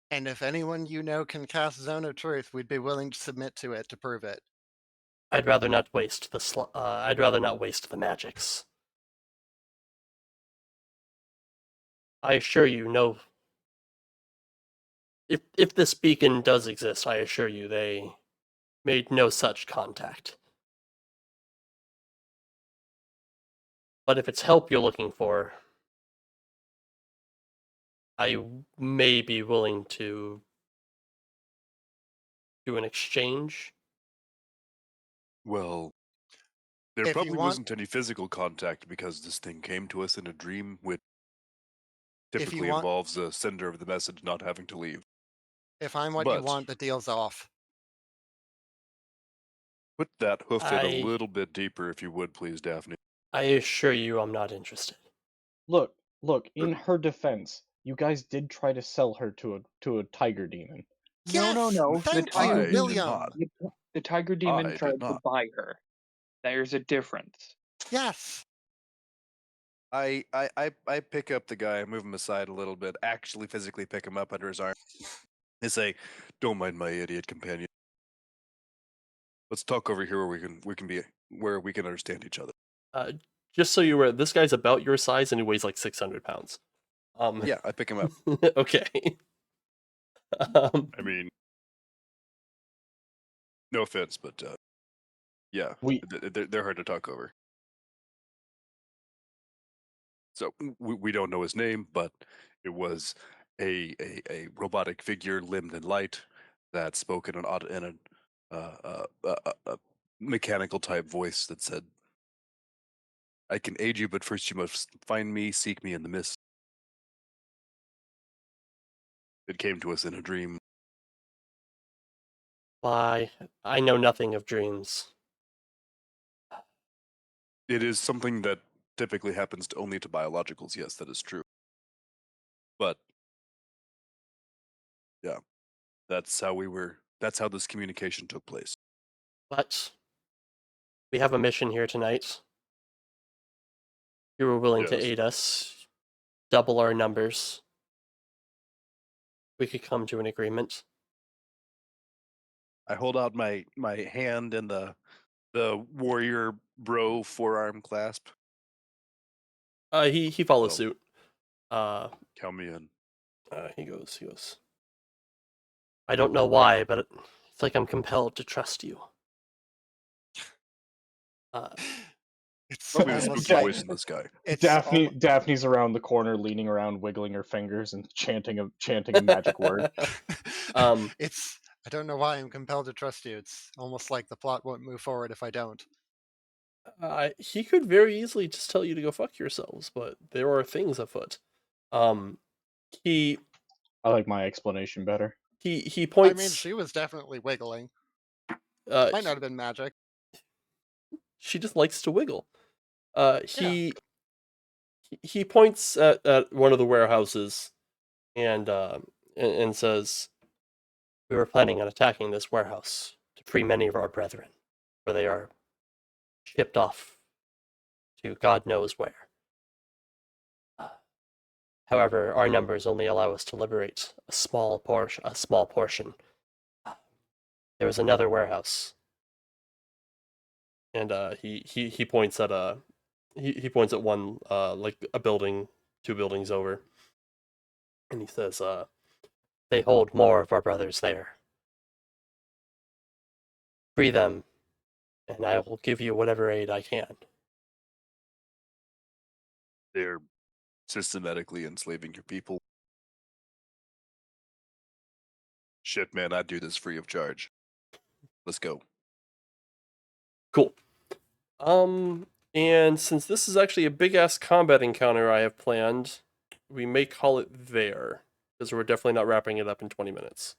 And if anyone you know can cast Zone of Truth, we'd be willing to submit to it to prove it. I'd rather not waste I'd rather not waste the magics. I assure you, no. If this beacon does exist, I assure you they made no such contact. But if it's help you're looking for, I may be willing to do an exchange. Well, there If you probably want, wasn't any physical contact because this thing came to us in a dream, which if you typically want, involves the sender of the message not having to leave. if I'm what you But want, the deal's off. put that hoof in a I little bit deeper, if you would, please, Daphne. I assure you I'm not interested. Look, in her defense, you guys did try to sell her to a tiger demon. No, no, Yes, no. The thank tiger you, I did demon. not. William. The tiger demon I did tried to not. buy her. There's a difference. Yes. I pick up the guy, move him aside a little bit, actually physically pick him up under his arm. They say, "Don't mind my idiot companion. Let's talk over here where we can understand each other." Just so you're aware, this guy's about your size and he weighs like 600 pounds. Yeah, I pick him up. Okay. Um, I mean, no offense, but yeah, We they're hard to talk over. So we don't know his name, but it was a robotic figure, limbed in light, that spoke in a mechanical type voice that said, "I can aid you, but first you must find me, seek me in the mist." It came to us in a dream. why? I know nothing of dreams. It is something that typically happens only to biologicals. Yes, that is true. But yeah, that's how this communication took place. But we have a mission here tonight. You were willing to Yes. aid us, double our numbers. We could come to an agreement. I hold out my hand in the warrior bro forearm clasp. He follows Well, suit. count me in. He goes. I don't know why, but it's like I'm compelled to trust you. It's Probably the almost spooky like voice in the sky. it's Daphne's around the corner, leaning around, wiggling her fingers and chanting a magic word. it's I don't know why I'm compelled to trust you. It's almost like the plot won't move forward if I don't. He could very easily just tell you to go fuck yourselves, but there are things afoot. He I like my explanation better. he I mean, points. she was definitely wiggling. Uh, Might not have been magic. she just likes to wiggle. Yeah. He points at one of the warehouses and says, "We were planning on attacking this warehouse to free many of our brethren, for they are shipped off to God knows where. However, our numbers only allow us to liberate a small portion. There was another warehouse, and he points at he points at one like a building, 2 buildings over, and he says, they hold more of our brothers there. Free them, and I will give you whatever aid I can." They're systematically enslaving your people. Shit, man, I'd do this free of charge. Let's go. Cool. And since this is actually a big ass combat encounter I have planned, we may call it there, because we're definitely not wrapping it up in 20 minutes.